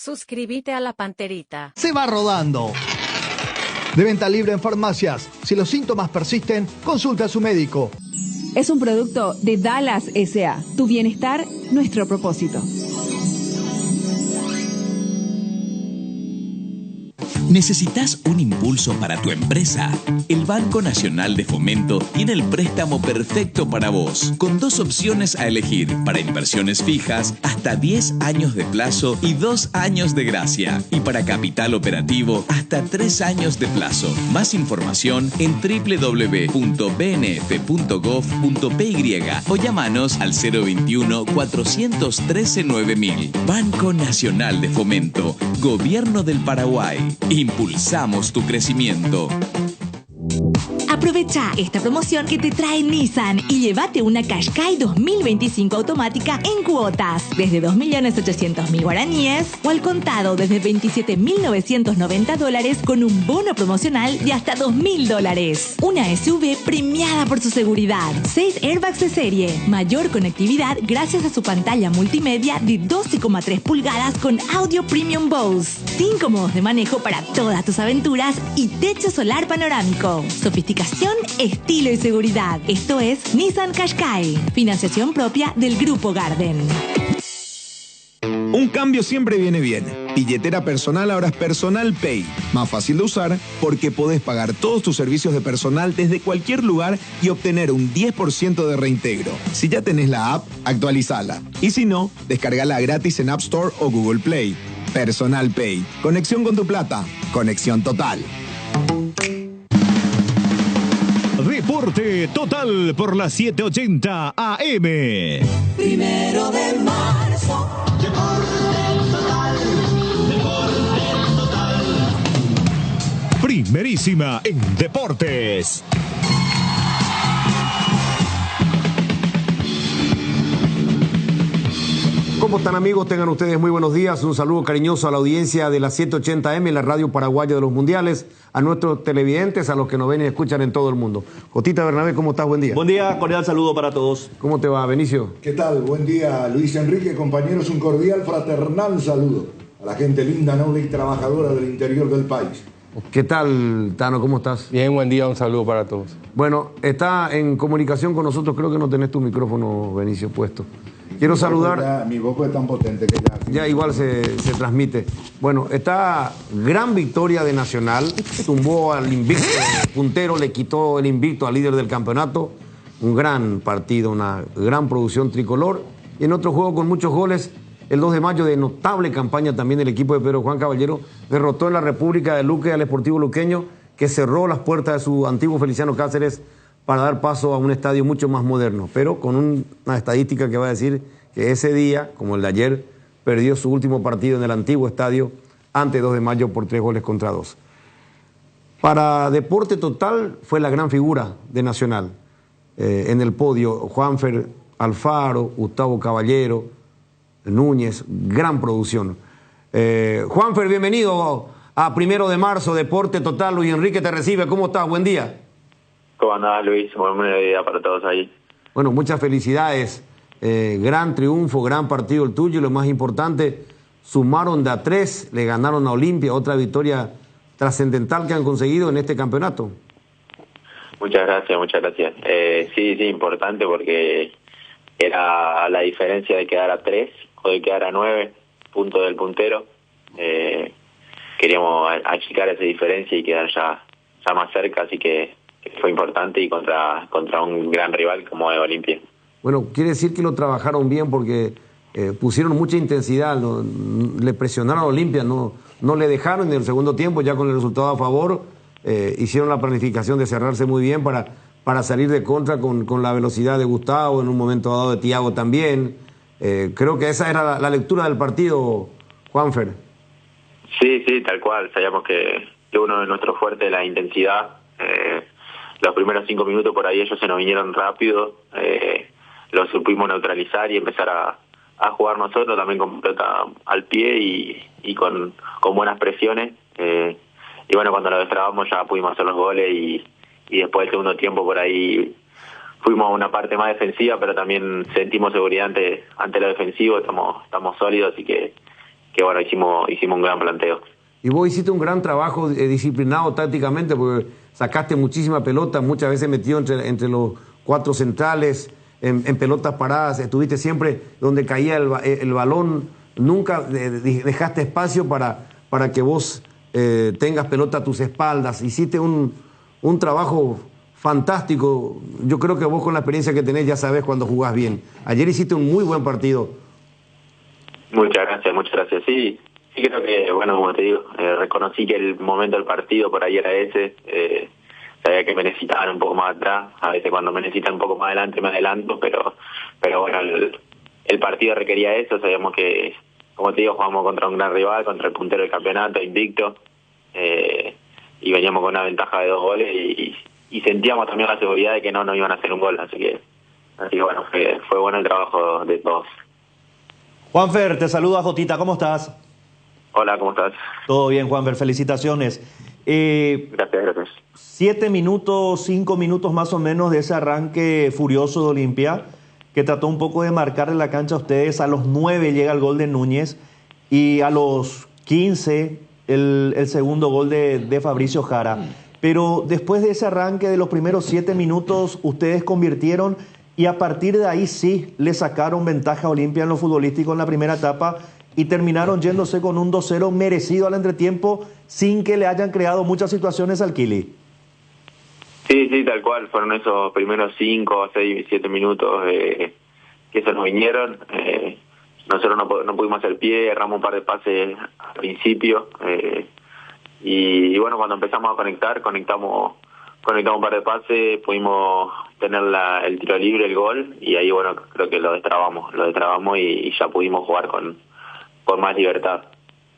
Suscríbete a La Panterita. Se va rodando. De venta libre en farmacias. Si los síntomas persisten, consulta a su médico. Es un producto de Dallas S.A. Tu bienestar, nuestro propósito. ¿Necesitas un impulso para tu empresa? El Banco Nacional de Fomento tiene el préstamo perfecto para vos, con 2 opciones a elegir: para inversiones fijas, hasta 10 años de plazo y 2 años de gracia, y para capital operativo, hasta 3 años de plazo. Más información en www.bnf.gov.py o llamanos al 021-413-9000. Banco Nacional de Fomento, Gobierno del Paraguay. Impulsamos tu crecimiento. Aprovecha esta promoción que te trae Nissan y llévate una Qashqai 2025 automática en cuotas desde 2.800.000 guaraníes o al contado desde $27.990 con un bono promocional de hasta $2.000. Una SUV premiada por su seguridad, 6 airbags de serie, mayor conectividad gracias a su pantalla multimedia de 12,3 pulgadas con audio premium Bose, 5 modos de manejo para todas tus aventuras y techo solar panorámico. Sofisticación, estilo y seguridad. Esto es Nissan Qashqai, financiación propia del Grupo Garden. Un cambio siempre viene bien. Billetera personal ahora es Personal Pay. Más fácil de usar porque podés pagar todos tus servicios de personal desde cualquier lugar y obtener un 10% de reintegro. Si ya tenés la app, actualizala. Y si no, descargala gratis en App Store o Google Play. Personal Pay. Conexión con tu plata. Conexión total. Deporte Total por la 780 AM. 1 de marzo. Deporte Total. Deporte Total. Primerísima en deportes. ¿Cómo están, amigos? Tengan ustedes muy buenos días. Un saludo cariñoso a la audiencia de la 780M, la radio paraguaya de los mundiales, a nuestros televidentes, a los que nos ven y escuchan en todo el mundo. Jotita Bernabé, ¿cómo estás? Buen día. Buen día, cordial saludo para todos. ¿Cómo te va, Benicio? ¿Qué tal? Buen día, Luis Enrique, compañeros, un cordial, fraternal saludo a la gente linda, noble y trabajadora del interior del país. ¿Qué tal, Tano? ¿Cómo estás? Bien, buen día, un saludo para todos. Bueno, está en comunicación con nosotros, creo que no tenés tu micrófono, Benicio, puesto. Quiero saludar... Mi voz es tan potente que ya igual se transmite. Bueno, está gran victoria de Nacional, tumbó al invicto puntero, le quitó el invicto al líder del campeonato. Un gran partido, una gran producción tricolor. Y en otro juego con muchos goles, el 2 de mayo, de notable campaña también del equipo de Pedro Juan Caballero, derrotó en la República de Luque al Sportivo Luqueño, que cerró las puertas de su antiguo Feliciano Cáceres para dar paso a un estadio mucho más moderno, pero con una estadística que va a decir que ese día, como el de ayer, perdió su último partido en el antiguo estadio ante 2 de mayo por 3-2. Para Deporte Total fue la gran figura de Nacional. En el podio, Juanfer Alfaro, Gustavo Caballero, Núñez, gran producción. Juanfer, bienvenido a 1 de marzo, Deporte Total. Luis Enrique te recibe. ¿Cómo estás? Buen día. ¿Cómo andás, Luis? Buen día para todos ahí. Bueno, muchas felicidades. Gran triunfo, gran partido el tuyo. Y lo más importante, sumaron de a 3, le ganaron a Olimpia. Otra victoria trascendental que han conseguido en este campeonato. Muchas gracias, muchas gracias. Sí, importante porque era la diferencia de quedar a 3 o de quedar a 9 puntos del puntero. Queríamos achicar esa diferencia y quedar ya más cerca, así que fue importante y contra un gran rival como es Olimpia. Bueno, quiere decir que lo trabajaron bien porque pusieron mucha intensidad, le presionaron a Olimpia, no le dejaron en el segundo tiempo, ya con el resultado a favor, hicieron la planificación de cerrarse muy bien para salir de contra con la velocidad de Gustavo, en un momento dado de Thiago también. Creo que esa era la lectura del partido, Juanfer. Sí, tal cual. Sabíamos que uno de nuestros fuertes es la intensidad. Los primeros 5 minutos por ahí ellos se nos vinieron rápido. Lo supimos neutralizar y empezar a jugar nosotros también con pelota al pie y con buenas presiones. Y bueno, cuando lo destrabamos ya pudimos hacer los goles y después del segundo tiempo por ahí fuimos a una parte más defensiva, pero también sentimos seguridad ante lo defensivo. Estamos sólidos, así que bueno, hicimos un gran planteo. Y vos hiciste un gran trabajo disciplinado tácticamente, porque sacaste muchísima pelota, muchas veces metido entre los cuatro centrales, en pelotas paradas, estuviste siempre donde caía el balón, nunca dejaste espacio para que vos tengas pelota a tus espaldas. Hiciste un trabajo fantástico. Yo creo que vos, con la experiencia que tenés, ya sabés cuando jugás bien. Ayer hiciste un muy buen partido. Muchas gracias. Sí, creo que, bueno, como te digo, reconocí que el momento del partido por ahí era ese. Sabía que me necesitaban un poco más atrás. A veces cuando me necesitan un poco más adelante me adelanto, pero bueno, el partido requería eso. Sabíamos que, como te digo, jugamos contra un gran rival, contra el puntero del campeonato, invicto, y veníamos con una ventaja de 2 goles y sentíamos también la seguridad de que no nos iban a hacer un gol. Así que bueno, fue bueno el trabajo de todos. Juanfer, te saluda Jotita, ¿cómo estás? Hola, ¿cómo estás? Todo bien, Juanfer, felicitaciones. Gracias. 7 minutos, 5 minutos más o menos de ese arranque furioso de Olimpia, que trató un poco de marcarle la cancha a ustedes. A los 9 llega el gol de Núñez y a los 15 el segundo gol de Fabricio Jara. Pero después de ese arranque de los primeros 7 minutos, ustedes convirtieron y a partir de ahí sí le sacaron ventaja a Olimpia en lo futbolístico en la primera etapa y terminaron yéndose con un 2-0 merecido al entretiempo sin que le hayan creado muchas situaciones al Kili. Sí, tal cual. Fueron esos primeros 5, 6, 7 minutos que se nos vinieron. Nosotros no pudimos hacer pie, erramos un par de pases al principio. Y bueno, cuando empezamos a conectamos un par de pases, pudimos tener el tiro libre, el gol, y ahí, bueno, creo que lo destrabamos y ya pudimos jugar con más libertad.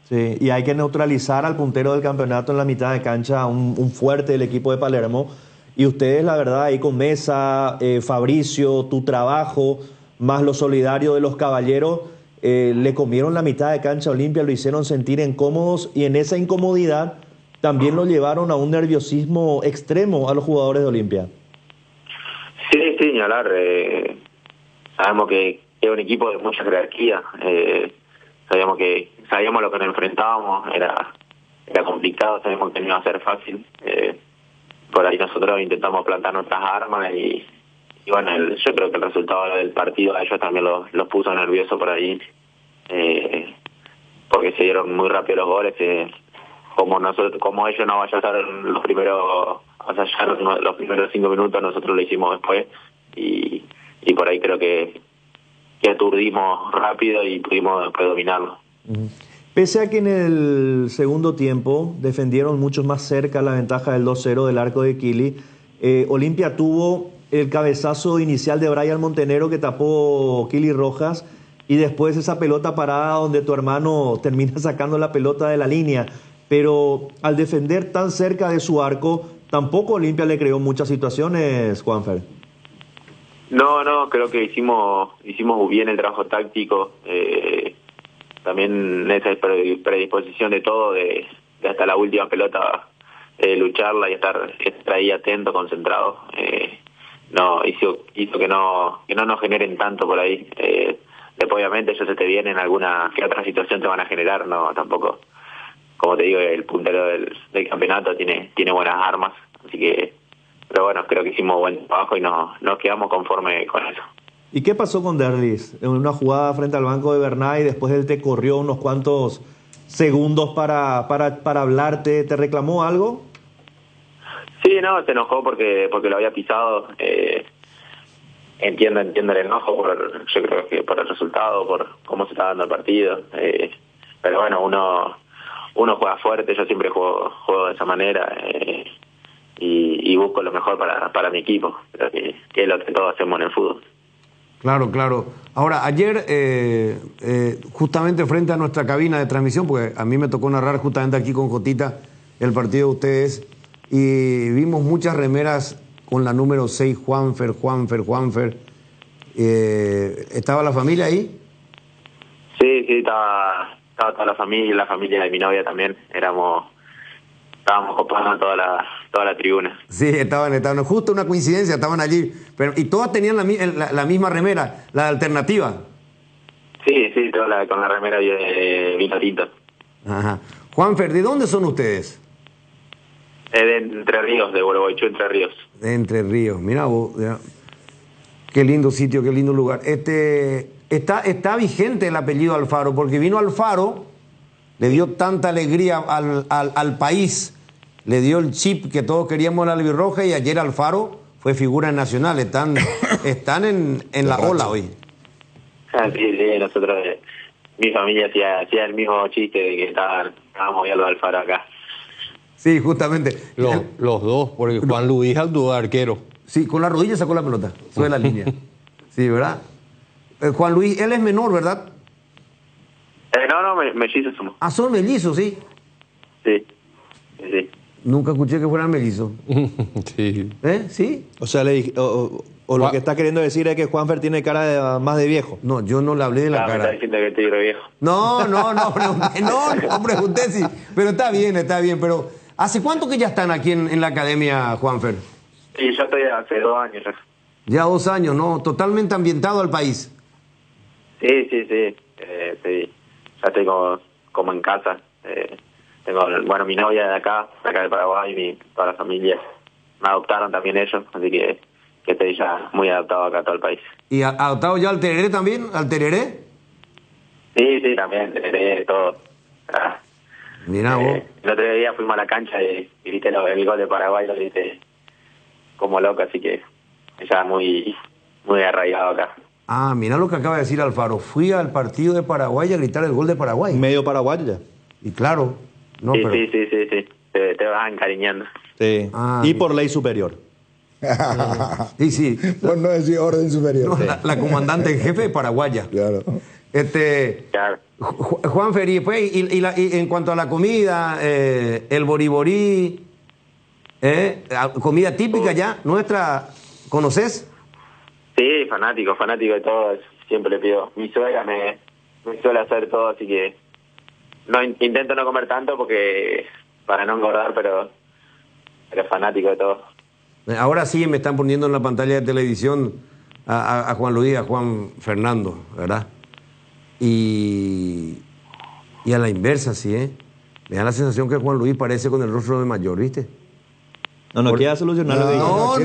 Sí, y hay que neutralizar al puntero del campeonato en la mitad de cancha, un fuerte del equipo de Palermo. Y ustedes, la verdad, ahí con Mesa, Fabricio, tu trabajo, más lo solidario de los caballeros, le comieron la mitad de cancha a Olimpia, lo hicieron sentir incómodos y en esa incomodidad también lo llevaron a un nerviosismo extremo a los jugadores de Olimpia. Sí, ni hablar. Sabemos que es un equipo de mucha jerarquía. Sabíamos lo que nos enfrentábamos, era complicado, sabíamos que no iba a ser fácil. Por ahí nosotros intentamos plantar nuestras armas y bueno, yo creo que el resultado del partido a ellos también los puso nerviosos por ahí, porque se dieron muy rápido los goles. Como ellos no avasallaron los primeros 5 minutos, nosotros lo hicimos después y por ahí creo que aturdimos rápido y pudimos después dominarlo. Pese a que en el segundo tiempo defendieron mucho más cerca la ventaja del 2-0 del arco de Kili, Olimpia tuvo el cabezazo inicial de Brian Montenegro que tapó Kili Rojas y después esa pelota parada donde tu hermano termina sacando la pelota de la línea. Pero al defender tan cerca de su arco, tampoco Olimpia le creó muchas situaciones, Juanfer. No, creo que hicimos bien el trabajo táctico. También esa predisposición de todo, de hasta la última pelota lucharla y estar ahí atento, concentrado. Hizo que no nos generen tanto por ahí. Después obviamente ellos se te vienen, alguna que otra situación te van a generar, no, tampoco. Como te digo, el puntero del campeonato tiene buenas armas, así que, pero bueno, creo que hicimos buen trabajo y nos quedamos conformes con eso. ¿Y qué pasó con Derlis? En una jugada frente al banco de Bernay, después él te corrió unos cuantos segundos para hablarte, ¿te reclamó algo? Sí, se enojó porque lo había pisado. Entiendo el enojo, yo creo que por el resultado, por cómo se está dando el partido. Pero bueno, uno juega fuerte, yo siempre juego de esa manera y busco lo mejor para mi equipo, creo que es lo que todos hacemos en el fútbol. Claro. Ahora, ayer, justamente frente a nuestra cabina de transmisión, porque a mí me tocó narrar justamente aquí con Jotita el partido de ustedes, y vimos muchas remeras con la número 6, Juanfer. ¿Estaba la familia ahí? Sí, estaba toda la familia de mi novia también. Estábamos copando toda la tribuna. Sí, estaban justo una coincidencia, estaban allí. Y todas tenían la misma remera, la alternativa. Sí, sí, con la remera de vino tinto. Ajá. Juanfer, ¿de dónde son ustedes? De Entre Ríos, de Gualeguaychú, Entre Ríos. De Entre Ríos, mira vos, ya. Qué lindo sitio, qué lindo lugar. Está vigente el apellido Alfaro, porque vino Alfaro, le dio tanta alegría al país, le dio el chip que todos queríamos la albirroja, y ayer Alfaro fue figura nacional. Están en la ola hoy. Sí, nosotros, mi familia hacía el mismo chiste de que estábamos viendo Alfaro acá. Sí, justamente. Los dos, porque Juan Luis actuó de arquero. Sí, con la rodilla sacó la pelota, sobre la línea. Sí, ¿verdad? Juan Luis, él es menor, ¿verdad? No, mellizos somos. Ah, son mellizos, sí. Sí. Nunca escuché que fueran mellizos. Sí. ¿Sí? O sea, lo que está queriendo decir es que Juanfer tiene cara más de viejo. No, yo no le hablé de la cara. Me está diciendo que estoy viejo. No pregunté si. Pero está bien. Pero, ¿hace cuánto que ya están aquí en la academia, Juanfer? Sí, yo estoy hace 2 años ya. Ya 2 años, ¿no? Totalmente ambientado al país. Sí. Sí. Ya estoy como en casa. Tengo, mi novia de acá de Paraguay, y toda la familia. Me adoptaron también ellos, así que estoy ya muy adaptado acá a todo el país. ¿Y adaptado ya al tereré también? ¿Al tereré? Sí, también, tereré, todo. Mirá vos. El otro día fuimos a la cancha y grité el gol de Paraguay, lo grité como loco, así que ya muy arraigado acá. Ah, mirá lo que acaba de decir Alfaro. Fui al partido de Paraguay a gritar el gol de Paraguay. Medio paraguayo ya. Y claro. No, sí, pero... sí. Te vas encariñando. Sí. Y por ley superior. Sí. Por no decir orden superior. No, la comandante en jefe de Paraguaya. Claro. Claro. Juanfer, y en cuanto a la comida, el boriborí, comida típica ya, nuestra, ¿conoces? Sí, fanático de todo, siempre le pido. Mi suegra me suele hacer todo, así que intento no comer tanto porque para no engordar, pero fanático de todo. Ahora sí me están poniendo en la pantalla de televisión a Juan Luis, a Juan Fernando, ¿verdad? Y a la inversa, sí, ¿eh? Me da la sensación que Juan Luis parece con el rostro de mayor, ¿viste? No quiere solucionarlo. No,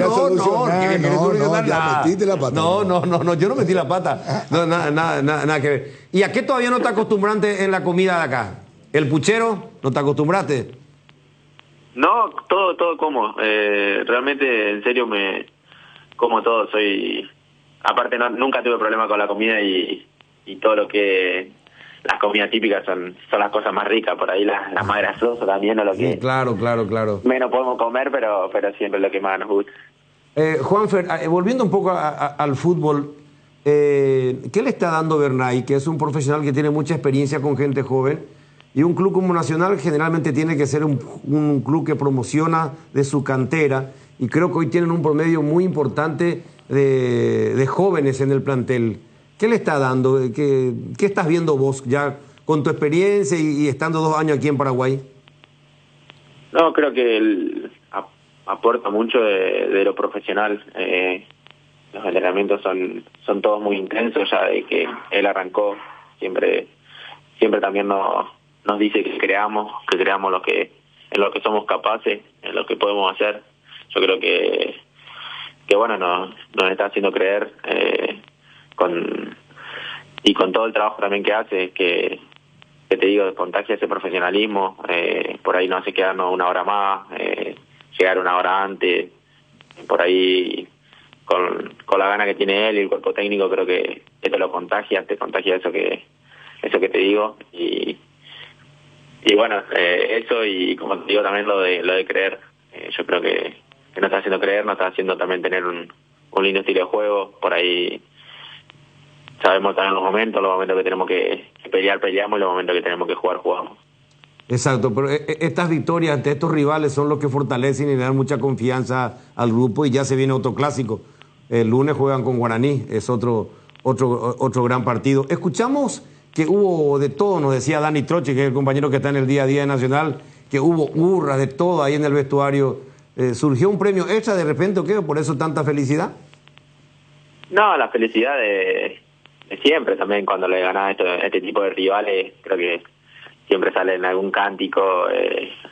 ya metiste la pata. No, yo no metí la pata. No, nada que ver. ¿Y a qué todavía no te acostumbraste en la comida de acá? ¿El puchero? ¿No te acostumbraste? No, todo como. Realmente, en serio, como todo. Aparte, nunca tuve problema con la comida y todo lo que... Las comidas típicas son las cosas más ricas, por ahí las más grasosas también, o lo que... Sí, claro. Menos podemos comer, pero siempre lo que más nos gusta. Juanfer, volviendo un poco al fútbol, ¿qué le está dando Bernay, que es un profesional que tiene mucha experiencia con gente joven? Y un club como Nacional generalmente tiene que ser un club que promociona de su cantera, y creo que hoy tienen un promedio muy importante de jóvenes en el plantel. ¿Qué le está dando? ¿Qué estás viendo vos ya con tu experiencia y estando 2 años aquí en Paraguay? No, creo que él aporta mucho de lo profesional. Los entrenamientos son todos muy intensos ya de que él arrancó. Siempre también nos dice que creamos en lo que somos capaces, en lo que podemos hacer. Yo creo que bueno, nos está haciendo creer con todo el trabajo también que hace, que te digo, contagia ese profesionalismo. Por ahí no hace quedarnos 1 hora más, llegar 1 hora antes, por ahí con la gana que tiene él y el cuerpo técnico, creo que te lo contagia, eso que te digo. Y bueno, eso, y como te digo también lo de creer. Yo creo que nos está haciendo creer, nos está haciendo también tener un lindo estilo de juego. Por ahí sabemos también los momentos que tenemos que pelear, peleamos, y los momentos que tenemos que jugar, jugamos. Exacto, pero estas victorias ante estos rivales son los que fortalecen y le dan mucha confianza al grupo, y ya se viene otro clásico. El lunes juegan con Guaraní, es otro gran partido. Escuchamos que hubo de todo, nos decía Dani Troche, que es el compañero que está en el día a día de Nacional, que hubo hurras de todo ahí en el vestuario. ¿Surgió un premio extra de repente o qué? ¿Por eso tanta felicidad? No, la felicidad siempre también cuando le ganás este tipo de rivales, creo que siempre sale en algún cántico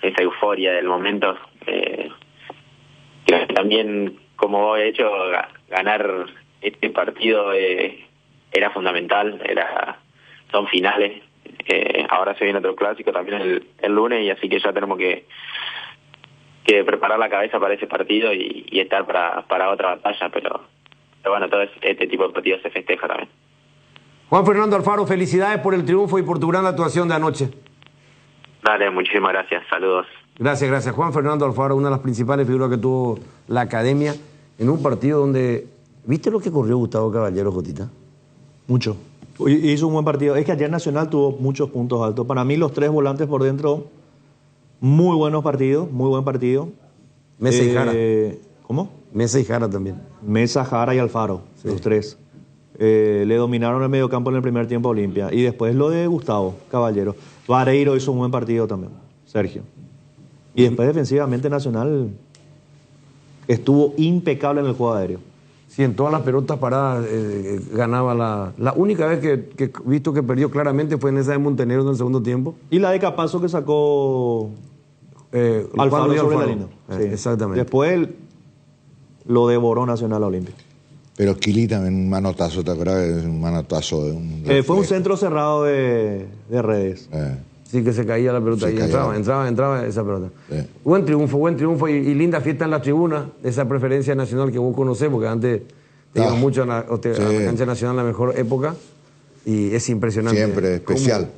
esa euforia del momento. Creo que también, como he hecho, ganar este partido era fundamental, son finales. Ahora se viene otro clásico también el lunes, y así que ya tenemos que preparar la cabeza para ese partido y estar para otra batalla, pero bueno, todo este tipo de partidos se festeja también. Juan Fernando Alfaro, felicidades por el triunfo y por tu gran actuación de anoche. Dale, muchísimas gracias, saludos. Gracias, gracias. Juan Fernando Alfaro, una de las principales figuras que tuvo la academia en un partido donde... ¿Viste lo que corrió Gustavo Caballero, Jotita? Mucho. Hizo un buen partido. Es que ayer Nacional tuvo muchos puntos altos. Para mí los tres volantes por dentro, muy buenos partidos, muy buen partido. Mesa y Jara. ¿Cómo? Mesa y Jara también. Mesa, Jara y Alfaro, sí. Los tres. Le dominaron el mediocampo en el primer tiempo a Olimpia. Y después lo de Gustavo Caballero. Vareiro hizo un buen partido también, Sergio. Y después defensivamente Nacional estuvo impecable en el juego aéreo. Sí, en todas las pelotas paradas ganaba la única vez que he visto que perdió claramente fue en esa de Montenegro en el segundo tiempo. Y la de Capazo que sacó Alfaro sobre la línea. Sí. Exactamente. Después lo devoró Nacional a Olimpia. Pero Kili también un manotazo, ¿te acuerdas? Un manotazo de fue un centro cerrado de redes. Sí, que se caía la pelota y entraba esa pelota. Sí. Buen triunfo y linda fiesta en la tribuna, esa preferencia nacional que vos conocés, porque antes teníamos mucho a la cancha nacional la mejor época, y es impresionante. Siempre especial.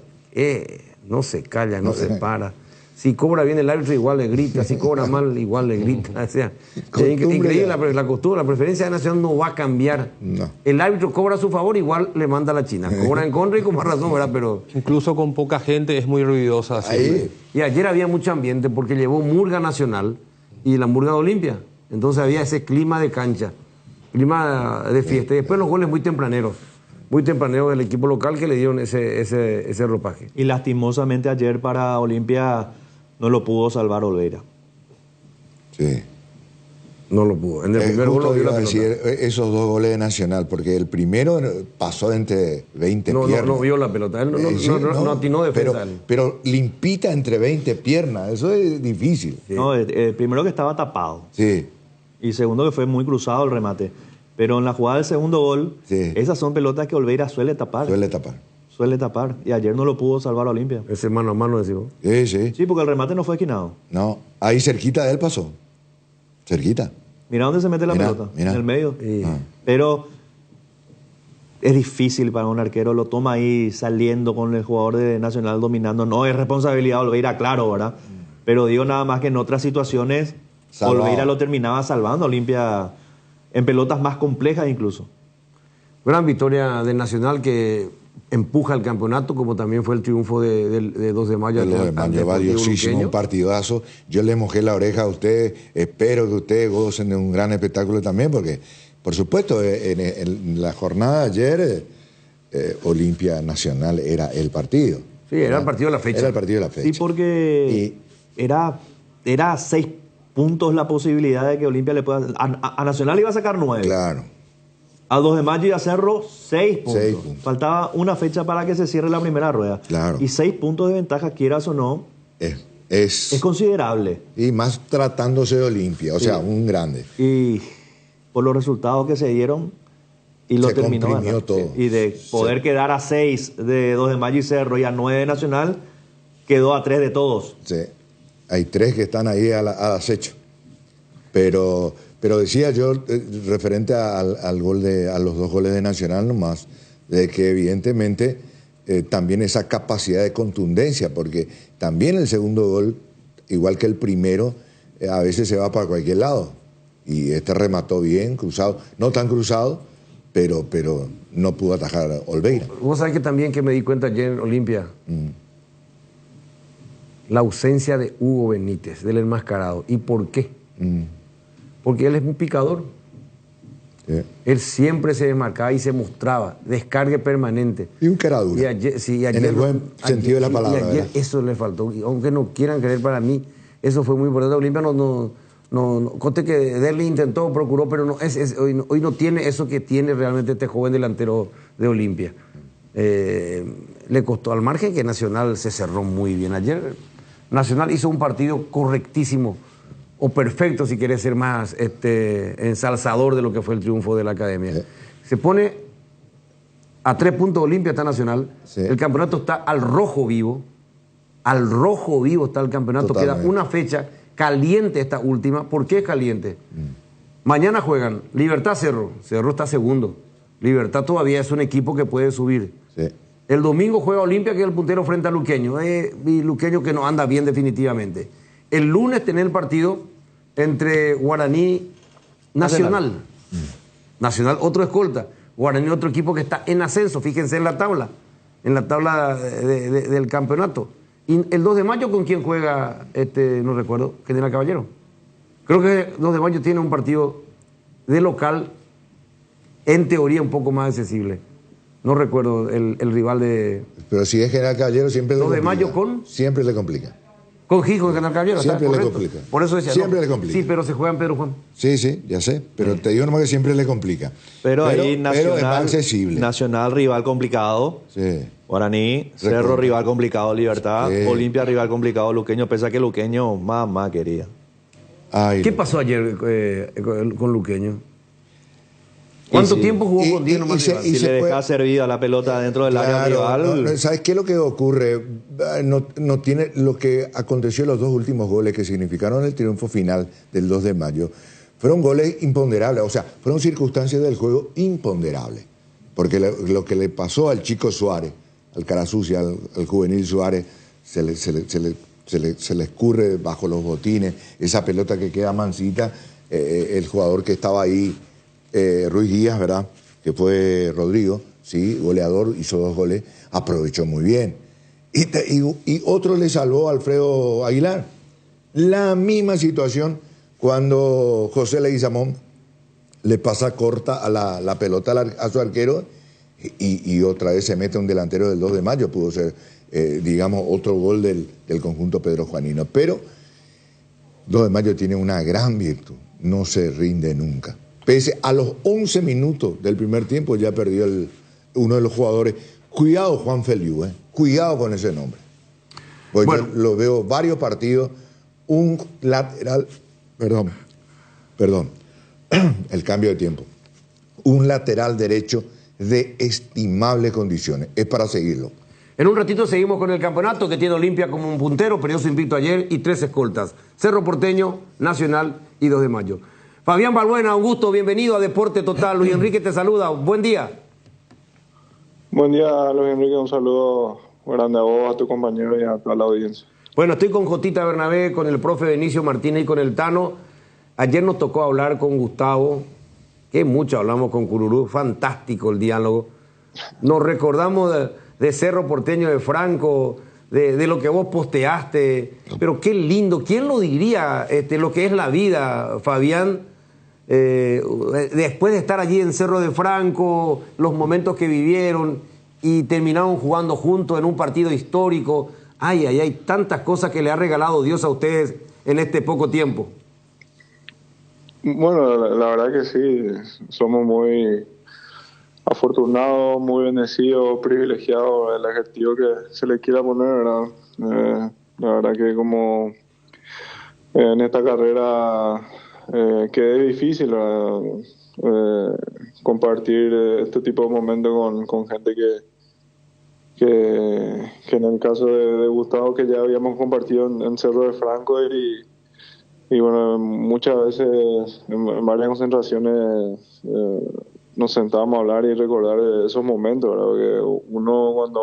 No se calla, no se para. Si cobra bien el árbitro, igual le grita. Si cobra mal, igual le grita. O sea, es increíble la costumbre. La preferencia de Nacional no va a cambiar. No. El árbitro cobra a su favor, igual le manda a la China. Cobra en contra y con más razón, ¿verdad? Pero... Incluso con poca gente es muy ruidosa. Ahí. Y ayer había mucho ambiente porque llevó Murga Nacional y la Murga de Olimpia. Entonces había ese clima de cancha, clima de fiesta. Y después los goles muy tempraneros del equipo local que le dieron ese ropaje. Y lastimosamente ayer para Olimpia no lo pudo salvar Olveira. Sí. No lo pudo. En el primer gol lo dio la pelota. Esos dos goles de Nacional, porque el primero pasó entre 20 piernas. No vio la pelota. Él no atinó defensa. Pero limpita entre 20 piernas. Eso es difícil. Sí. No, primero que estaba tapado. Sí. Y segundo que fue muy cruzado el remate. Pero en la jugada del segundo gol, esas son pelotas que Olveira suele tapar. Y ayer no lo pudo salvar a Olimpia. Ese mano a mano, decimos. Sí. Sí, porque el remate no fue esquinado. No, ahí cerquita de él pasó. Cerquita. Mira dónde se mete la pelota. En el medio. Sí. Pero es difícil para un arquero. Lo toma ahí saliendo con el jugador de Nacional dominando. No es responsabilidad de Olveira, claro, ¿verdad? Pero digo nada más que en otras situaciones Olveira lo terminaba salvando. Olimpia en pelotas más complejas incluso. Gran victoria del Nacional que empuja el campeonato, como también fue el triunfo de 2 de mayo. De 2 de mayo, valiosísimo, un partidazo. Yo le mojé la oreja a ustedes. Espero que ustedes gocen de un gran espectáculo también, porque, por supuesto, en la jornada de ayer, Olimpia Nacional era el partido. Sí, era el partido de la fecha. Era el partido de la fecha. Sí, porque era 6 puntos la posibilidad de que Olimpia le pueda... A Nacional iba a sacar 9. Claro. A 2 de mayo y a Cerro, 6 puntos. Faltaba una fecha para que se cierre la primera rueda. Claro. Y 6 puntos de ventaja, quieras o no, es considerable. Y más tratándose de Olimpia, o sea, un grande. Y por los resultados que se dieron, y lo terminó. Se comprimió todo. Y de poder quedar a 6 de 2 de mayo y Cerro y a 9 de Nacional, quedó a 3 de todos. Sí. Hay 3 que están ahí al acecho. Pero decía yo, referente a los 2 goles de Nacional nomás, de que evidentemente también esa capacidad de contundencia, porque también el segundo gol, igual que el primero, a veces se va para cualquier lado. Y este remató bien, cruzado, no tan cruzado, pero no pudo atajar a Olveira. Vos sabés que también que me di cuenta ayer en Olimpia, la ausencia de Hugo Benítez, del enmascarado. ¿Y por qué? Porque él es un picador. Sí. Él siempre se desmarcaba y se mostraba, descargue permanente. Y un cara duro. Y ayer, en el buen sentido de la palabra. Y ayer eso le faltó. Y aunque no quieran creer, para mí, eso fue muy importante. Olimpia no Conte que Derli intentó, procuró, pero hoy no tiene eso que tiene realmente este joven delantero de Olimpia. Le costó, al margen que Nacional se cerró muy bien. Ayer Nacional hizo un partido correctísimo, o perfecto si querés ser más ensalzador de lo que fue el triunfo de la Academia. Se pone a 3 puntos Olimpia, está Nacional. El campeonato está al rojo vivo. Al rojo vivo está el campeonato. Totalmente. Queda una fecha caliente esta última. ¿Por qué es caliente? Mañana juegan Libertad Cerro. Cerro está segundo. Libertad todavía es un equipo que puede subir. El domingo juega Olimpia, que es el puntero frente a Luqueño. Y Luqueño que no anda bien definitivamente. El lunes tener el partido entre Guaraní Nacional. Nacional, otro escolta. Guaraní, otro equipo que está en ascenso. Fíjense en la tabla del campeonato. Y el 2 de mayo, ¿con quién juega? No recuerdo, General Caballero. Creo que el 2 de mayo tiene un partido de local, en teoría un poco más accesible. No recuerdo el rival de... Pero si es General Caballero, siempre le 2 de complica. mayo con... Siempre le complica. Con Hijo de General Caballero. Siempre ¿está le correcto? complica. Por eso decía, Siempre le complica. Sí, pero se juega en Pedro Juan. Sí, ya sé. Pero te digo nomás que siempre le complica. Pero ahí es más Nacional, accesible. Nacional rival complicado. Sí. Guaraní, Cerro rival complicado, Libertad, Sí. Olimpia rival complicado, Luqueño, pese a que Luqueño mamá quería. ¿Qué pasó ayer con Luqueño? ¿Cuánto tiempo jugó con 10 nomás? Si le deja servida la pelota dentro del área rival. No, ¿sabes qué es lo que ocurre? No tiene lo que aconteció en los 2 últimos goles que significaron el triunfo final del 2 de mayo. Fueron goles imponderables, o sea, fueron circunstancias del juego imponderables. Porque lo que le pasó al chico Suárez, al cara sucia, al juvenil Suárez, se le escurre bajo los botines, esa pelota que queda mansita, el jugador que estaba ahí, Ruiz Díaz, ¿verdad? Que fue Rodrigo, sí, goleador, hizo 2 goles, aprovechó muy bien. Y otro le salvó a Alfredo Aguilar. La misma situación cuando José Leguizamón le pasa corta a la pelota a su arquero y otra vez se mete un delantero del 2 de mayo. Pudo ser, digamos, otro gol del conjunto Pedro Juanino. Pero 2 de mayo tiene una gran virtud, no se rinde nunca. Pese a los 11 minutos del primer tiempo ya perdió uno de los jugadores. Cuidado Juan Feliu, cuidado con ese nombre. Pues bueno, yo lo veo varios partidos, un lateral, perdón, el cambio de tiempo. Un lateral derecho de estimables condiciones. Es para seguirlo. En un ratito seguimos con el campeonato que tiene Olimpia como un puntero, perdió su invicto ayer y 3 escoltas. Cerro Porteño, Nacional y 2 de mayo. Fabián Balbuena, un gusto, bienvenido a Deporte Total. Luis Enrique te saluda, buen día. Buen día, Luis Enrique, un saludo grande a vos, a tu compañero y a toda la audiencia. Bueno, estoy con Jotita Bernabé, con el profe Benicio Martínez y con el Tano. Ayer nos tocó hablar con Gustavo, que mucho hablamos con Cururú, fantástico el diálogo. Nos recordamos de Cerro Porteño de Franco, de lo que vos posteaste, pero qué lindo, ¿quién lo diría lo que es la vida, Fabián? Después de estar allí en Cerro de Franco, los momentos que vivieron y terminaron jugando juntos en un partido histórico. Hay tantas cosas que le ha regalado Dios a ustedes en este poco tiempo. Bueno, la verdad que sí, somos muy afortunados, muy bendecidos, privilegiados, el adjetivo que se le quiera poner, ¿verdad? La verdad que como en esta carrera que es difícil compartir este tipo de momentos con gente que en el caso de Gustavo, que ya habíamos compartido en Cerro de Franco y bueno, muchas veces en varias concentraciones nos sentábamos a hablar y recordar esos momentos, ¿verdad? Porque uno cuando...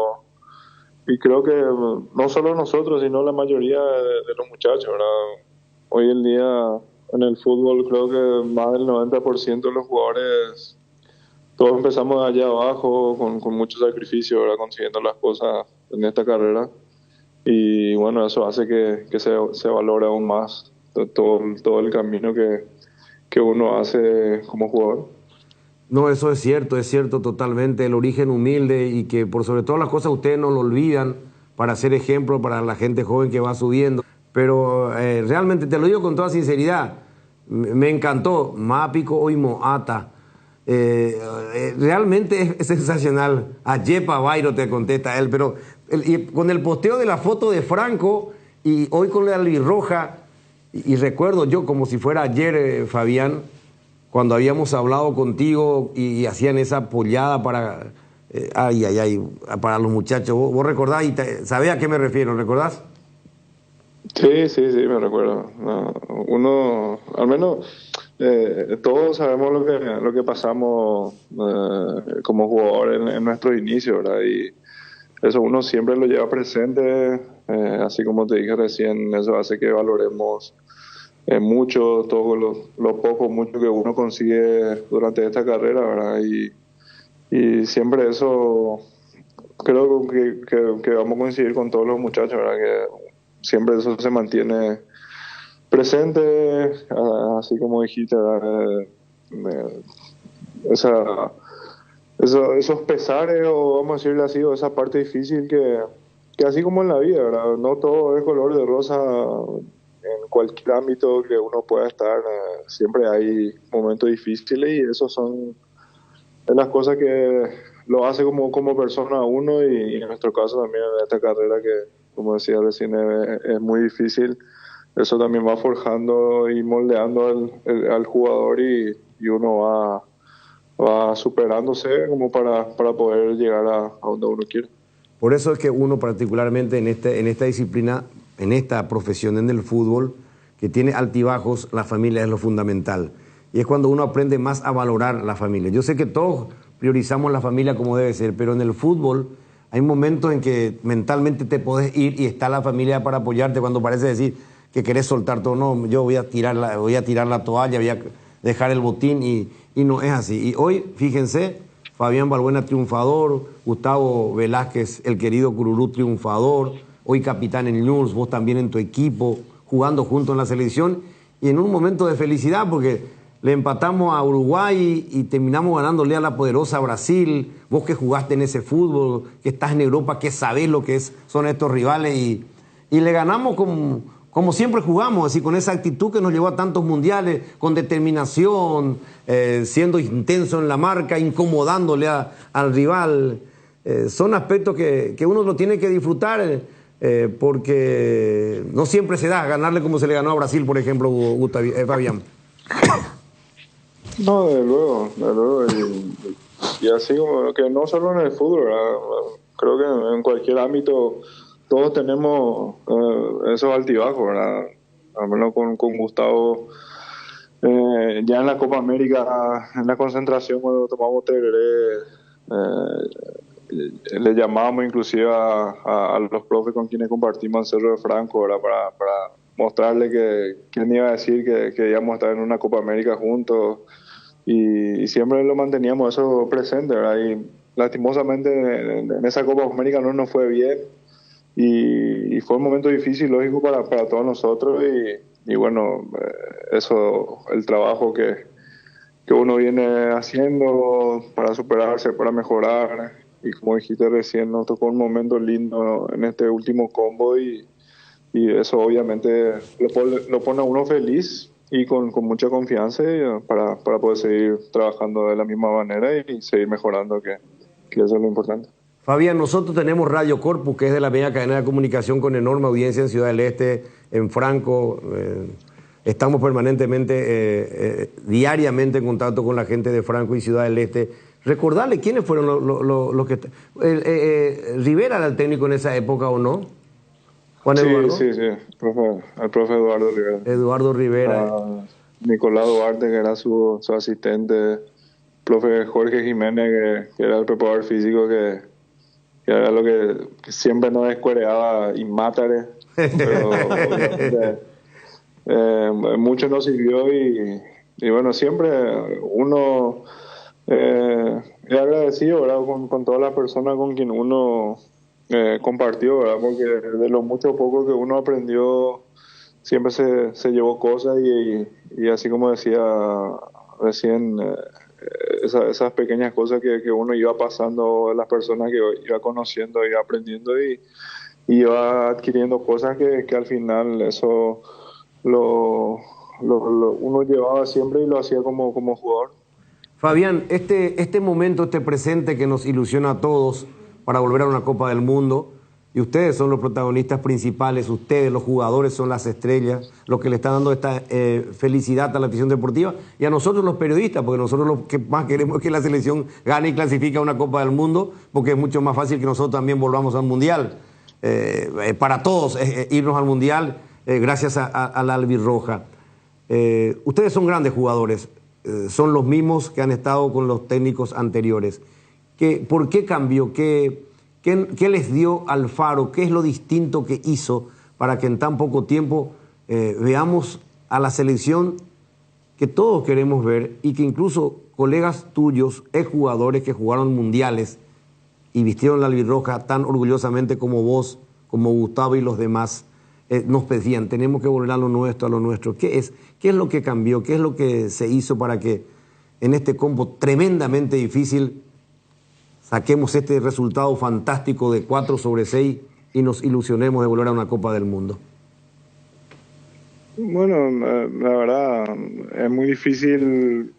Y creo que no solo nosotros, sino la mayoría de los muchachos, ¿verdad? Hoy en día en el fútbol creo que más del 90% de los jugadores, todos empezamos de allá abajo con mucho sacrificio, ¿verdad? Consiguiendo las cosas en esta carrera. Y bueno, eso hace que se valore aún más todo el camino que uno hace como jugador. No, eso es cierto totalmente, el origen humilde y que por sobre todas las cosas ustedes no lo olvidan para ser ejemplo para la gente joven que va subiendo. Pero realmente te lo digo con toda sinceridad, Me encantó. Mápico Oimo Ata. Realmente es sensacional. Ayepa Bairo te contesta él, pero con el posteo de la foto de Franco y hoy con la albirroja, y recuerdo yo como si fuera ayer, Fabián, cuando habíamos hablado contigo y hacían esa pollada para, para los muchachos. ¿Vos recordás y sabés a qué me refiero? ¿Recordás? Sí, me recuerdo. No, uno, al menos todos sabemos lo que pasamos como jugador en nuestros inicios, ¿verdad? Y eso uno siempre lo lleva presente, así como te dije recién, eso hace que valoremos mucho, todo lo poco, mucho que uno consigue durante esta carrera, ¿verdad? Y siempre eso, creo que vamos a coincidir con todos los muchachos, ¿verdad? Que siempre eso se mantiene presente, así como dijiste, esos pesares, o vamos a decirle así, o esa parte difícil que así como en la vida, ¿verdad? No todo es color de rosa en cualquier ámbito que uno pueda estar, siempre hay momentos difíciles y esos son las cosas que lo hace como persona a uno y en nuestro caso también en esta carrera que, como decía recién, es muy difícil. Eso también va forjando y moldeando al jugador y uno va superándose como para poder llegar a donde uno quiere. Por eso es que uno particularmente en esta disciplina, en esta profesión, en el fútbol, que tiene altibajos, la familia es lo fundamental. Y es cuando uno aprende más a valorar la familia. Yo sé que todos priorizamos la familia como debe ser, pero en el fútbol hay momentos en que mentalmente te podés ir y está la familia para apoyarte cuando parece decir que querés soltar todo. No, yo voy a tirar la toalla, voy a dejar el botín y no es así. Y hoy, fíjense, Fabián Balbuena triunfador, Gustavo Velázquez, el querido Cururú triunfador, hoy capitán en News, vos también en tu equipo, jugando juntos en la selección y en un momento de felicidad porque le empatamos a Uruguay y terminamos ganándole a la poderosa Brasil. Vos que jugaste en ese fútbol, que estás en Europa, que sabés lo que son estos rivales y le ganamos como siempre jugamos, así con esa actitud que nos llevó a tantos mundiales, con determinación, siendo intenso en la marca, incomodándole al rival. Son aspectos que uno lo tiene que disfrutar porque no siempre se da ganarle como se le ganó a Brasil, por ejemplo, Fabián. No, de luego. Y así como que no solo en el fútbol, ¿verdad? Creo que en cualquier ámbito todos tenemos esos altibajos, ¿verdad? Al menos con Gustavo, ya en la Copa América, en la concentración cuando tomamos tereré, le llamábamos inclusive a los profes con quienes compartimos en Cerro de Franco, ¿verdad? Para mostrarle que quién iba a decir que íbamos a estar en una Copa América juntos y siempre lo manteníamos eso presente, ¿verdad? Y lastimosamente en esa Copa América no nos fue bien y fue un momento difícil, lógico, para todos nosotros y bueno, eso, el trabajo que uno viene haciendo para superarse, para mejorar y como dijiste recién, nos tocó un momento lindo en este último combo y eso obviamente lo pone a uno feliz y con mucha confianza para poder seguir trabajando de la misma manera y seguir mejorando, que eso es lo importante. Fabián, nosotros tenemos Radio Corpus, que es de la media cadena de comunicación con enorme audiencia en Ciudad del Este, en Franco. Estamos permanentemente, diariamente en contacto con la gente de Franco y Ciudad del Este. Recordarle quiénes fueron los que... ¿Rivera era el técnico en esa época o no? ¿Juan Eduardo? Sí, el profe Eduardo Rivera. Eduardo Rivera. Nicolás Duarte, que era su asistente. Profe Jorge Jiménez, que era el preparador físico, que era lo que siempre nos escuereaba y mátare. Pero mucho nos sirvió y bueno, siempre uno es agradecido, ¿verdad? Con todas las personas con quien uno compartió, ¿verdad? Porque de lo mucho o poco que uno aprendió siempre se llevó cosas y así como decía recién, esas pequeñas cosas que uno iba pasando, las personas que iba conociendo, iba aprendiendo y iba adquiriendo cosas que al final eso lo uno llevaba siempre y lo hacía como jugador. Fabián, este momento, este presente que nos ilusiona a todos para volver a una Copa del Mundo, y ustedes son los protagonistas principales, ustedes, los jugadores, son las estrellas, los que le están dando esta felicidad a la afición deportiva, y a nosotros los periodistas, porque nosotros lo que más queremos es que la selección gane y clasifique a una Copa del Mundo, porque es mucho más fácil que nosotros también volvamos al Mundial. Para todos, irnos al Mundial gracias a la albirroja. Ustedes son grandes jugadores, son los mismos que han estado con los técnicos anteriores. ¿Por qué cambió? ¿Qué les dio Alfaro? ¿Qué es lo distinto que hizo para que en tan poco tiempo veamos a la selección que todos queremos ver y que incluso colegas tuyos, exjugadores que jugaron mundiales y vistieron la albirroja tan orgullosamente como vos, como Gustavo y los demás, nos pedían, tenemos que volver a lo nuestro, a lo nuestro? ¿Qué es lo que cambió? ¿Qué es lo que se hizo para que en este combo tremendamente difícil saquemos este resultado fantástico de 4/6 y nos ilusionemos de volver a una Copa del Mundo? Bueno, la verdad es muy difícil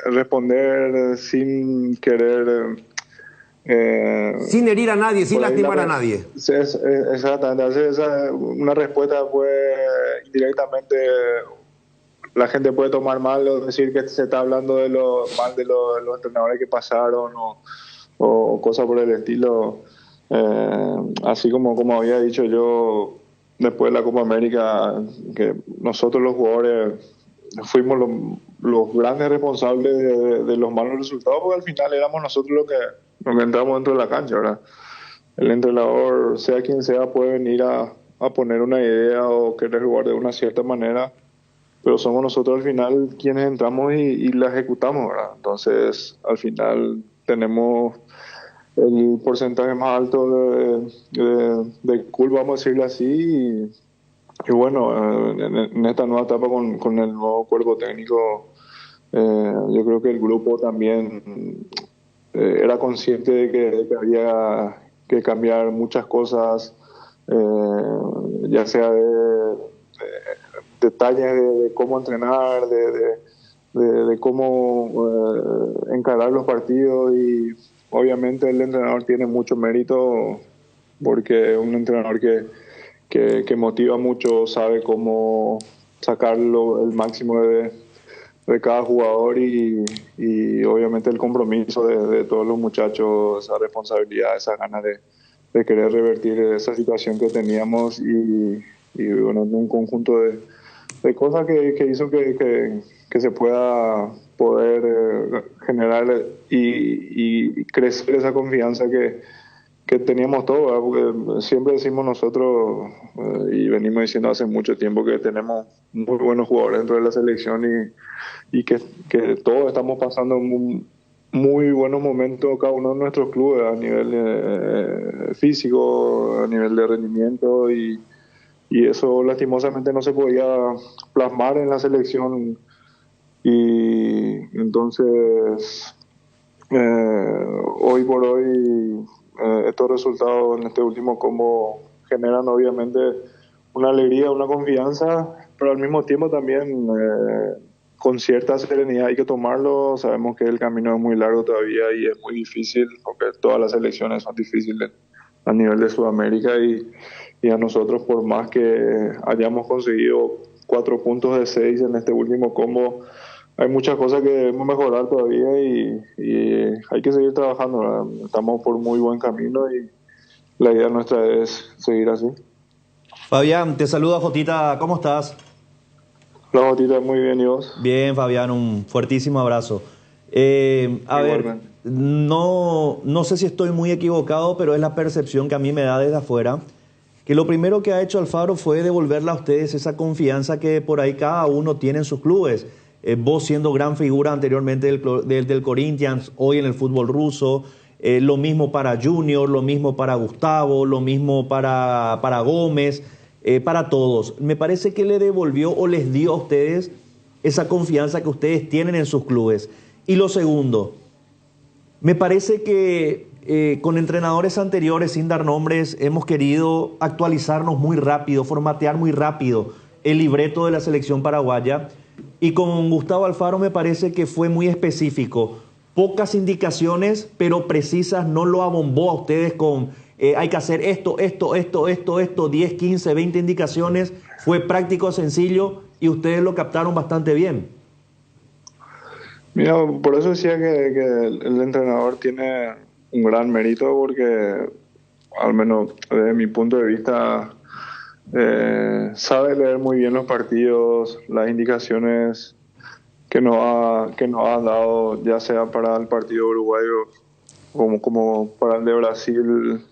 responder sin querer... sin herir a nadie, sin lastimar a nadie. Exactamente. Una respuesta indirectamente la gente puede tomar mal o decir que se está hablando de los entrenadores que pasaron o cosas por el estilo. Así como había dicho yo después de la Copa América, que nosotros los jugadores fuimos los grandes responsables de los malos resultados, porque al final éramos nosotros los que entramos dentro de la cancha, ¿verdad? El entrenador, sea quien sea, puede venir a poner una idea o querer jugar de una cierta manera, pero somos nosotros al final quienes entramos y la ejecutamos, ¿verdad? Entonces, al final tenemos el porcentaje más alto de culpa, vamos a decirlo así, y bueno, en esta nueva etapa con el nuevo cuerpo técnico, yo creo que el grupo también era consciente de que había que cambiar muchas cosas, ya sea de detalles de cómo entrenar, de cómo encarar los partidos, y obviamente el entrenador tiene mucho mérito porque es un entrenador que motiva mucho, sabe cómo sacar el máximo de cada jugador y obviamente el compromiso de todos los muchachos, esa responsabilidad, esa ganas de querer revertir esa situación que teníamos y bueno, un conjunto de cosas que hizo que se pueda poder generar y crecer esa confianza que teníamos todos, ¿verdad? Porque siempre decimos nosotros y venimos diciendo hace mucho tiempo que tenemos muy buenos jugadores dentro de la selección y que todos estamos pasando muy buenos momentos cada uno de nuestros clubes a nivel físico, a nivel de rendimiento, y eso lastimosamente no se podía plasmar en la selección, y entonces hoy por hoy estos resultados en este último combo generan obviamente una alegría, una confianza, pero al mismo tiempo también con cierta serenidad hay que tomarlo. Sabemos que el camino es muy largo todavía y es muy difícil, porque todas las elecciones son difíciles a nivel de Sudamérica, y a nosotros, por más que hayamos conseguido 4 puntos de 6 en este último combo, hay muchas cosas que debemos mejorar todavía y hay que seguir trabajando, ¿verdad? Estamos por muy buen camino y la idea nuestra es seguir así. Fabián, te saluda Jotita, ¿cómo estás? Hola Jotita, muy bien, ¿y vos? Bien, Fabián, un fuertísimo abrazo. A ver, no sé si estoy muy equivocado, pero es la percepción que a mí me da desde afuera, que lo primero que ha hecho Alfaro fue devolverle a ustedes esa confianza que por ahí cada uno tiene en sus clubes. Vos siendo gran figura anteriormente del Corinthians, hoy en el fútbol ruso, lo mismo para Junior, lo mismo para Gustavo, lo mismo para Gómez, para todos. Me parece que le devolvió o les dio a ustedes esa confianza que ustedes tienen en sus clubes. Y lo segundo, me parece que con entrenadores anteriores, sin dar nombres, hemos querido actualizarnos muy rápido, formatear muy rápido. el libreto de la selección paraguaya y con Gustavo Alfaro me parece que fue muy específico. Pocas indicaciones, pero precisas, no lo abombó a ustedes con hay que hacer esto, 10, 15, 20 indicaciones. Fue práctico, sencillo y ustedes lo captaron bastante bien. Mira, por eso decía que el entrenador tiene un gran mérito porque, al menos desde mi punto de vista, sabe leer muy bien los partidos, las indicaciones que nos ha dado, ya sea para el partido uruguayo como para el de Brasil,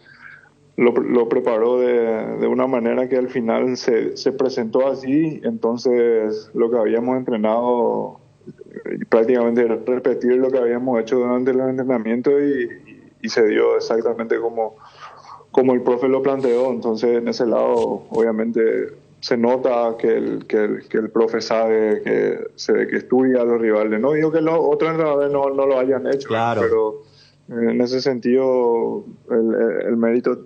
lo preparó de una manera que al final se presentó así. Entonces lo que habíamos entrenado prácticamente repetir lo que habíamos hecho durante el entrenamiento y se dio exactamente como el profe lo planteó. Entonces en ese lado obviamente se nota que el profe sabe, que estudia a los rivales. No digo que los otros entrenadores no lo hayan hecho, claro, pero en ese sentido el mérito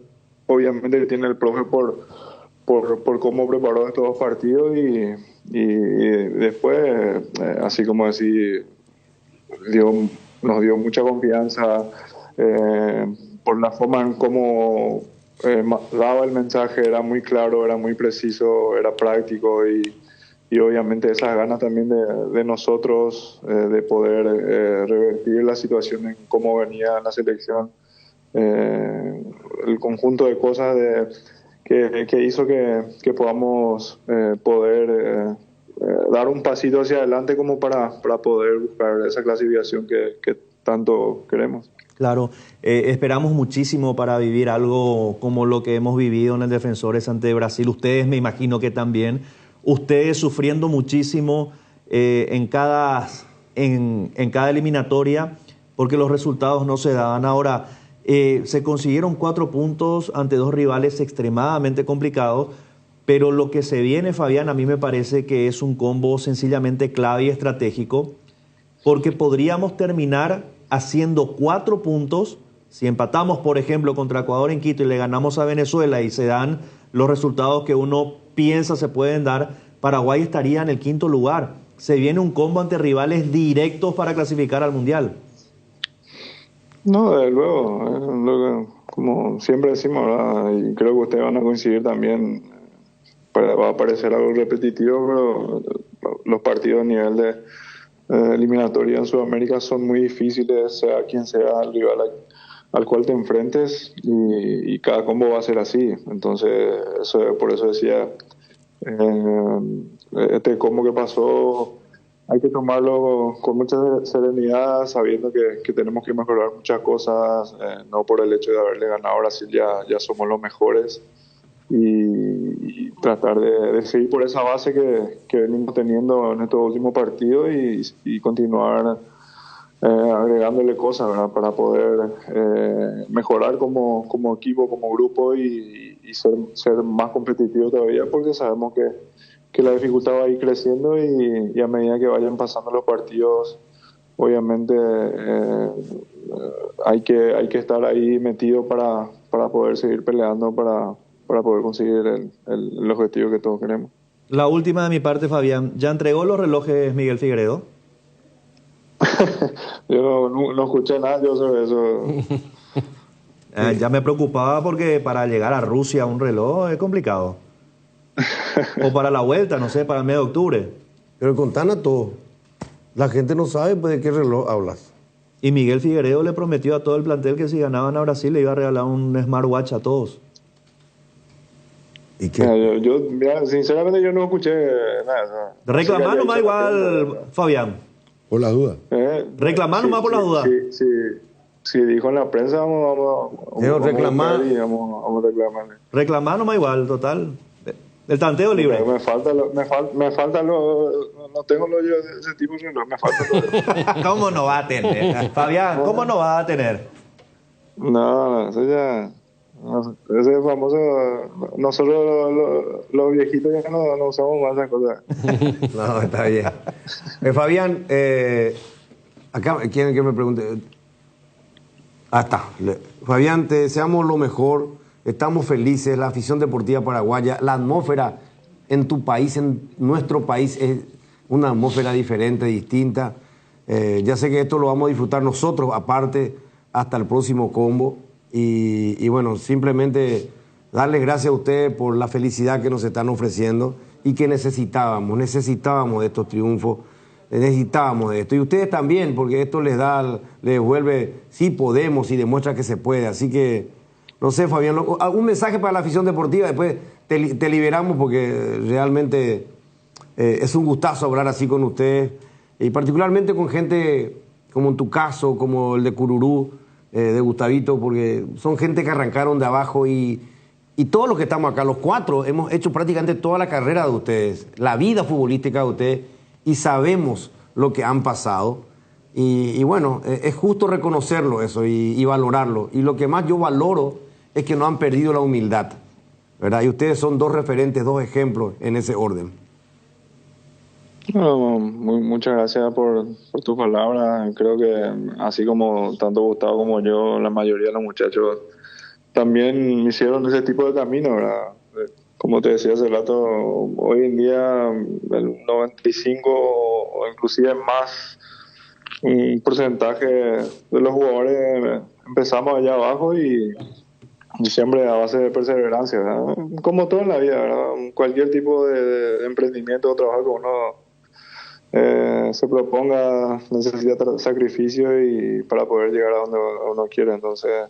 obviamente que tiene el profe por cómo preparó estos dos partidos y después, así como decir, nos dio mucha confianza por la forma en cómo daba el mensaje. Era muy claro, era muy preciso, era práctico y obviamente esas ganas también de nosotros de poder revertir la situación en cómo venía la selección, el conjunto de cosas que hizo que podamos poder dar un pasito hacia adelante como para poder buscar esa clasificación que tanto queremos. Claro, esperamos muchísimo para vivir algo como lo que hemos vivido en el Defensores ante Brasil. Ustedes me imagino que también, ustedes sufriendo muchísimo en cada eliminatoria porque los resultados no se daban. Ahora, se consiguieron 4 puntos ante 2 rivales extremadamente complicados, pero lo que se viene, Fabián, a mí me parece que es un combo sencillamente clave y estratégico, porque podríamos terminar haciendo 4 puntos. Si empatamos, por ejemplo, contra Ecuador en Quito y le ganamos a Venezuela y se dan los resultados que uno piensa se pueden dar, Paraguay estaría en el 5º lugar. Se viene un combo ante rivales directos para clasificar al Mundial. No, desde luego, como siempre decimos, ¿verdad? Y creo que ustedes van a coincidir también, va a parecer algo repetitivo, pero los partidos a nivel de eliminatoria en Sudamérica son muy difíciles, sea quien sea el rival al cual te enfrentes, y cada combo va a ser así. Entonces, por eso decía, este combo que pasó hay que tomarlo con mucha serenidad, sabiendo que tenemos que mejorar muchas cosas, no por el hecho de haberle ganado a Brasil ya somos los mejores, y tratar de seguir por esa base que venimos teniendo en estos últimos partidos y continuar agregándole cosas, ¿verdad? Para poder mejorar como equipo, como grupo y ser más competitivos todavía, porque sabemos que la dificultad va a ir creciendo y a medida que vayan pasando los partidos, obviamente hay que estar ahí metido para poder seguir peleando, para poder conseguir el objetivo que todos queremos. La última de mi parte, Fabián. ¿Ya entregó los relojes Miguel Figueredo? Yo no escuché nada yo sobre eso. Ya me preocupaba porque para llegar a Rusia un reloj es complicado. O para la vuelta, no sé, para el mes de octubre. Pero contanos todo. La gente no sabe de qué reloj hablas. Y Miguel Figueredo le prometió a todo el plantel que si ganaban a Brasil le iba a regalar un smartwatch a todos. ¿Y qué? Mira, sinceramente yo no escuché nada. Reclamar nomás igual, Fabián. Por la duda. Reclamar nomás por la duda. Sí, dijo en la prensa, vamos a reclamar. Vamos a reclamarle. Reclamar nomás igual, total. El tanteo libre. Me falta no tengo lo yo de ese tipo, no, me falta lo. ¿Cómo no va a tener? Fabián, ¿cómo no va a tener? No, eso ya. Ese famoso. Nosotros los viejitos ya no usamos más esas cosas. No, está bien. Fabián, acá, ¿quieren que me pregunte? Está. Fabián, te deseamos lo mejor. Estamos felices, la afición deportiva paraguaya, la atmósfera en tu país, en nuestro país, es una atmósfera diferente, distinta. Ya sé que esto lo vamos a disfrutar nosotros, aparte, hasta el próximo combo. Y bueno, simplemente darles gracias a ustedes por la felicidad que nos están ofreciendo y que necesitábamos de estos triunfos, necesitábamos de esto. Y ustedes también, porque esto les devuelve, sí podemos y demuestra que se puede. Así que, no sé, Fabián, ¿algún mensaje para la afición deportiva? Después te liberamos porque realmente es un gustazo hablar así con ustedes. Y particularmente con gente como en tu caso, como el de Cururú, de Gustavito, porque son gente que arrancaron de abajo y todos los que estamos acá, los 4, hemos hecho prácticamente toda la carrera de ustedes, la vida futbolística de ustedes, y sabemos lo que han pasado. Y bueno, es justo reconocerlo eso y valorarlo. Y lo que más yo valoro es que no han perdido la humildad, ¿verdad? Y ustedes son 2 referentes, 2 ejemplos en ese orden. No, muchas gracias por tus palabras. Creo que así como tanto Gustavo como yo, la mayoría de los muchachos también hicieron ese tipo de camino, ¿verdad? Como te decía hace rato, hoy en día el 95 o inclusive más un porcentaje de los jugadores empezamos allá abajo y siempre a base de perseverancia, ¿verdad? Como todo en la vida, ¿verdad? Cualquier tipo de emprendimiento o trabajo que uno se proponga necesita sacrificio y para poder llegar a donde uno quiere. Entonces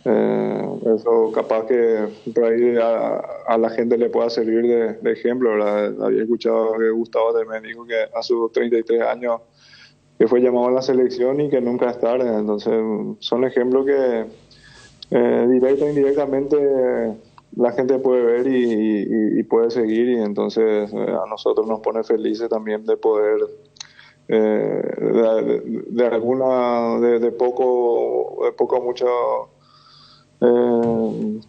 eso capaz que por ahí a la gente le pueda servir de ejemplo, ¿verdad? Había escuchado que Gustavo también dijo que a sus 33 años que fue llamado a la selección y que nunca es tarde. Entonces son ejemplos que directa e indirectamente la gente puede ver y puede seguir, y entonces a nosotros nos pone felices también de poder de poco a mucho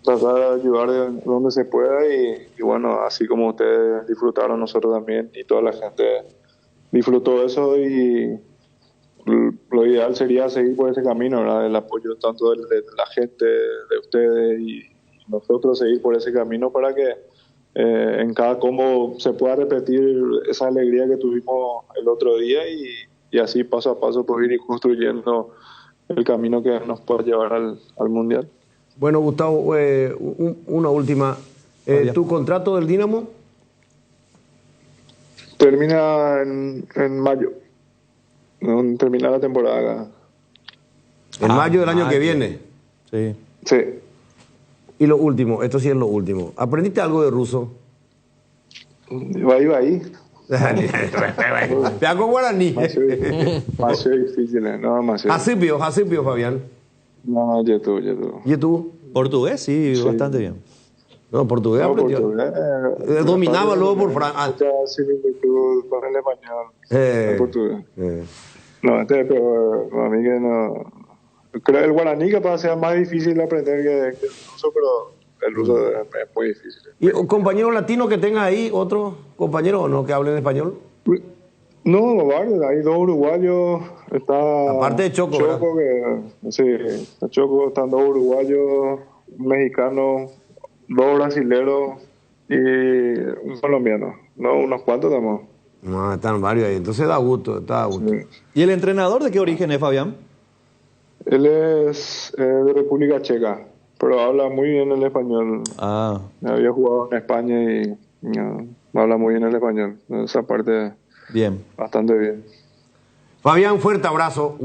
tratar de ayudar donde se pueda y bueno, así como ustedes disfrutaron, nosotros también, y toda la gente disfrutó eso, y lo ideal sería seguir por ese camino, ¿verdad? El apoyo tanto de la gente, de ustedes y nosotros, seguir por ese camino para que en cada combo se pueda repetir esa alegría que tuvimos el otro día y así paso a paso poder ir construyendo el camino que nos pueda llevar al Mundial. Bueno, Gustavo, una última. ¿Tu contrato del Dinamo? Termina en mayo. Termina la temporada. En mayo del año que viene. Sí. Sí. Y lo último, esto sí es lo último. ¿Aprendiste algo de ruso? Iba ahí. Te hago guaraní. Más difícil, no, más Hasipio, Fabián. No, YouTube. ¿YouTube? Portugués, sí, bastante bien. No, portugués aprendió. Dominaba luego por Mucha similitud con el español. El portugués. No, pero a mí que no. Creo el guaraní capaz sea más difícil de aprender que el ruso, pero el ruso es muy difícil. ¿Y un compañero latino que tenga ahí, otro compañero o no, que hable en español? No, varios. Hay 2 uruguayos. Está aparte de Choco, sí, está Choco, están 2 uruguayos, un mexicano, 2 brasileros y un colombiano. No, unos cuantos estamos. No, están varios ahí. Entonces da gusto, Sí. ¿Y el entrenador de qué origen es, Fabián? Él es de República Checa, pero habla muy bien el español. Había jugado en España y habla muy bien el español. Esa parte, bien, bastante bien. Fabián, un fuerte abrazo.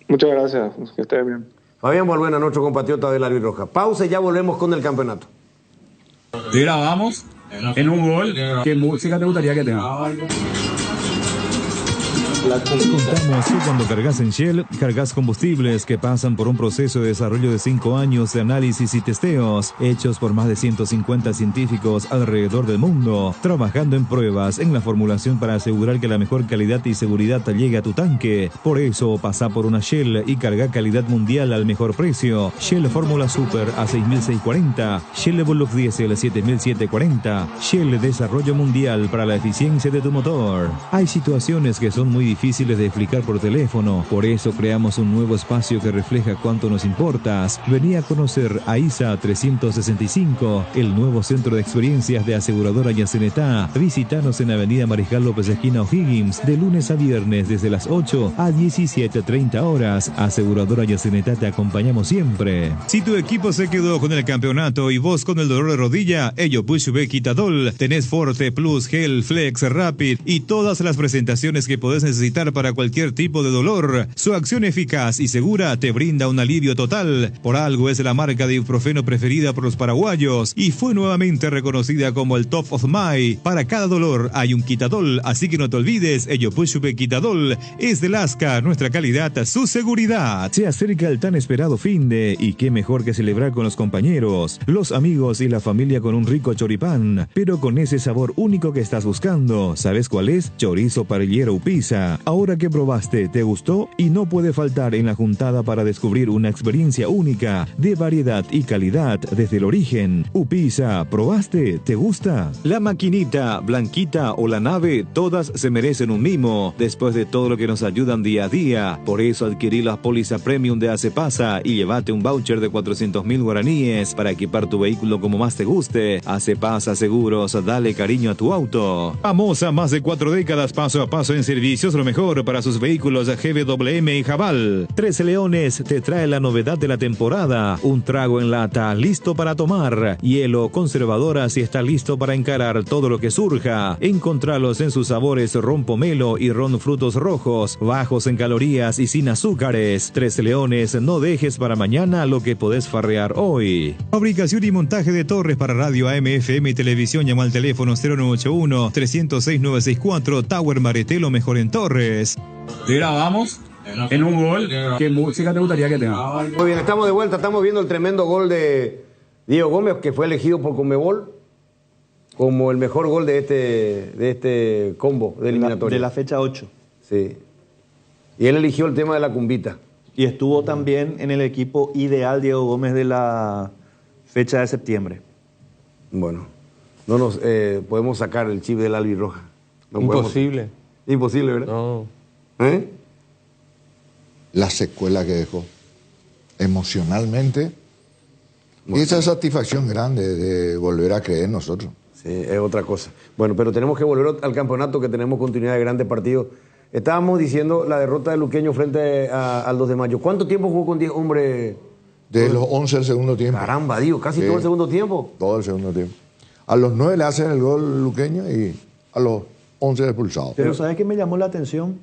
Muchas gracias, que estés bien. Fabián Balbuena, nuestro compatriota del Árbitro Roja. Pausa y ya volvemos con el campeonato. Y grabamos en un gol. ¿Qué música te gustaría que tenga? Contamos que cuando cargas en Shell, cargas combustibles que pasan por un proceso de desarrollo de 5 años de análisis y testeos, hechos por más de 150 científicos alrededor del mundo, trabajando en pruebas en la formulación para asegurar que la mejor calidad y seguridad llegue a tu tanque. Por eso, pasa por una Shell y carga calidad mundial al mejor precio. Shell Fórmula Super a 6.640, Shell Evolux Diesel 7.740, Shell Desarrollo Mundial para la eficiencia de tu motor. Hay situaciones que son muy difíciles de explicar por teléfono. Por eso creamos un nuevo espacio que refleja cuánto nos importas. Vení a conocer a ISA 365, el nuevo centro de experiencias de Aseguradora Yacenetá. Visítanos en Avenida Mariscal López esquina O'Higgins, de lunes a viernes desde las 8 a 17:30 horas. Aseguradora Yacenetá, te acompañamos siempre. Si tu equipo se quedó con el campeonato y vos con el dolor de rodilla, ello Push B Quitadol. Tenés Forte, Plus, Gel, Flex, Rapid y todas las presentaciones que podés necesitar para cualquier tipo de dolor. Su acción eficaz y segura te brinda un alivio total. Por algo es la marca de ibuprofeno preferida por los paraguayos y fue nuevamente reconocida como el Top of Mind. Para cada dolor hay un Quitadol, así que no te olvides, ello Push B Quitadol es de Lasca, nuestra calidad, su seguridad. Se acerca el tan esperado finde y qué mejor que celebrar con los compañeros, los amigos y la familia con un rico choripán, pero con ese sabor único que estás buscando. ¿Sabes cuál es? Chorizo parrillero Upisa. Ahora que probaste, ¿te gustó? Y no puede faltar en la juntada para descubrir una experiencia única de variedad y calidad desde el origen. Upisa, ¿probaste? ¿Te gusta? La maquinita, Blanquita o la nave, todas se merecen un mimo después de todo lo que nos ayudan día a día. Por eso adquirí la póliza premium de Acepasa y llévate un voucher de 400.000 guaraníes para equipar tu vehículo como más te guste. Acepasa Seguros, dale cariño a tu auto. Famosa más de 4 décadas paso a paso en servicios, lo mejor para sus vehículos GWM y Jabal. Tres Leones te trae la novedad de la temporada, un trago en lata listo para tomar, hielo, conservadora si está listo para encarar todo lo que surja. Encontralos en sus sabores ron pomelo y ron frutos rojos, bajos en calorías y sin azúcares. Tres Leones, no dejes para mañana lo que podés farrear hoy. Fabricación y montaje de torres para radio AM, FM y televisión. Llama al teléfono 0981-306-964. Tower Maretelo, mejor en torres. Te grabamos en un gol. ¿Qué música te gustaría que tenga? Muy bien, estamos de vuelta. Estamos viendo el tremendo gol de Diego Gómez, que fue elegido por Conmebol como el mejor gol de este combo de eliminatoria. De la fecha 8. Sí. Y él eligió el tema de la cumbita. Y estuvo también en el equipo ideal Diego Gómez de la fecha de septiembre. Bueno, no nos podemos sacar el chip del albirroja. No Imposible. podemos. Imposible, ¿verdad? No. ¿Eh? La secuela que dejó emocionalmente y esa satisfacción grande de volver a creer en nosotros. Sí, es otra cosa. Bueno, pero tenemos que volver al campeonato, que tenemos continuidad de grandes partidos. Estábamos diciendo la derrota de Luqueño frente al 2 de mayo. ¿Cuánto tiempo jugó con 10 hombres? De los 11 del segundo tiempo. Caramba, Dios, casi todo el segundo tiempo. Todo el segundo tiempo. A los 9 le hacen el gol Luqueño y a los 11 expulsados. Pero ¿sabes qué me llamó la atención?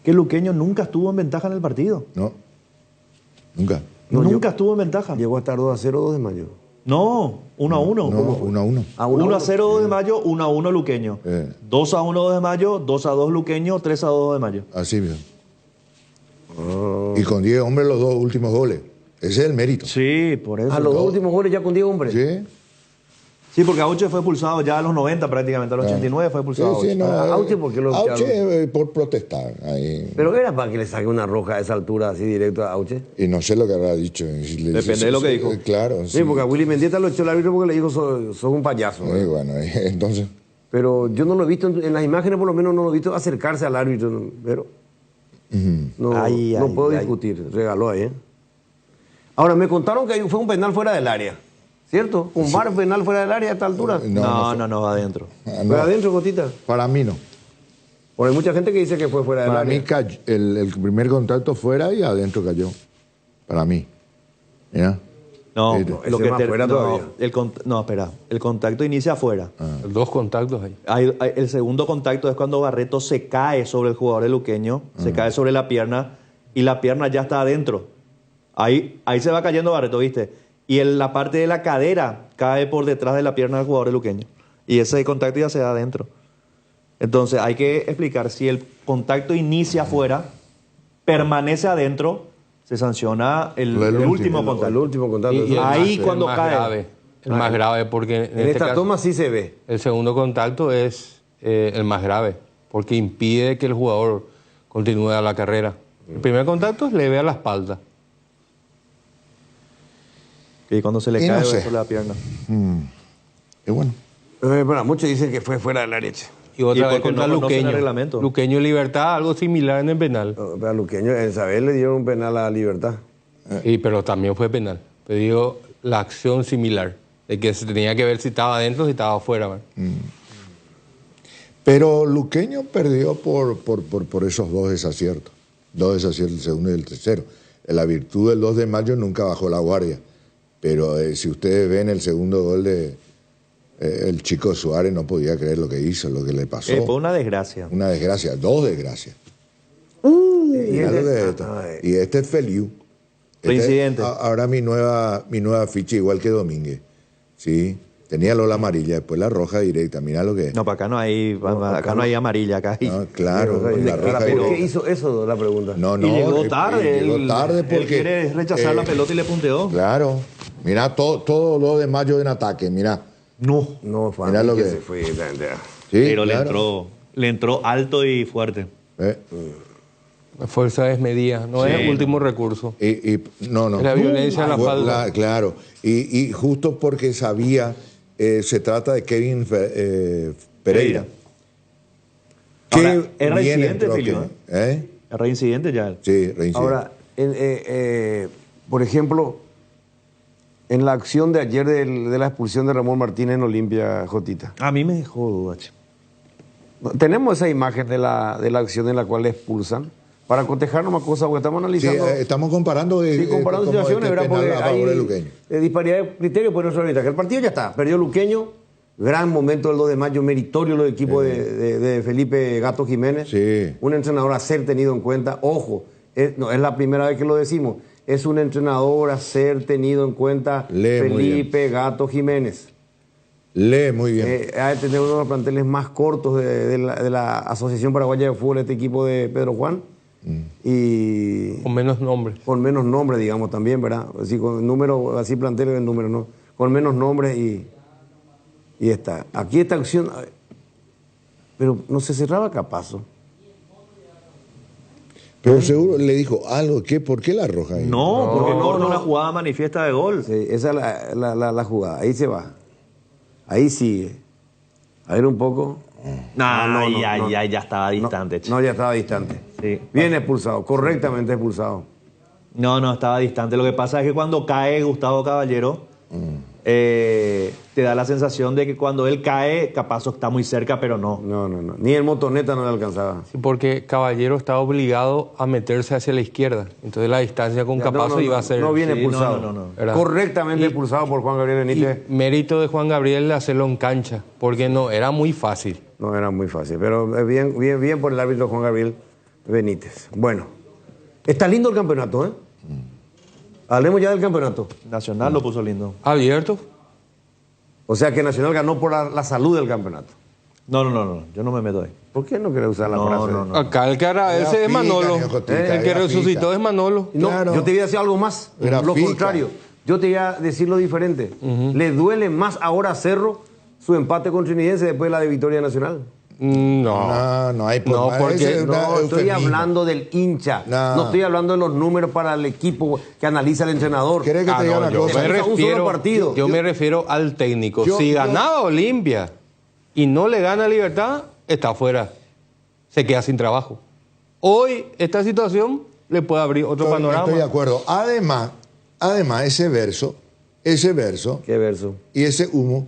Que Luqueño nunca estuvo en ventaja en el partido. No, nunca. Nunca estuvo en ventaja. Llegó a estar 2-0 2 de mayo. No, 1-1. No, 1-1. 1-0 2 de mayo, 1-1 Luqueño. 2-1 2 de mayo, 2-2 Luqueño, 3-2 2 de mayo. Así mismo. Y con 10 hombres los dos últimos goles. Ese es el mérito. Sí, por eso. A los dos últimos goles ya con 10 hombres. Sí. Sí, porque Auche fue expulsado ya a los 90 prácticamente, a los 89 fue expulsado. Sí, no, Auche, ¿por qué lo Auche por protestar. Ahí. Pero era para que le saque una roja a esa altura así directo a Auche. Y no sé lo que habrá dicho. Depende de lo que dijo. Claro. Sí, porque a Willy Mendieta lo echó el árbitro porque le dijo sos un payaso. Muy bueno, entonces. Pero yo no lo he visto, en las imágenes por lo menos no lo he visto acercarse al árbitro, pero no puedo discutir, regaló ahí. Ahora, me contaron que fue un penal fuera del área, ¿cierto? Un VAR penal fuera del área a esta altura. No, adentro. ¿Fue adentro, Cotita? Para mí no. Porque hay mucha gente que dice que fue fuera del área. Para mí el primer contacto fuera y adentro cayó. Para mí. ¿Ya? No, lo que fuera todavía. Espera. El contacto inicia afuera. Dos contactos ahí. El segundo contacto es cuando Barreto se cae sobre el jugador de Luqueño, se cae sobre la pierna y la pierna ya está adentro. Ahí se va cayendo Barreto, ¿viste? Y la parte de la cadera cae por detrás de la pierna del jugador de Luqueño. Y ese contacto ya se da adentro. Entonces hay que explicar, si el contacto inicia afuera, permanece adentro, se sanciona el último contacto. El último contacto. Y ahí cuando más cae. Grave, el más grave, porque en esta caso, toma sí se ve. El segundo contacto es el más grave, porque impide que el jugador continúe a la carrera. El primer contacto es leve a la espalda. Y cuando se le cae sobre la pierna. Qué bueno. Bueno, muchos dicen que fue fuera del área. Y otra vez porque contra no conocen el Luqueño. reglamento. Luqueño Libertad, algo similar en el penal. No, pero a Luqueño, en Isabel le dieron un penal a Libertad. Sí, pero también fue penal. Pero digo, la acción similar, de que se tenía que ver si estaba adentro o si estaba afuera. ¿verdad? Pero Luqueño perdió por esos dos desaciertos. Dos desaciertos, el segundo y el tercero. La virtud del 2 de mayo nunca bajó la guardia. Pero si ustedes ven el segundo gol de el chico Suárez, no podía creer lo que hizo, lo que le pasó. Fue una desgracia. Una desgracia, dos desgracias. Y este es Feliu. Reincidente. Ahora mi nueva ficha, igual que Domínguez. Sí. Tenía la amarilla, después la roja directa. Mira lo que es. No, para acá no hay, acá no hay amarilla, acá hay. No, claro, la roja ¿Por directa. qué hizo eso, la pregunta? No, Y llegó tarde. Llegó tarde Él porque quiere rechazar la pelota y le punteó. Claro. Mira todo lo de mayo en ataque, mira. No, fue Mira lo que se fue. Sí, pero claro. le entró alto y fuerte. La fuerza desmedida, no es el último recurso. No. La violencia a la falda. Claro. Y justo porque sabía, se trata de Kevin Pereira. Ahora, Qué es bien reincidente, entró Filio, Kevin. Es reincidente ya. Sí, reincidente. Ahora, por ejemplo, en la acción de ayer de la expulsión de Ramón Martínez en Olimpia, Jotita. A mí me dejó duda, che. Tenemos esa imagen de la acción en la cual le expulsan. Para cotejar nomás cosas, porque estamos analizando. Sí, estamos comparando, comparando como situaciones, ¿verdad? penal Porque a favor de hay Luqueño. disparidad de criterios por nuestro arbitraje. El partido ya está, perdió Luqueño. Gran momento del 2 de mayo, meritorio los equipos de Felipe Gato Jiménez. Sí. Un entrenador a ser tenido en cuenta. Ojo, no es la primera vez que lo decimos. Es un entrenador a ser tenido en cuenta. Lee muy Felipe Gato Jiménez. Lee muy bien. Ha de tener uno de los planteles más cortos de la Asociación Paraguaya de Fútbol, este equipo de Pedro Juan. Y con menos nombres. Con menos nombres, digamos, también, ¿verdad? Así con números, así planteles en números, ¿no? Con menos nombres y está. Aquí esta acción, pero no se cerraba Capazo. Pero seguro le dijo algo, ¿por qué la roja ahí? No, porque no una jugada manifiesta de gol. Sí, esa es la jugada. Ahí se va. Ahí sigue. A ver un poco. Ya estaba distante. No, ya estaba distante. Sí. Bien expulsado, correctamente expulsado. No, estaba distante. Lo que pasa es que cuando cae Gustavo Caballero, te da la sensación de que cuando él cae, Capazo está muy cerca, pero no. No. Ni el motoneta no le alcanzaba. Sí, porque Caballero estaba obligado a meterse hacia la izquierda. Entonces la distancia con Capazo iba a ser... No viene expulsado. ¿verdad? Correctamente expulsado por Juan Gabriel Benítez. Y mérito de Juan Gabriel hacerlo en cancha, porque no, era muy fácil. No era muy fácil, pero bien por el árbitro Juan Gabriel Benítez. Bueno, está lindo el campeonato, ¿eh? Hablemos ya del campeonato. Nacional lo puso lindo. ¿Abierto? O sea que Nacional ganó por la salud del campeonato. No, yo no me meto ahí. ¿Por qué no quiere usar la frase? No. Acá el que agradece es Manolo. El que resucitó es Manolo. No, Claro. yo te voy a decir algo más, lo Grafica. contrario. Yo te voy a decir lo diferente. ¿Le duele más ahora a Cerro su empate con Trinidense después de la de Victoria Nacional? No hay por No, porque No, estoy hablando del hincha. No estoy hablando de los números para el equipo que analiza el entrenador. ¿Querés que te diga una cosa? Un solo partido. Yo me refiero al técnico. Si ganaba Olimpia y no le gana Libertad, está afuera. Se queda sin trabajo. Hoy, esta situación le puede abrir otro panorama. Estoy de acuerdo. Además, ese verso. ¿Qué verso? Y ese humo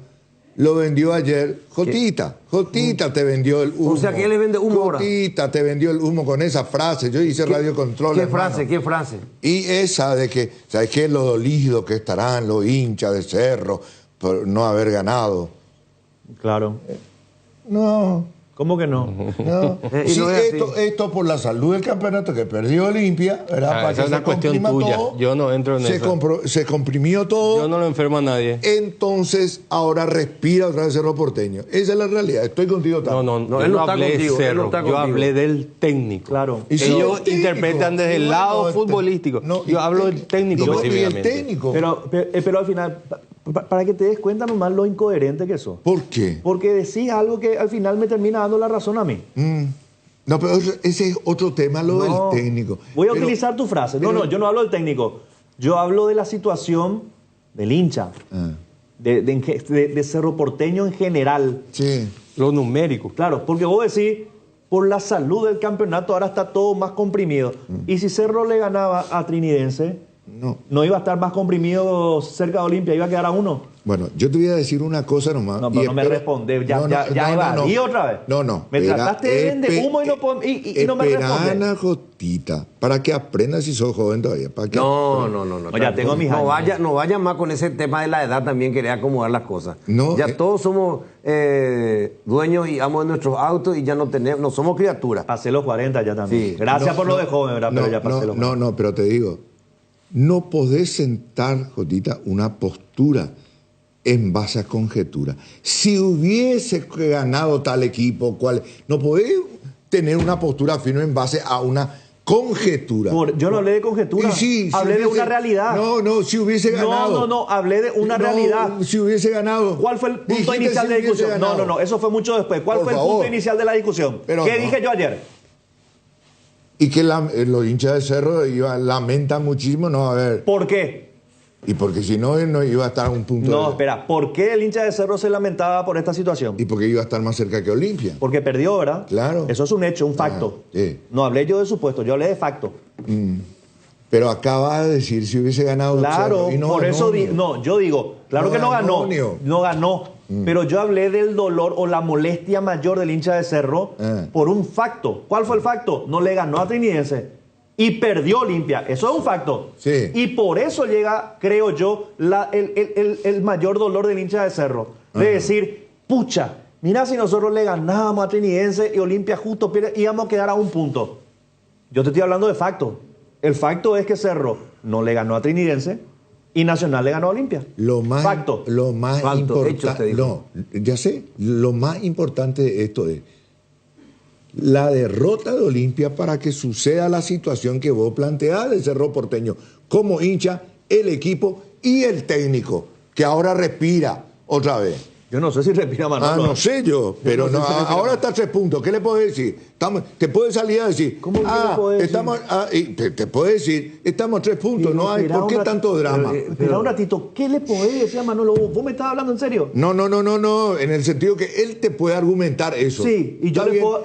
lo vendió ayer Jotita. Jotita te vendió el humo. O sea, que él le vende humo ahora. Jotita te vendió el humo con esa frase. Yo hice Radio Control. ¿Qué frase? Y esa de que, ¿sabes qué? Lo dolido que estarán los hinchas de Cerro por no haber ganado. Claro. No. ¿Cómo que no? No. Sí, esto por la salud del campeonato que perdió Olimpia, ¿verdad? Para Esa que es una se cuestión comprima tuya. todo. Yo no entro en eso. Se comprimió todo. Yo no lo enfermo a nadie. Entonces, ahora respira otra vez Cerro Porteño. Esa es la realidad. Estoy contigo, Tato. No, él yo no está hablé contigo, de él no Cerro. está Yo contigo. hablé del técnico. Claro. Y si Ellos el técnico, interpretan desde el lado futbolístico. Yo hablo del técnico y específicamente. el técnico. Pero al final, para que te des cuenta nomás lo incoherente que sos. ¿Por qué? Porque decís algo que al final me termina dando la razón a mí. No, pero ese es otro tema, lo del técnico. Voy a utilizar tu frase. No, yo no hablo del técnico. Yo hablo de la situación del hincha. De Cerro Porteño en general. Sí. Lo numérico. Claro, porque vos decís, por la salud del campeonato ahora está todo más comprimido. Y si Cerro le ganaba a Trinidense, no iba a estar más comprimido cerca de Olimpia, iba a quedar a 1. Bueno, yo te voy a decir una cosa nomás. No, pero no me respondes, ya evadí otra vez. No. Me trataste de vender humo y no me respondes. Espera, Jotita, para que aprendas si sos joven todavía. Para que No. Ya tengo mis años. No vaya más con ese tema de la edad también, querer acomodar las cosas. Ya todos somos dueños y amos de nuestros autos y ya no somos criaturas. Pasé los 40 ya también. Sí. Gracias por lo de joven, ¿verdad? Pero ya pasé los 40. No, pero te digo, no podés sentar, Jotita, una postura en base a conjetura. Si hubiese ganado tal equipo, no podés tener una postura firme en base a una conjetura. Yo no hablé de conjetura, hablé de una realidad. No, si hubiese ganado. No, hablé de una realidad. Si hubiese ganado. ¿Cuál fue el punto inicial de la discusión? No, eso fue mucho después. ¿Cuál fue el punto inicial de la discusión? ¿Qué dije yo ayer? Y que los hinchas de Cerro lamentan muchísimo no haber. ¿Por qué? Y porque si no iba a estar a un punto. No, espera, ¿por qué el hincha de Cerro se lamentaba por esta situación? Y porque iba a estar más cerca que Olimpia. Porque perdió, ¿verdad? Claro. Eso es un hecho, un facto. Sí. No hablé yo de supuesto, yo hablé de facto. Pero acaba de decir si hubiese ganado. Claro, Cerro, por eso yo digo, claro que no ganó. No ganó. Pero yo hablé del dolor o la molestia mayor del hincha de Cerro por un facto. ¿Cuál fue el facto? No le ganó a Trinidense. Y perdió Olimpia. Eso es un facto. Sí. Y por eso llega, creo yo, el mayor dolor del hincha de Cerro. De decir, pucha, mira si nosotros le ganábamos a Trinidense y Olimpia justo pierde, íbamos a quedar a un punto. Yo te estoy hablando de facto. El facto es que Cerro no le ganó a Trinidense y Nacional le ganó a Olimpia. Lo más importante. No, ya sé. Lo más importante de esto es la derrota de Olimpia para que suceda la situación que vos planteás del Cerro Porteño. Como hincha, el equipo y el técnico, que ahora respira otra vez. Yo no sé si respira Manolo. No sé yo, pero no, ahora está a 3 puntos. ¿Qué le puedo decir? Te puede salir a decir, ¿cómo le puedo decir? Te puede decir, estamos a 3 puntos, Sí, no hay, ¿por qué tanto drama? Espera un ratito, ¿qué le podés decir a Manolo? ¿Vos me estás hablando en serio? No, en el sentido que él te puede argumentar eso. Sí, y yo le puedo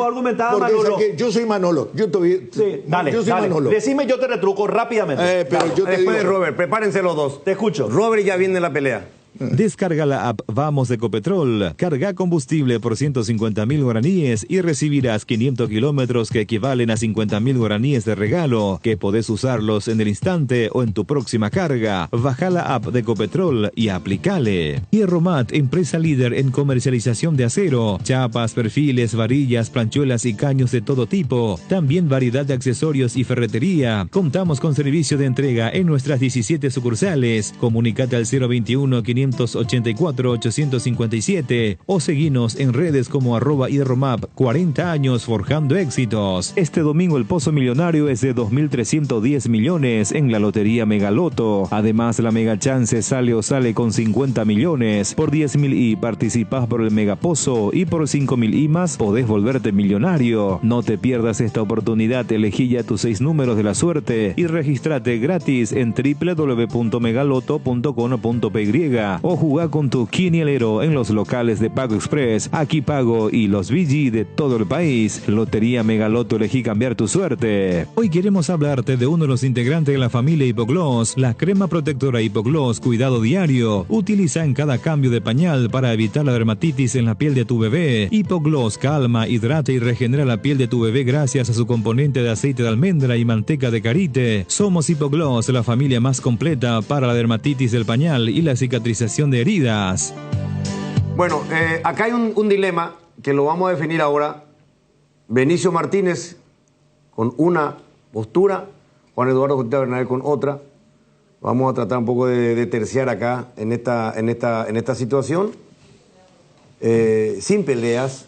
argumentar a Manolo. Yo soy Manolo, Dale, Manolo. Decime, yo te retruco rápidamente. Pero yo te Después de digo, Robert, prepárense los dos. Te escucho. Robert ya viene la pelea. Descarga la app Vamos de Ecopetrol, carga combustible por 150.000 guaraníes y recibirás 500 kilómetros que equivalen a 50.000 guaraníes de regalo, que podés usarlos en el instante o en tu próxima carga. Baja la app de Ecopetrol y aplicale. Hierromat, empresa líder en comercialización de acero, chapas, perfiles, varillas, planchuelas y caños de todo tipo. También variedad de accesorios y ferretería. Contamos con servicio de entrega en nuestras 17 sucursales. Comunicate al 021-584-857 o seguinos en redes como @hierromap. 40 años forjando éxitos. Este domingo el pozo millonario es de 2.310 millones en la lotería Megaloto. Además, la Mega Chance sale o sale con 50 millones. Por 10.000 y participás por el Megapozo y por 5.000 y más podés volverte millonario. No te pierdas esta oportunidad. Elegí ya tus 6 números de la suerte y registrate gratis en www.megaloto.com.py o jugá con tu quinielero en los locales de Pago Express, Aquí Pago y los VG de todo el país. Lotería Megaloto, elegí cambiar tu suerte. Hoy queremos hablarte de uno de los integrantes de la familia Hipogloss, la crema protectora Hipogloss Cuidado Diario. Utiliza en cada cambio de pañal para evitar la dermatitis en la piel de tu bebé. Hipogloss calma, hidrata y regenera la piel de tu bebé gracias a su componente de aceite de almendra y manteca de karité. Somos Hipogloss, la familia más completa para la dermatitis del pañal y la cicatrización de heridas. Bueno, acá hay un dilema que lo vamos a definir ahora. Benicio Martínez con una postura, Juan Eduardo Jotita Bernal con otra. Vamos a tratar un poco de terciar acá en esta situación. Sin peleas.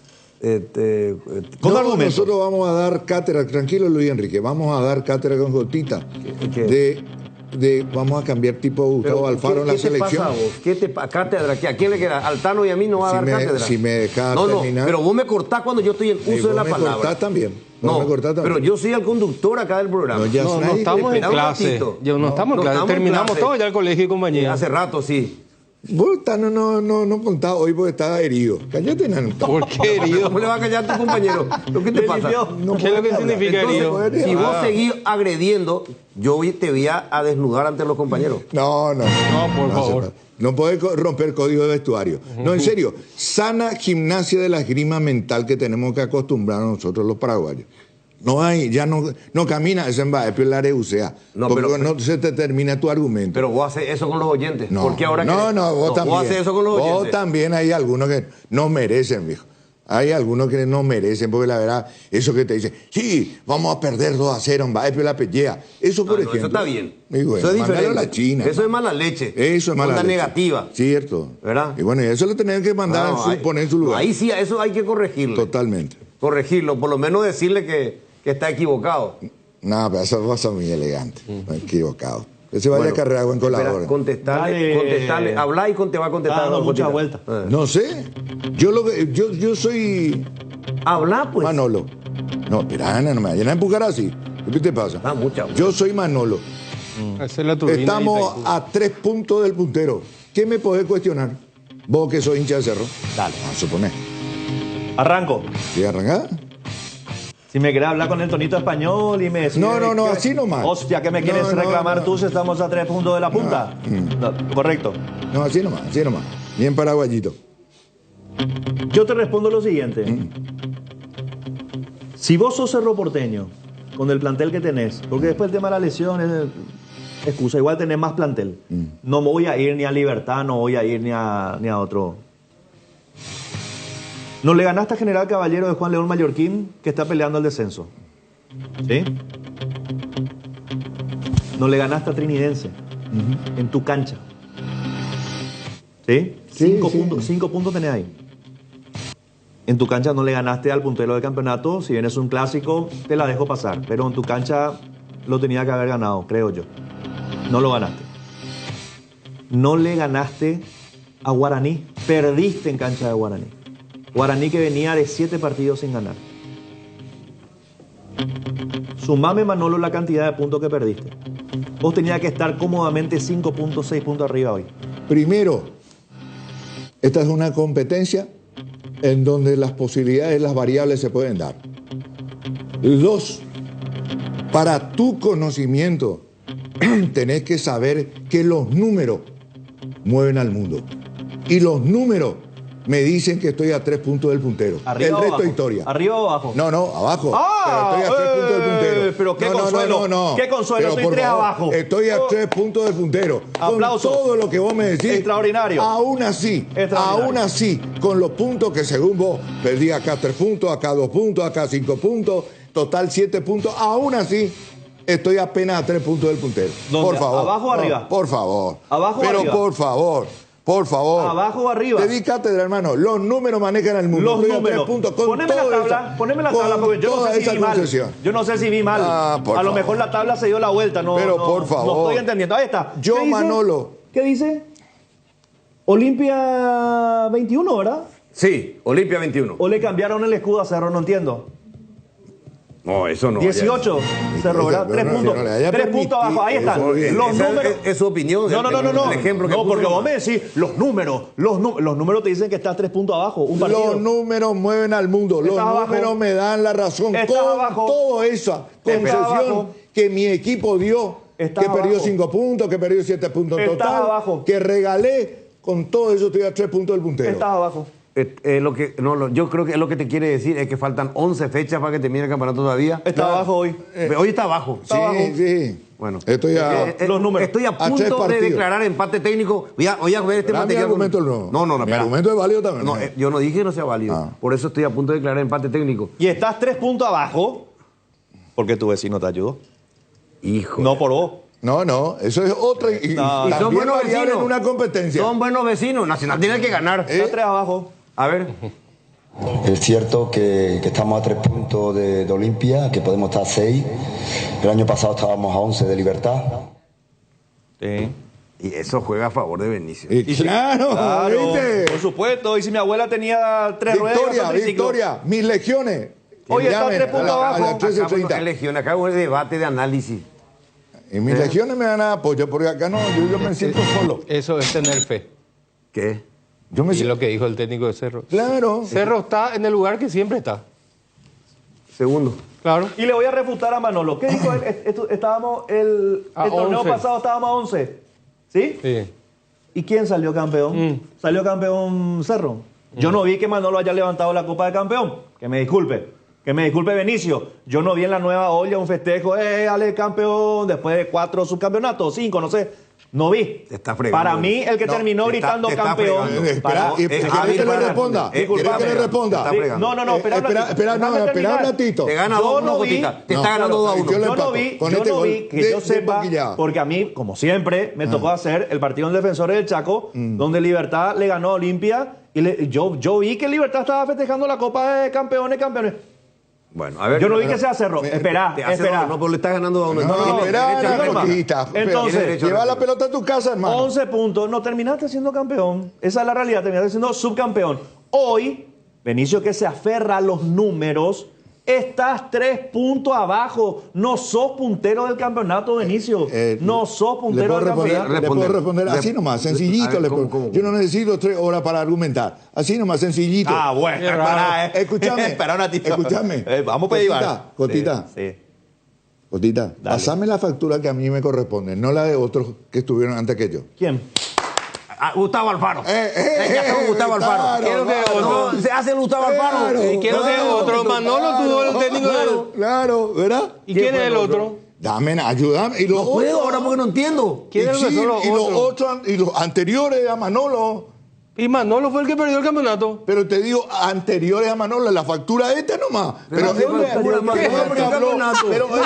Con argumentos. Nosotros vamos a dar cátedra, tranquilo Luis Enrique, vamos a dar cátedra con Jotita vamos a cambiar tipo de Gustavo Alfaro en la selección. ¿Qué te pasa a vos? ¿Qué te cátedra? ¿A quién le queda? ¿Altano y a mí no va a dar cátedra? Si me dejas terminar. No, pero vos me cortás cuando yo estoy en uso de la palabra. Me cortás también. Pero yo soy el conductor acá del programa. No estamos en clase. No estamos en clase. Terminamos todo ya el colegio y compañía. Hace rato, sí. Vos no contás hoy porque estás herido. Cállate, Nano. ¿Por qué herido? ¿Cómo le va a callar a tu compañero? ¿Qué te pasa? ¿Qué es lo que significa herido? Si vos seguís agrediendo, yo te voy a desnudar ante los compañeros. No, por favor. No podés romper el código de vestuario. No, en serio. Sana gimnasia de la esgrima mental que tenemos que acostumbrar a nosotros los paraguayos. No hay, ya no camina, ese embate, pero la usea. No, porque pero- no se te termina tu argumento. Pero vos haces eso con los oyentes. No, ¿Por qué ahora vos también. Vos haces eso con los Vos oyentes. también hay algunos que no merecen, viejo. Hay algunos que no merecen, porque la verdad, eso que te dicen, sí, vamos a perder 2-0, embate, pero la pelea. Eso, por ejemplo. Eso está bien. Y bueno, Eso es mándalo diferente. a la China. Eso es mala leche. Eso es mala Onda leche. negativa. Cierto. ¿Verdad? Y bueno, y eso lo tenés que mandar, poner en su lugar. Ahí sí, a eso hay que corregirlo. Totalmente. Corregirlo, por lo menos decirle que está equivocado. No, pero eso vos sos muy elegante. No, equivocado. Que se vaya a cargar buen colador. Contestarle. Habla y te va a contestar. Está dando muchas vueltas. No sé. Yo soy. Habla, pues. Manolo. No, espera, Ana, no me vayan a empujar así. ¿Qué te pasa? Yo soy Manolo. Esa es la turbina. Estamos a 3 puntos del puntero. ¿Qué me podés cuestionar? Vos que sos hincha de Cerro. Dale. A suponer. Arranco. ¿Sí arrancás? Si me querés hablar con el tonito español y me decís... No, así nomás. Hostia, ¿qué me quieres reclamar tú si estamos a 3 puntos de la punta? No, correcto. No, así nomás. Bien paraguayito. Yo te respondo lo siguiente. Si vos sos Cerro Porteño, con el plantel que tenés, porque después el tema de la lesión es excusa, igual tenés más plantel. No me voy a ir ni a Libertad, no voy a ir ni a otro. No le ganaste a General Caballero de Juan León Mallorquín, que está peleando el descenso. ¿Sí? No le ganaste a Trinidense, en tu cancha. ¿Sí? 5 puntos tenés ahí. En tu cancha no le ganaste al puntero del campeonato. Si bien es un clásico, te la dejo pasar. Pero en tu cancha lo tenía que haber ganado, creo yo. No lo ganaste. No le ganaste a Guaraní. Perdiste en cancha de Guaraní. Guaraní que venía de 7 partidos sin ganar. Sumame, Manolo, la cantidad de puntos que perdiste. Vos tenías que estar cómodamente 5 puntos, 6 puntos arriba hoy. Primero, esta es una competencia en donde las posibilidades, las variables se pueden dar. 2, para tu conocimiento, tenés que saber que los números mueven al mundo. Y los números me dicen que estoy a 3 puntos del puntero. ¿Arriba El o resto abajo? es historia. ¿Arriba o abajo? No, abajo. ¡Ah! Pero estoy a 3 puntos del puntero. Pero qué consuelo. No. Qué consuelo, Pero, estoy por 3 favor, abajo. Estoy a 3 puntos del puntero. Aplauso. Con todo lo que vos me decís. Extraordinario. Aún así, con los puntos que según vos perdí acá 3 puntos, acá 2 puntos, acá 5 puntos, total 7 puntos, aún así estoy apenas a 3 puntos del puntero. ¿Dónde? Por favor. ¿Abajo o arriba? Por favor. ¿Abajo o Pero arriba? por favor. ¿Abajo o arriba? Te di cátedra, hermano. Los números manejan el mundo. Los Estoy a 3 números. puntos con Poneme la toda tabla, esa- poneme la con tabla, porque yo no toda sé si esa vi mal. concesión. Yo no sé si vi mal. por A lo favor. mejor la tabla se dio la vuelta. No, Pero no, por favor. No estoy entendiendo. Ahí está. Yo, ¿Qué dice? Manolo. ¿Qué dice? Olimpia 21, ¿verdad? Sí, Olimpia 21. ¿O le cambiaron el escudo a Cerro? No entiendo. No, eso no. 18, Cerro, ¿verdad? 3 puntos. 3 puntos abajo. Ahí están. Los números. Es su opinión. No. El ejemplo que no, porque puso. vos me decís, los números te dicen que estás 3 puntos abajo. Un partido. Los números mueven al mundo. Los Estás abajo. números me dan la razón. Estás Con abajo. toda esa Estás concesión abajo. que mi equipo dio, Estás que perdió abajo. 5 puntos, que perdió 7 puntos en Estás total, abajo. que regalé, con todo eso estoy a 3 puntos del puntero. Estás abajo. Yo creo que lo que te quiere decir es que faltan 11 fechas para que termine el campeonato todavía. Está abajo hoy. Hoy está abajo. Sí. Bueno, Estoy a... Los números. Estoy a A 3 punto de partidos. declarar empate técnico. Voy a ver este Mi material. argumento no. No, Mi espera. argumento es válido también. No, yo no dije que no sea válido. Por eso estoy a punto de declarar empate técnico. Y estás 3 puntos abajo porque tu vecino te ayudó. Hijo. No por vos. No, eso es otra. Y No. Y son también buenos variable vecinos. en una competencia. Son buenos vecinos. Nacional tiene que ganar. Estás 3 abajo. A ver. Es cierto que estamos a 3 puntos de Olimpia, que podemos estar a 6. El año pasado estábamos a 11 de Libertad. Sí. Y eso juega a favor de Benicio. Claro, ¿viste? Por supuesto. Y si mi abuela tenía 3 ruedas, Victoria, mis legiones. Hoy está 3 puntos abajo. A las Acá 13:30. acá hubo un debate de análisis. Y mis legiones me dan apoyo, porque acá no, yo me siento solo. Eso es tener fe. ¿Qué? Y lo que dijo el técnico de Cerro. Claro. Cerro está en el lugar que siempre está. Segundo. Claro. Y le voy a refutar a Manolo. ¿Qué dijo él? Estábamos el torneo 11. pasado estábamos a 11. ¿Sí? Sí. ¿Y quién salió campeón? Salió campeón Cerro. Yo no vi que Manolo haya levantado la Copa de Campeón. Que me disculpe. Que me disculpe Benicio. Yo no vi en la nueva olla un festejo. Ale campeón. Después de 4 subcampeonatos, 5, no sé. No vi. Te está fregando. Para mí, el que terminó gritando te está campeón. fregando. ¿Quieres que le responda? ¿Quieres que le responda? No, espera un ratito. Te gana 2-1, Cotita. Te está ganando 2-1. Yo no vi, que yo sepa, porque a mí, como siempre, me tocó hacer el partido en Defensores del Chaco, donde Libertad le ganó a Olimpia, y yo vi que Libertad estaba festejando la Copa de Campeones. Bueno, a ver. Yo no vi que sea Cerro. Espera. No, pero le estás ganando a uno. Entonces, lleva la pelota a tu casa, hermano. 11 puntos. No terminaste siendo campeón. Esa es la realidad. Terminaste siendo subcampeón. Hoy, Benicio, que se aferra a los números, estás 3 puntos abajo. No sos puntero del campeonato, Benicio. No sos puntero del campeonato. Le puedo responder así nomás, sencillito. ¿Cómo? Yo no necesito 3 horas para argumentar. Así nomás, sencillito. Bueno. Escúchame. Espera un ratito. Escúchame. Vamos a pedir. Cotita. Sí. Cotita, pasame la factura que a mí me corresponde, no la de otros que estuvieron antes que yo. ¿Quién? Gustavo Alfaro. Gustavo Alfaro. Quiero que otro. Se hace el Gustavo Alfaro. Y quiero que otro. Manolo tuvo el técnico. Claro, ¿verdad? ¿Y quién es el otro? Dame, ayúdame. Y los no puedo ahora porque no entiendo. ¿Quién es los otros? Y los anteriores a Manolo. Y Manolo fue el que perdió el campeonato. Pero te digo, anteriores a Manolo, la factura esta nomás. Pero él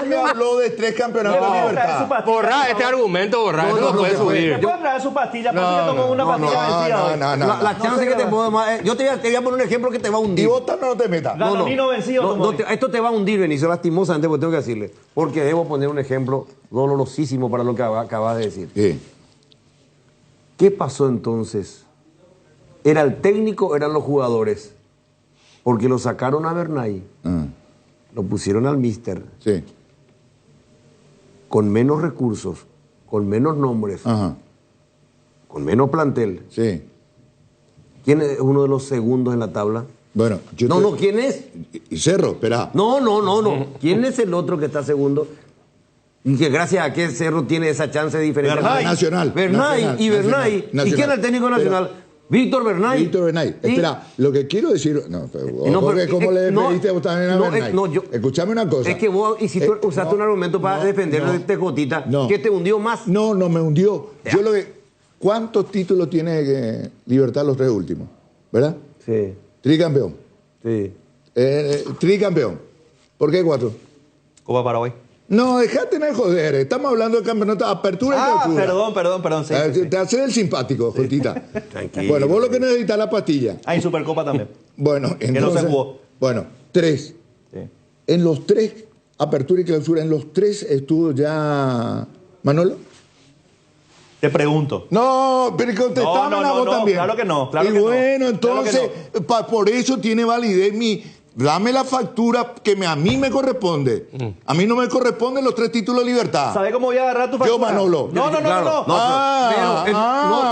me habló de 3 campeonatos de Libertad. Borra este argumento, borra. Eso no puede subir. ¿Puede traer su pastilla? ¿Por tomó una pastilla vencida? La chance que te puedo más. Yo te voy a poner un ejemplo que te va a hundir. Y vos también no te metas. Danonino vencido. Esto te va a hundir, Benicio, lastimosamente, porque tengo que decirle. Porque debo poner un ejemplo dolorosísimo para lo que acabas de decir. Sí. ¿Qué pasó entonces? ¿Era el técnico o eran los jugadores? Porque lo sacaron a Bernay, lo pusieron al míster, sí, con menos recursos, con menos nombres, con menos plantel. Sí. ¿Quién es uno de los segundos en la tabla? Bueno, ¿quién es? Y Cerro, espera. No. ¿Quién es el otro que está segundo? Y que gracias a que Cerro tiene esa chance de diferencia. Bernay. ¿Y quién es el técnico nacional? Víctor Bernay. Espera, lo que quiero decir... porque como le pediste vos también a Bernay. Escuchame una cosa. Es que vos usaste un argumento para defender de Tejotita que te hundió más. No me hundió. ¿Cuántos títulos tiene Libertad los 3 últimos? ¿Verdad? Sí. Tricampeón. Sí. Tricampeón. ¿Por qué 4? Copa Paraguay. No, dejate de joder. Estamos hablando de campeonato, apertura y clausura. Perdón. Sí. Te haces el simpático, Jotita. Tranquilo. Bueno, vos lo que necesitas es la pastilla. Hay Supercopa también. Bueno, entonces... Que no se jugó. Bueno, 3. Sí. En los 3, apertura y clausura, ¿en los 3 estuvo ya Manolo? Te pregunto. No, pero contestame a vos también. Claro que no. Bueno, entonces, por eso tiene validez dame la factura que a mí me corresponde. A mí no me corresponden los 3 títulos de Libertad. ¿Sabes cómo voy a agarrar tu factura? Yo, Manolo. No.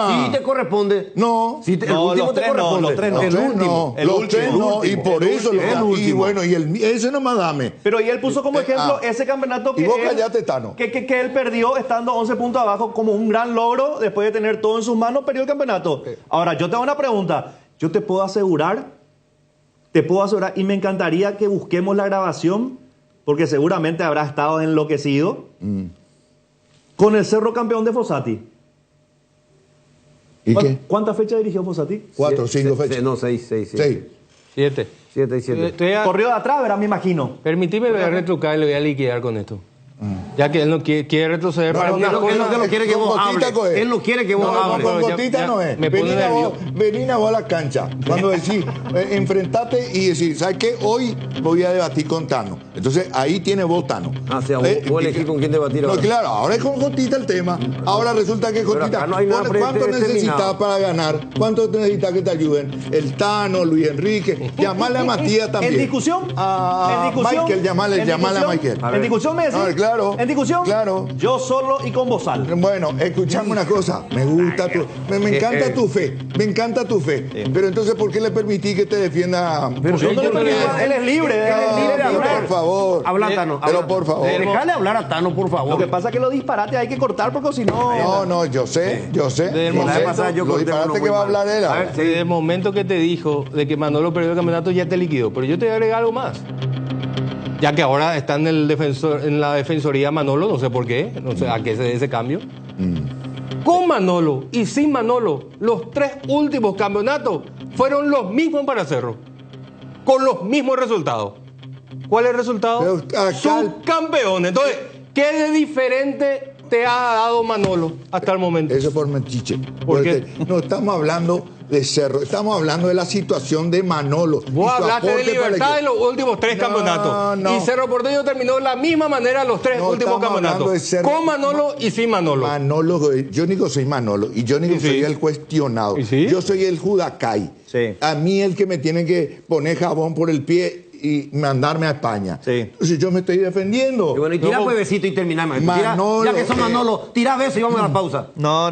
Sí te corresponde. No. El último te corresponde. Los 3 no. Los 3 no. Y por eso y bueno, ese nomás dame. Pero y él puso como ejemplo ese campeonato que y vos callate, Tano. Que él perdió estando 11 puntos abajo como un gran logro. Después de tener todo en sus manos, perdió el campeonato. Ahora, yo te hago una pregunta. Yo te puedo asegurar, y me encantaría que busquemos la grabación, porque seguramente habrá estado enloquecido, con el Cerro campeón de Fossati. ¿Y qué? ¿Cuántas fechas dirigió Fossati? 4 o 5 fechas. No, 6. 7. 7. Corrió de atrás, ¿verdad? Me imagino. Permitime retrucar y le voy a liquidar con esto. Ya que él no quiere retroceder para una cosa. Él no quiere que vos hables. Él no quiere que vos hables. Con Gotita no es. Venir a vos a la cancha. Cuando decís, enfrentate y decís, ¿sabes qué? Hoy voy a debatir con Tano. Entonces ahí tiene vos, Tano. Vos elegís con quién debatir ahora. No, claro, ahora es con Gotita el tema. Ahora resulta que Gotita, ¿cuánto necesitas para ganar? ¿Cuánto necesitas que te ayuden? El Tano, Luis Enrique, llamarle a Matías también. ¿En discusión? Michael, llamarle a Michael. ¿En discusión me decís? Claro. En discusión, claro. Yo solo y con bozal. Bueno, escuchame una cosa. Me gusta me encanta tu fe. Me encanta tu fe. Pero entonces, ¿por qué le permití que te defienda? Pero yo no le permito, él es libre. de hablar. Por favor. Habla Tano. Pero por favor. Déjale hablar a Tano, por favor. Lo que pasa es que los disparates hay que cortar porque si no... No, yo sé. Desde el momento, Lo disparate que va a hablar él. Desde el momento que te dijo de que Manolo perdió el campeonato ya te liquidó. Pero yo te voy a agregar algo más. Ya que ahora está en la defensoría Manolo, no sé por qué, no sé a qué se debe ese cambio. Con Manolo y sin Manolo, los 3 últimos campeonatos fueron los mismos para Cerro. Con los mismos resultados. ¿Cuál es el resultado? Subcampeón. Entonces, ¿qué de diferente te ha dado Manolo hasta el momento? Eso por metiche. ¿Por qué? No estamos hablando de Cerro, estamos hablando de la situación de Manolo. Vos hablaste de Libertad en los últimos 3 campeonatos. No. Y Cerro Porteño terminó de la misma manera los 3 últimos campeonatos. Con Manolo y sin Manolo. Yo digo soy Manolo y yo digo soy el cuestionado. Yo soy el Judacay. Sí. A mí el que me tiene que poner jabón por el pie y mandarme a España. Sí. Entonces yo me estoy defendiendo. Y bueno, y tira besito y terminamos. Manolo, ya que son Manolo, tira beso y vamos a la pausa. No.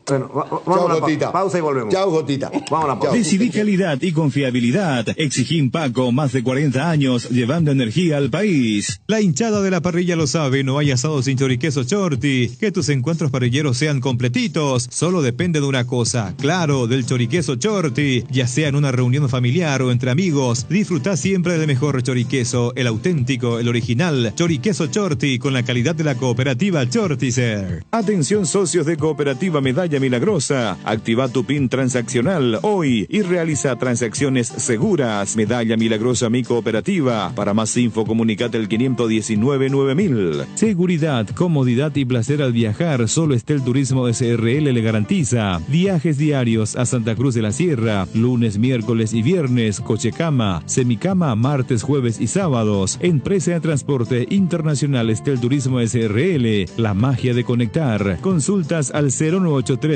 Bueno, vamos a la pausa y volvemos. Chao, Jotita. Vamos a la pausa. Decidí calidad y confiabilidad. Exigí Paco, más de 40 años, llevando energía al país. La hinchada de la parrilla lo sabe, no hay asado sin choriqueso Shorty. Que tus encuentros parrilleros sean completitos. Solo depende de una cosa, claro, del choriqueso Shorty. Ya sea en una reunión familiar o entre amigos, disfrutá siempre del mejor choriqueso, el auténtico, el original. Choriqueso Shorty, con la calidad de la cooperativa Shortizer. Atención socios de Cooperativa Medalla Milagrosa. Activa tu PIN transaccional hoy y realiza transacciones seguras. Medalla Milagrosa Mi Cooperativa. Para más info, comunicate al 519-9000. Seguridad, comodidad y placer al viajar. Solo Estel Turismo SRL le garantiza. Viajes diarios a Santa Cruz de la Sierra. Lunes, miércoles y viernes. Cochecama, semicama, martes, jueves y sábados. Empresa de Transporte Internacional Estel Turismo SRL. La magia de conectar. Consultas al 0983-781-493.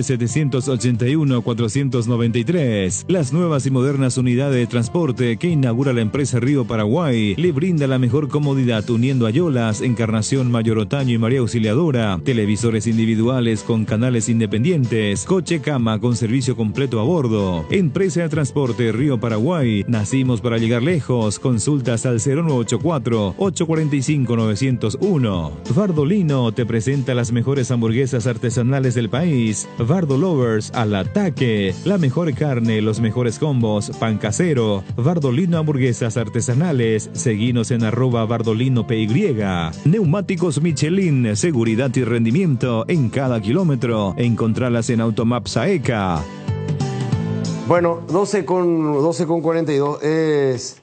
Las nuevas y modernas unidades de transporte que inaugura la empresa Río Paraguay le brinda la mejor comodidad uniendo Ayolas, Encarnación, Mayor Otaño y María Auxiliadora. Televisores individuales con canales independientes. Coche cama con servicio completo a bordo. Empresa de transporte Río Paraguay. Nacimos para llegar lejos. Consultas al 0984-845-901. Vardolino te presenta las mejores hamburguesas artesanales del país. Vardo Lovers al ataque. La mejor carne, los mejores combos, pan casero. Vardolino hamburguesas artesanales. Seguinos en @VardolinoPY. Neumáticos Michelin, seguridad y rendimiento en cada kilómetro. Encontralas en Automaps AECA. Bueno, 12 con 42 es...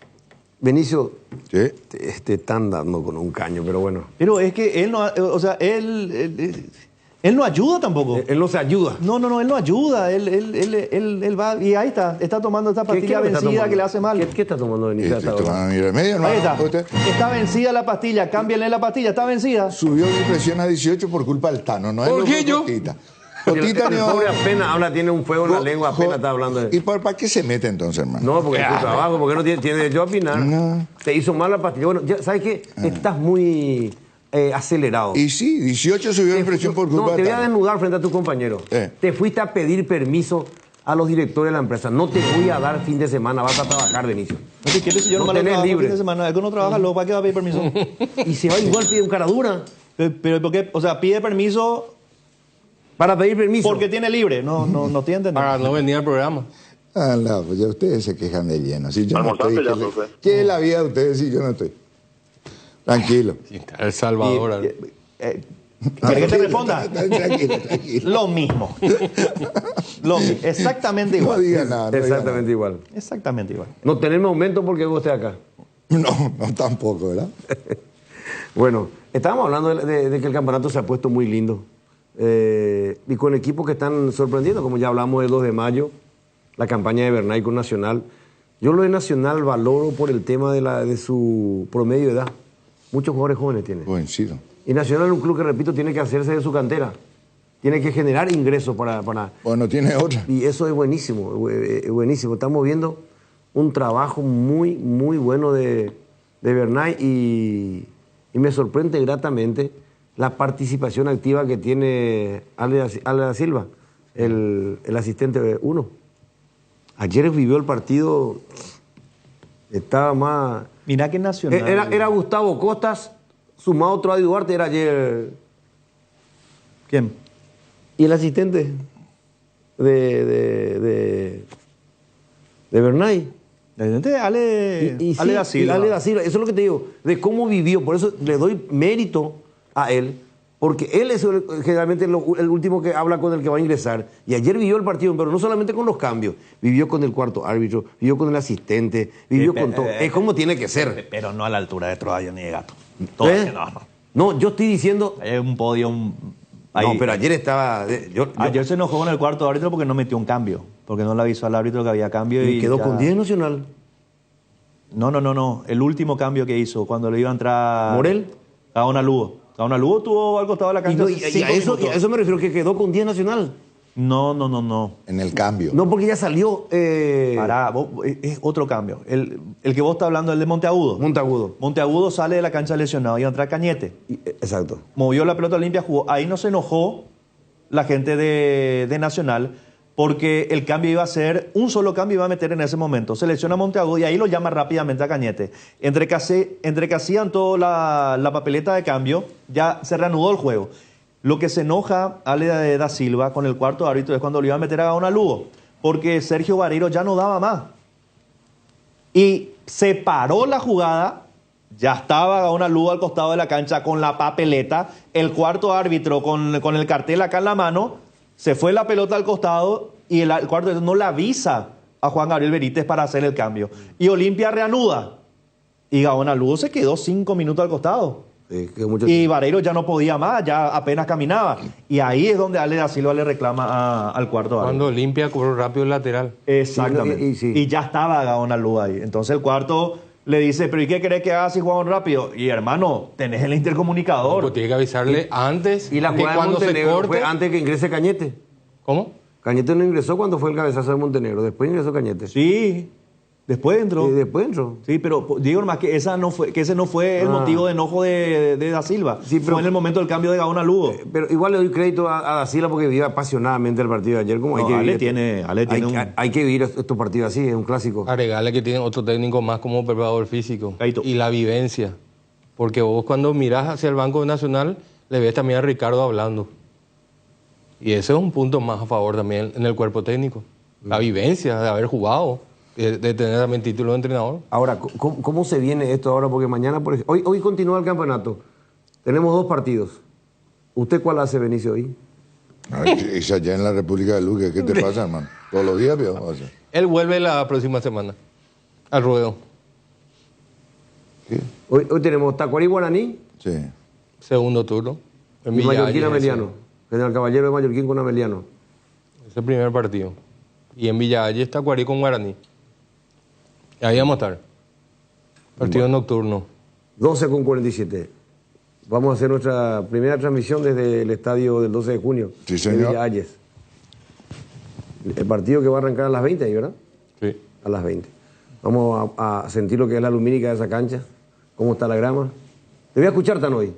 Benicio, te están dando con un caño, pero bueno. Pero es que él no, o sea, él no ayuda tampoco. Él no se ayuda. No, él no ayuda. Él va y ahí está tomando esta pastilla vencida que le hace mal. ¿Qué está tomando Benicio? Estoy tomando mi remedio, hermano. Ahí está. Está vencida la pastilla. Cámbienle la pastilla. Está vencida. Subió mi presión a 18 por culpa del Tano. No es ¿Por qué yo? Jotita, el pobre apenas habla, tiene un fuego en la lengua, apenas está hablando de... ¿Y para qué se mete entonces, hermano? No, porque es tu trabajo, porque no tiene derecho a opinar. No. Te hizo mal la pastilla. Bueno, ya, ¿sabes qué? Estás muy acelerado. Y sí, 18 subió mi presión por culpa del Tano. No, te voy a Tano. desnudar frente a tu compañero. Te fuiste a pedir permiso a los directores de la empresa. No te voy a dar fin de semana, vas a trabajar, Benicio. No te quieres, si yo no tenés libre. Fin de semana, el que no trabaja, ¿para qué va a pedir permiso? Y se va igual, pide un cara dura. Pero ¿por qué? O sea, pide permiso... Para pedir permiso. Porque tiene libre, no tiene. Para no venir al programa. Pues ya ustedes se quejan de lleno. Si yo no estoy, ¿qué es la vida de ustedes si yo no estoy? Tranquilo. El Salvador. ¿Quieres que te responda? Tranquilo. Lo mismo. Exactamente igual. No diga nada. Exactamente igual. Exactamente igual. No tenemos aumento porque vos estés acá. No tampoco, ¿verdad? Bueno, estábamos hablando de que el campeonato se ha puesto muy lindo. Y con equipos que están sorprendiendo, como ya hablamos del 2 de mayo, la campaña de Bernay con Nacional. Yo lo de Nacional valoro por el tema de su promedio de edad. Muchos jugadores jóvenes tiene. Jovencito. Y Nacional es un club que, repito, tiene que hacerse de su cantera. Tiene que generar ingresos para... Bueno, tiene otra. Y eso es buenísimo, buenísimo. Estamos viendo un trabajo muy, muy bueno de Bernay y me sorprende gratamente la participación activa que tiene Ale da Silva, el asistente 1. Ayer vivió el partido, estaba más... Mirá que Nacional... Era Gustavo Costas, sumado otro a Duarte, era ayer... ¿Quién? Y el asistente de Bernay. El asistente Ale da Silva. Ale da Silva, eso es lo que te digo, de cómo vivió, por eso le doy mérito a él, porque él es generalmente el último que habla con el que va a ingresar. Y ayer vivió el partido, pero no solamente con los cambios, vivió con el cuarto árbitro, vivió con el asistente, vivió con todo. Es como tiene que ser. Pero no a la altura de Troayo ni de Gato. No, yo estoy diciendo... Hay un podio... No, pero ayer estaba... Ayer se enojó con el cuarto árbitro porque no metió un cambio, porque no le avisó al árbitro que había cambio. Y quedó con 10 Nacional. No. El último cambio que hizo, cuando le iba a entrar... ¿Morel? Gaona Lugo tuvo al costado de la cancha. Y a eso me refiero, que quedó con 10 Nacional. No. En el cambio. No, porque ya salió... Pará, es otro cambio. El que vos estás hablando es el de Monteagudo. Monteagudo sale de la cancha lesionado y entra Cañete. Exacto. Movió la pelota limpia, jugó. Ahí no se enojó la gente de Nacional, porque el cambio iba a ser, un solo cambio iba a meter en ese momento. Selecciona a Monteagudo y ahí lo llama rápidamente a Cañete. Entre que hacían toda la papeleta de cambio, ya se reanudó el juego. Lo que se enoja Ale da Silva con el cuarto árbitro es cuando le iba a meter a Gaona Lugo, porque Sergio Vareiro ya no daba más. Y se paró la jugada, ya estaba Gaona Lugo al costado de la cancha con la papeleta, el cuarto árbitro con el cartel acá en la mano, se fue la pelota al costado y el cuarto árbitro no le avisa a Juan Gabriel Benítez para hacer el cambio. Y Olimpia reanuda. Y Gaona Lugo se quedó 5 minutos al costado. Y Vareiro ya no podía más, ya apenas caminaba. Y ahí es donde Ale da Silva le reclama al cuarto árbitro. Cuando Olimpia cobró rápido el lateral. Exactamente. Y ya estaba Gaona Lugo ahí. Entonces el cuarto le dice, pero ¿y qué querés que haga si jugamos rápido? Y hermano, tenés el intercomunicador. No, pues tiene que avisarle antes. Y la que jugada cuando de Montenegro se corte, fue antes que ingrese Cañete. ¿Cómo? Cañete no ingresó cuando fue el cabezazo de Montenegro. Después ingresó Cañete. Sí. Después entró. Sí, pero digo nomás que ese no fue el motivo de enojo de Da Silva. Sí, pero fue en el momento del cambio de Gaona Lugo. Pero igual le doy crédito a Da Silva porque vive apasionadamente el partido de ayer. Como Ale tiene hay que vivir estos partidos así, es un clásico. Agregarle que tiene otro técnico más como preparador físico. Y la vivencia. Porque vos cuando mirás hacia el Banco Nacional, le ves también a Ricardo hablando. Y ese es un punto más a favor también en el cuerpo técnico. La vivencia de haber jugado. De tener también título de entrenador. Ahora, ¿cómo se viene esto ahora? Porque mañana, hoy continúa el campeonato. Tenemos 2 partidos. ¿Usted cuál hace, Benicio, hoy? Es allá en la República de Luque. ¿Qué te pasa, hermano? ¿Todos los días, veo? O sea. Él vuelve la próxima semana al ruedo. ¿Qué? Hoy tenemos Tacuarí Guaraní. Sí. Segundo turno. Y Mallorquín Ameliano. General Caballero de Mallorquín con Ameliano. Es el primer partido. Y en Villa Valle está Tacuarí con Guaraní. Y ahí vamos a estar. Partido nocturno. 12:47. Vamos a hacer nuestra primera transmisión desde el estadio del 12 de junio. Sí, señor. De Villa Ayes. El partido que va a arrancar a las 20 ahí, ¿verdad? Sí. A las 20. Vamos a sentir lo que es la lumínica de esa cancha. Cómo está la grama. Te voy a escuchar, Tanoy.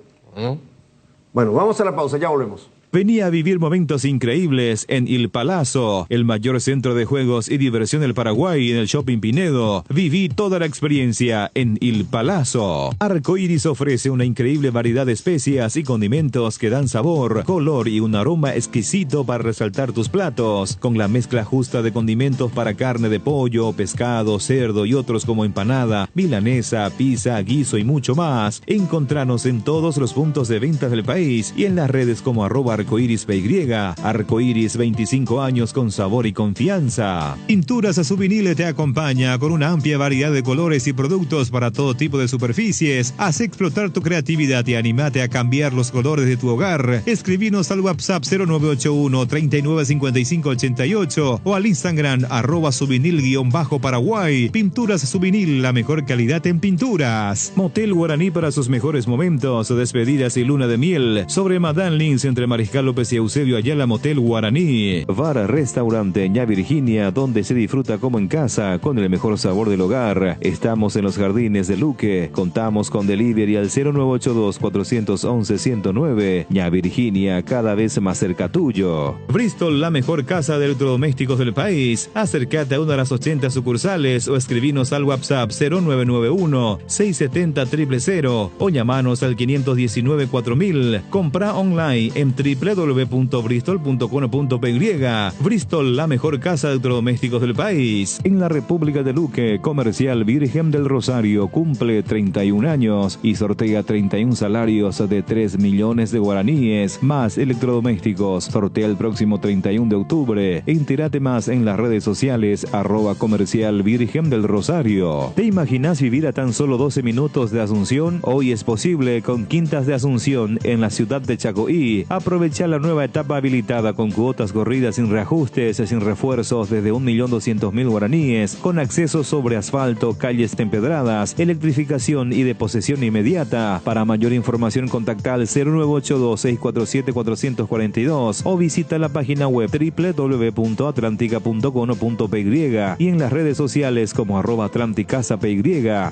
Bueno, vamos a la pausa, ya volvemos. Venía a vivir momentos increíbles en Il Palazzo, el mayor centro de juegos y diversión del Paraguay en el Shopping Pinedo. Viví toda la experiencia en Il Palazzo. Arcoiris ofrece una increíble variedad de especias y condimentos que dan sabor, color y un aroma exquisito para resaltar tus platos, con la mezcla justa de condimentos para carne de pollo, pescado, cerdo y otros como empanada, milanesa, pizza, guiso y mucho más. Encontranos en todos los puntos de ventas del país y en las redes como @Arcoiris PY. Arcoiris, 25 años con sabor y confianza. Pinturas Subinil te acompaña con una amplia variedad de colores y productos para todo tipo de superficies. Haz explotar tu creatividad y animate a cambiar los colores de tu hogar. Escribinos al WhatsApp 0981 395588 o al Instagram @Subinil_Paraguay. Pinturas Subinil, la mejor calidad en pinturas. Motel Guaraní para sus mejores momentos, despedidas y luna de miel. Sobre Madame Lins entre Mariscal Mariscal López y Eusebio Ayala Motel Guaraní. Bar Restaurante Ña Virginia, donde se disfruta como en casa, con el mejor sabor del hogar. Estamos en los jardines de Luque. Contamos con delivery al 0982-411-109. Ña Virginia, cada vez más cerca tuyo. Bristol, la mejor casa de electrodomésticos del país. Acércate a una de las 80 sucursales o escribinos al WhatsApp 0991-670-000 o llamanos al 519-4000. Compra online en www.bristol.com.py. Bristol, la mejor casa de electrodomésticos del país. En la República de Luque, Comercial Virgen del Rosario cumple 31 años y sortea 31 salarios de 3 millones de guaraníes más electrodomésticos. Sortea el próximo 31 de octubre. Entérate más en las redes sociales @Comercial Virgen del Rosario. ¿Te imaginas vivir a tan solo 12 minutos de Asunción? Hoy es posible con Quintas de Asunción en la ciudad de Chacoí. Aprovecha la nueva etapa habilitada con cuotas corridas sin reajustes, sin refuerzos desde 1.200.000 guaraníes, con acceso sobre asfalto, calles empedradas, electrificación y de posesión inmediata. Para mayor información contacta al 0982-647-442 o visita la página web www.atlantica.com.py y en las redes sociales como @AtlánticasaPY.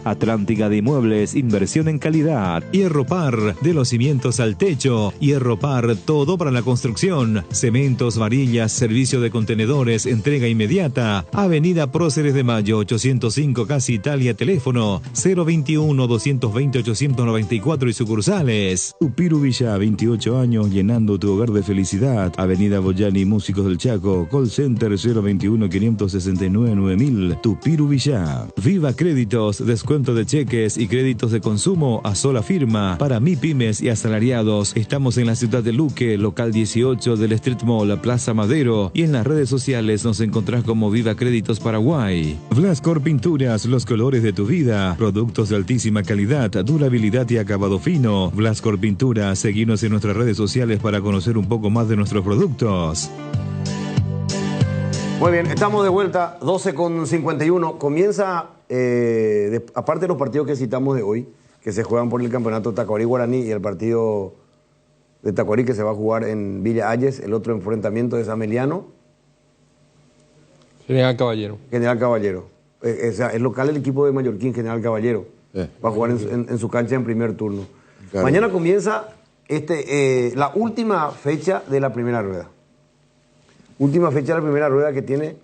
Atlántica de Inmuebles, inversión en calidad. Hierro Par, de los cimientos al techo. Hierro Par, todo para la construcción. Cementos, varillas, servicio de contenedores, entrega inmediata. Avenida Próceres de Mayo, 805, Casi Italia. Teléfono 021-220-894 y sucursales. Tupiru Villa, 28 años llenando tu hogar de felicidad. Avenida Boyani, Músicos del Chaco. Call Center 021-569-9000. Tupiru Villa. Viva Créditos, descuento de cheques y créditos de consumo a sola firma para MIPYMES y asalariados. Estamos en la ciudad de Luque, local 18 del Street Mall, Plaza Madero, y en las redes sociales nos encontrás como Viva Créditos Paraguay. Blascor Pinturas, los colores de tu vida. Productos de altísima calidad, durabilidad y acabado fino. Blascor Pinturas, seguinos en nuestras redes sociales para conocer un poco más de nuestros productos. Muy bien, estamos de vuelta, 12:51. Comienza, aparte de los partidos que citamos de hoy, que se juegan por el campeonato Tacuarí-Guaraní y el partido de Tacuarí que se va a jugar en Villa Ayes, el otro enfrentamiento es Ameliano. General Caballero. General Caballero. O sea, es local el equipo de Mallorquín, General Caballero. Va a jugar en su cancha en primer turno. Claro. Mañana comienza la última fecha de la primera rueda. Última fecha de la primera rueda que tiene.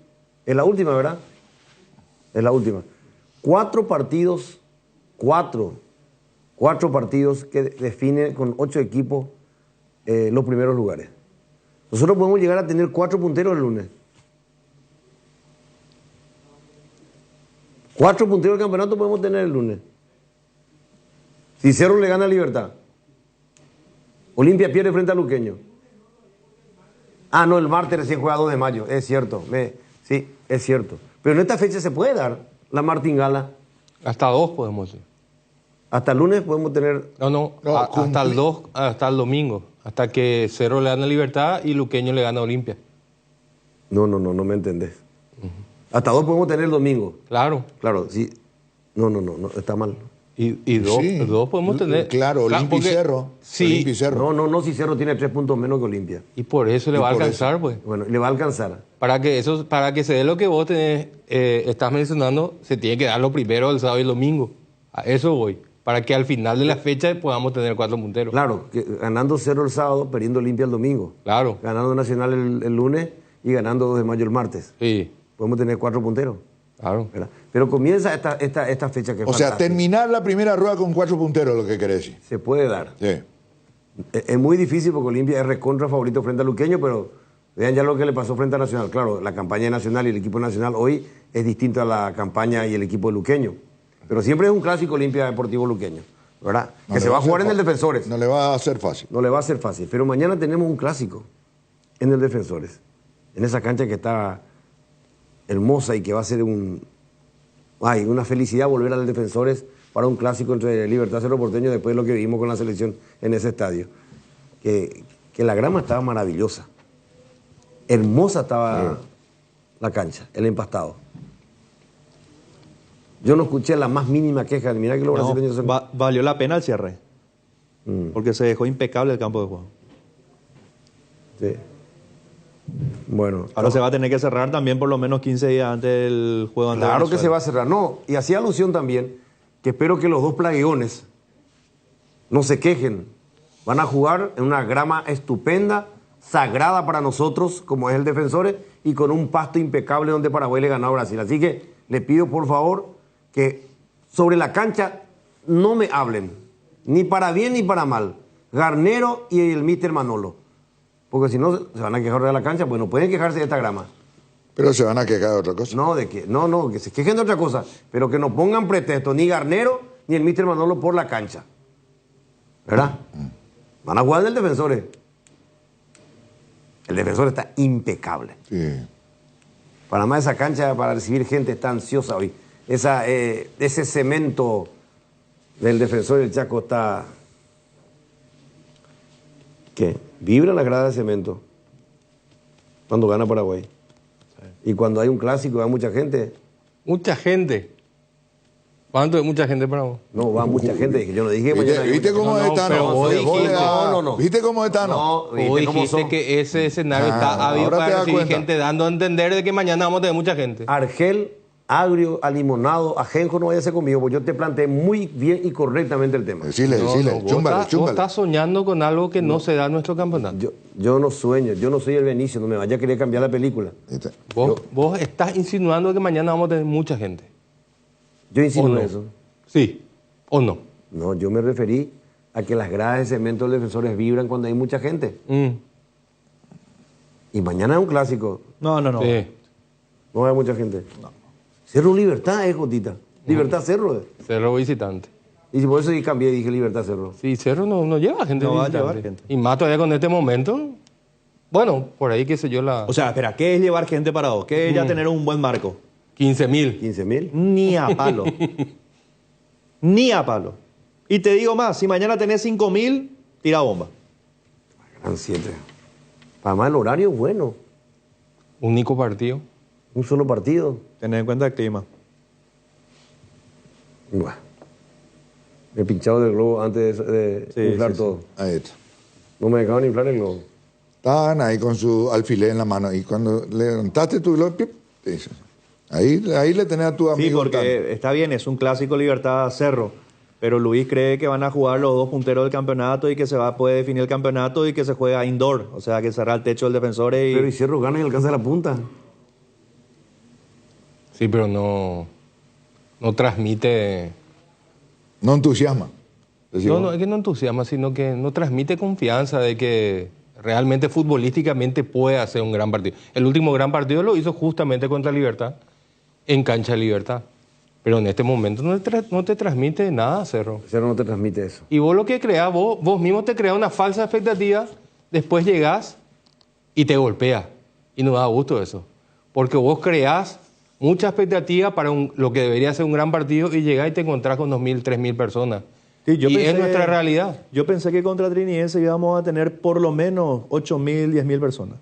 Es la última, ¿verdad? Es la última. Cuatro partidos que definen con 8 equipos los primeros lugares. Nosotros podemos llegar a tener 4 punteros el lunes. 4 punteros del campeonato podemos tener el lunes. Si Cerro le gana a Libertad. Olimpia pierde frente a Luqueño. Ah, no, el martes recién juega 2 de mayo. Es cierto. Sí, es cierto. Pero en esta fecha se puede dar la martingala. Hasta 2 podemos decir. Hasta el lunes podemos tener... No, hasta el 2, hasta el domingo. Hasta que Cerro le gana a Libertad y Luqueño le gana a Olimpia. No me entendés. Hasta 2 podemos tener el domingo. Claro, sí. No, está mal. Y dos podemos tener. Claro, Olimpia y Cerro. Sí. Olimpia y Cerro. No, si Cerro tiene 3 puntos menos que Olimpia. Y por eso le va a alcanzar, pues. Bueno, le va a alcanzar. Para que se dé lo que vos estás mencionando, se tiene que dar lo primero el sábado y el domingo. A eso voy. Para que al final de la fecha podamos tener 4 punteros. Claro, que ganando Cerro el sábado, perdiendo Olimpia el domingo. Claro. Ganando Nacional el lunes y ganando 2 de mayo el martes. Sí. Podemos tener 4 punteros. Claro. ¿Verdad? Pero comienza esta fecha que es O sea, fantástica. terminar la primera rueda con 4 punteros, lo que querés decir. Se puede dar. Sí. Es muy difícil porque Olimpia es recontra favorito frente a Luqueño, pero vean ya lo que le pasó frente a Nacional. Claro, la campaña de Nacional y el equipo nacional hoy es distinta a la campaña y el equipo de Luqueño. Pero siempre es un clásico Olimpia Deportivo Luqueño, ¿verdad? Que se va a jugar en el Defensores. No le va a hacer fácil. No le va a hacer fácil. Pero mañana tenemos un clásico en el Defensores. En esa cancha que está hermosa y que va a ser una felicidad volver al Defensores para un clásico entre Libertad y Cerro Porteño después de lo que vimos con la selección en ese estadio. Que la grama estaba maravillosa. Hermosa estaba la cancha, el empastado. Yo no escuché la más mínima queja. Mirá que los brasileños son... Valió la pena el cierre. Porque se dejó impecable el campo de juego. Sí. Bueno. Ahora se va a tener que cerrar también por lo menos 15 días antes del juego ante Claro que Venezuela. se va a cerrar. No, y hacía alusión también que espero que los dos plaguiones no se quejen. Van a jugar en una grama estupenda, sagrada para nosotros, como es el Defensores, y con un pasto impecable donde Paraguay le ganó a Brasil. Así que le pido, por favor, que sobre la cancha no me hablen, ni para bien ni para mal. Garnero y el Míster Manolo. Porque si no, se van a quejar de la cancha, pues no pueden quejarse de esta grama. Pero se van a quejar de otra cosa. No, que se quejen de otra cosa, pero que no pongan pretexto ni Garnero ni el Míster Manolo por la cancha. ¿Verdad? Van a jugar del Defensores. El Defensor está impecable. Sí. Para más esa cancha para recibir gente está ansiosa hoy. Ese cemento del Defensor del Chaco está... ¿Qué? Vibra la grada de cemento cuando gana Paraguay. Sí. Y cuando hay un clásico va mucha gente. Mucha gente. ¿Cuánto es mucha gente para vos? No, va mucha gente. Yo no dije mañana. ¿Viste cómo es Tano? ¿Viste cómo es Tano? No, vos dijiste que ese escenario está hábil para recibir gente, dando a entender de que mañana vamos a tener mucha gente. Argel, agrio, alimonado, ajenjo, no vaya a ser conmigo, porque yo te planteé muy bien y correctamente el tema. Decile, chúmbale. Vos estás soñando con algo que no se da en nuestro campeonato. Yo no sueño, yo no soy el Benicio, no me vaya a querer cambiar la película. Vos estás insinuando que mañana vamos a tener mucha gente. Yo insinué eso. Sí, ¿o no? No, yo me referí a que las gradas de cemento de Defensores vibran cuando hay mucha gente. Y mañana es un clásico. No. Sí. No va a haber mucha gente. No. Cerro Libertad, Jotita. Libertad Cerro. Cerro visitante. Y por eso cambié y dije Libertad Cerro. Sí, Cerro no lleva gente. No va a visitante. llevar gente. Y más todavía con este momento. Bueno, por ahí qué sé yo la... O sea, espera, ¿qué es llevar gente para vos? ¿Qué es ya tener un buen marco? 15.000. 15.000. Ni a palo. Ni a palo. Y te digo más, si mañana tenés 5.000, tira bomba. Eran 7. Para más el horario es bueno. Único partido. Un solo partido. Tener en cuenta el clima. Bueno. Me he pinchado del globo antes de inflar todo. Ahí está. No me dejaban inflar el globo. Estaban ahí con su alfiler en la mano. Y cuando levantaste tu globo, ¡pip! Te dice. Ahí le tenés a tu amigo. Sí, porque Tano. está bien, es un clásico Libertad Cerro. Pero Luis cree que van a jugar los dos punteros del campeonato y que puede definir el campeonato y que se juega indoor. O sea, que cerrar el techo del defensor y... Pero y Cerro gana y alcanza la punta. Sí, pero no transmite... No entusiasma. No, es que no entusiasma, sino que no transmite confianza de que realmente futbolísticamente puede hacer un gran partido. El último gran partido lo hizo justamente contra Libertad, en cancha de Libertad. Pero en este momento no te transmite nada, Cerro. Cerro no te transmite eso. Y vos lo que creás, vos mismo te creás una falsa expectativa, después llegás y te golpea. Y no da gusto eso. Porque vos creás mucha expectativa para lo que debería ser un gran partido y llegás y te encontrás con 2.000, 3.000 personas. Sí, es nuestra realidad. Yo pensé que contra Trinidense íbamos a tener por lo menos 8.000, 10.000 personas.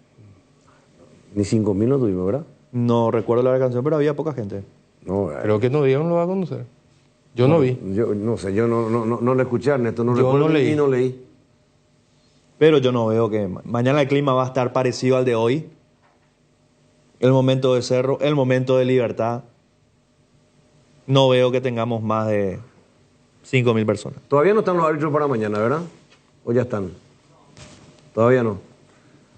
Ni 5.000 no tuvimos, ¿verdad? No recuerdo la canción, pero había poca gente. No, creo que no dieron lo va a conocer. Yo no vi. Yo no sé, yo no le escuché a Ernesto, no Yo recuerdo no leí. y no leí. Pero yo no veo que mañana el clima va a estar parecido al de hoy. El momento de Cerro, el momento de Libertad. No veo que tengamos más de 5.000 personas. Todavía no están los árbitros para mañana, ¿verdad? ¿O ya están? Todavía no.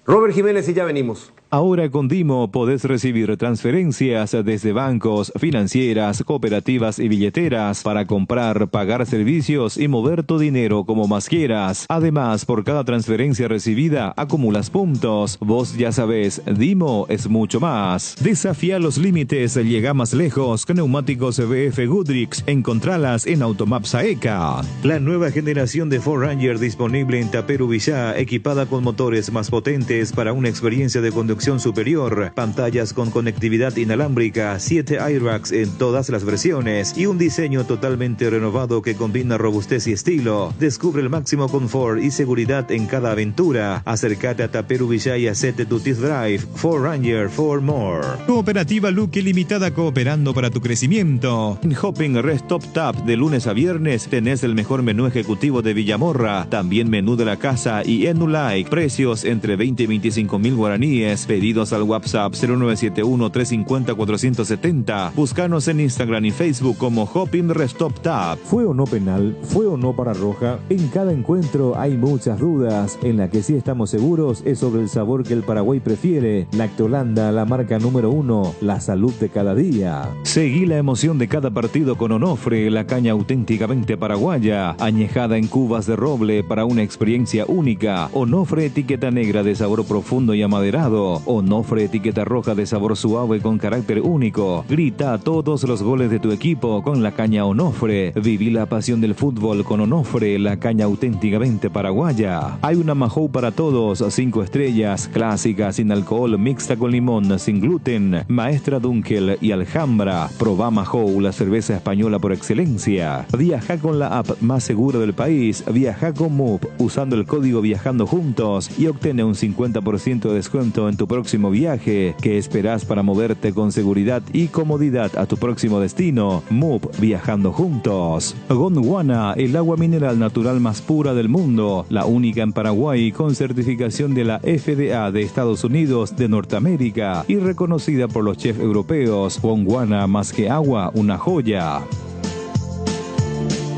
Robert Jiménez y ya venimos. Ahora con Dimo podés recibir transferencias desde bancos, financieras, cooperativas y billeteras para comprar, pagar servicios y mover tu dinero como más quieras. Además, por cada transferencia recibida, acumulas puntos. Vos ya sabés, Dimo es mucho más. Desafía los límites, llega más lejos con neumáticos BF Goodrich. Encontralas en Automap Saeca. La nueva generación de Ford Ranger disponible en Taperu Villá, equipada con motores más potentes para una experiencia de conducción protección superior, pantallas con conectividad inalámbrica, 7 airbags en todas las versiones y un diseño totalmente renovado que combina robustez y estilo. Descubre el máximo confort y seguridad en cada aventura. Acércate a Taperu Villay y hacete tu test drive. Ford Ranger, for more. Cooperativa Luque Limitada, cooperando para tu crecimiento. En Hopping Rest Top Tap, de lunes a viernes, tenés el mejor menú ejecutivo de Villamorra. También menú de la casa y Enulike. Precios entre 20 y 25 mil guaraníes. Pedidos al WhatsApp 0971-350-470. Búscanos en Instagram y Facebook como Hopping Rest Top Tap. ¿Fue o no penal? ¿Fue o no para roja? En cada encuentro hay muchas dudas. En la que sí estamos seguros es sobre el sabor que el Paraguay prefiere. Lactolanda, la marca número 1, la salud de cada día. Seguí la emoción de cada partido con Onofre, la caña auténticamente paraguaya, añejada en cubas de roble para una experiencia única. Onofre etiqueta negra de sabor profundo y amaderado. Onofre etiqueta roja de sabor suave con carácter único. Grita todos los goles de tu equipo con la caña Onofre. Viví la pasión del fútbol con Onofre, la caña auténticamente paraguaya. Hay una Mahou para todos, 5 estrellas, clásica, sin alcohol, mixta con limón, sin gluten, Maestra Dunkel y Alhambra. Probá Mahou, la cerveza española por excelencia. Viaja con la app más segura del país. Viaja con Moop usando el código Viajando Juntos y obtiene un 50% de descuento en tu próximo viaje. ¿Qué esperás para moverte con seguridad y comodidad a tu próximo destino? Moop, Viajando Juntos. Gondwana, el agua mineral natural más pura del mundo, la única en Paraguay con certificación de la FDA de Estados Unidos de Norteamérica y reconocida por los chefs europeos. Gondwana, más que agua, una joya.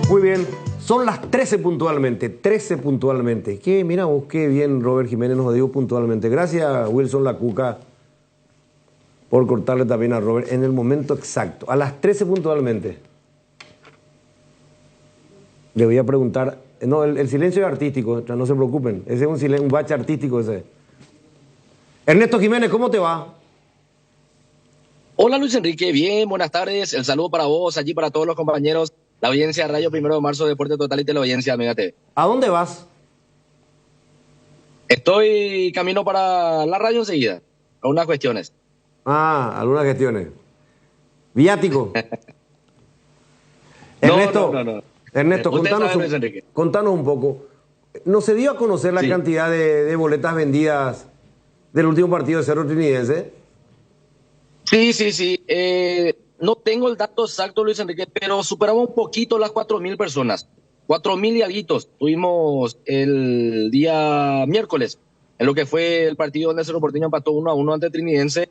Muy bien, son las 13 puntualmente, 13 puntualmente. Mira vos, qué bien Robert Jiménez nos dio puntualmente. Gracias Wilson La Cuca por cortarle también a Robert en el momento exacto, a las 13 puntualmente. Le voy a preguntar, no, el silencio es artístico, no se preocupen, ese es un bache artístico ese. Ernesto Jiménez, ¿cómo te va? Hola Luis Enrique, bien, buenas tardes, el saludo para vos, allí para todos los compañeros, la audiencia de Radio 1 de Marzo, Deporte Total y Teleaudiencia, Amiga TV. ¿A dónde vas? Estoy camino para la radio enseguida, a unas cuestiones. Algunas cuestiones. Viático. Ernesto, no. Ernesto, contanos un poco. ¿No se dio a conocer la cantidad de boletas vendidas del último partido de Cerro Trinidense? Sí. No tengo el dato exacto, Luis Enrique, pero superamos un poquito las 4.000 personas. 4.000 y alguitos. Tuvimos el día miércoles, en lo que fue el partido donde Cerro Porteño empató 1-1 ante Trinidense.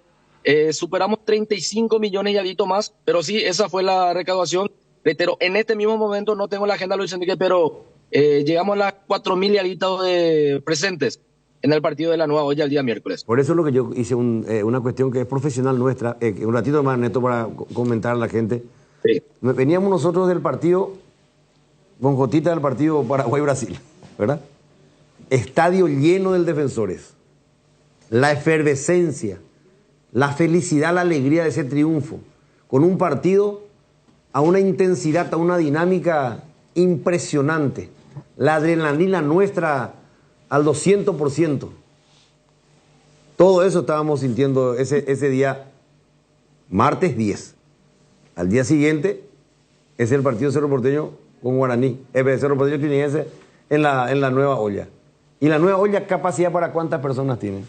Superamos 35 millones y alguito más, pero sí, esa fue la recaudación. Reitero, en este mismo momento no tengo la agenda, Luis Enrique, pero llegamos a las 4.000 y alguito de presentes en el partido de la Nueva Olla el día miércoles. Por eso es lo que yo hice una cuestión que es profesional nuestra, un ratito más, Neto, para comentar a la gente. Sí. Veníamos nosotros del partido, con Jotita del partido Paraguay-Brasil, ¿verdad? Estadio lleno del Defensores. La efervescencia, la felicidad, la alegría de ese triunfo, con un partido a una intensidad, a una dinámica impresionante. La adrenalina nuestra al 200%. Todo eso estábamos sintiendo ese día, martes 10. Al día siguiente es el partido Cerro Porteño con Guaraní, Cerro Porteño Trinidense en la Nueva Olla. ¿Y la Nueva Olla capacidad para cuántas personas tiene?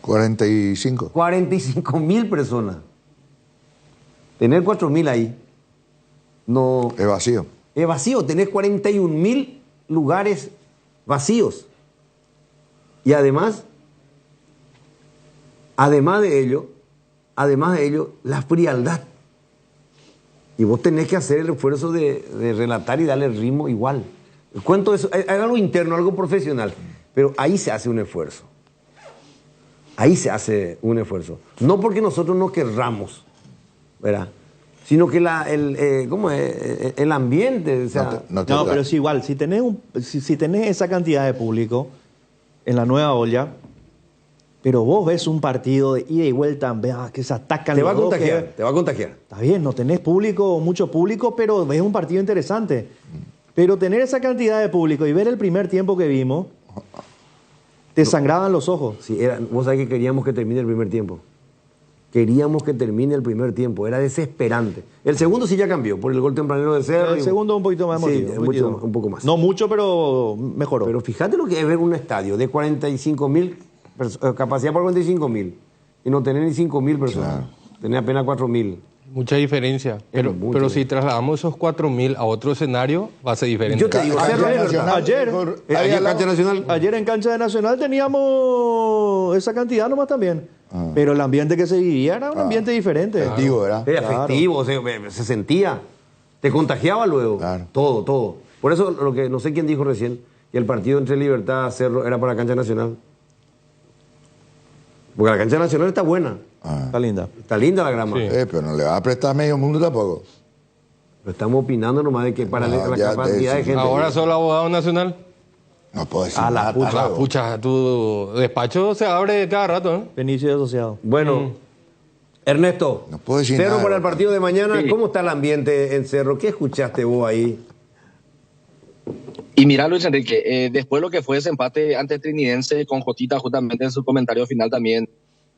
45. 45.000 personas. Tener 4.000 ahí no... Es vacío. Es vacío, tenés 41.000 lugares vacíos. Y además de ello, la frialdad. Y vos tenés que hacer el esfuerzo de relatar y darle ritmo igual. El cuento es algo interno, algo profesional, pero ahí se hace un esfuerzo. Ahí se hace un esfuerzo. No porque nosotros no querramos, ¿verdad? Sino que el ambiente, o sea... No, pero es igual, si tenés esa cantidad de público en la Nueva Olla, pero vos ves un partido de ida y vuelta, que se atacan te los va a dos, contagiar, te va a contagiar. Está bien, no tenés público, mucho público, pero ves un partido interesante. Pero tener esa cantidad de público y ver el primer tiempo que vimos, Te sangraban los ojos. Sí, vos sabés que queríamos que termine el primer tiempo. Queríamos que termine el primer tiempo. Era desesperante. El segundo sí ya cambió por el gol tempranero de Cerro. El segundo un poquito más emotivo. Sí, un poco más. No mucho, pero mejoró. Pero fíjate lo que es ver un estadio de 45.000, capacidad por 45.000, y no tener ni 5.000 personas. Claro. Tener apenas 4.000. Mucha diferencia. Pero si trasladamos esos 4.000 a otro escenario, va a ser diferente. Yo te digo, ayer en cancha de Nacional teníamos esa cantidad nomás también. Pero el ambiente que se vivía era un ambiente diferente. Festivo, ¿verdad? Era festivo, se sentía. Te contagiaba luego. Claro. Todo. Por eso, lo que no sé quién dijo recién, que el partido entre Libertad y Cerro era para la cancha Nacional. Porque la cancha nacional está buena. Está linda. Está linda la grama. Sí. Pero no le va a prestar medio mundo tampoco. Pero estamos opinando nomás de que para la capacidad de gente. Ahora solo abogado nacional. No puedo decir nada. Pucha, tu despacho se abre cada rato, ¿eh? Benicio de asociado. Bueno, Ernesto, no puedo decir Cerro nada, para el partido de mañana. Sí. ¿Cómo está el ambiente en Cerro? ¿Qué escuchaste vos ahí? Y mira, Luis Enrique, después de lo que fue ese empate ante Trinidense con Jotita, justamente en su comentario final también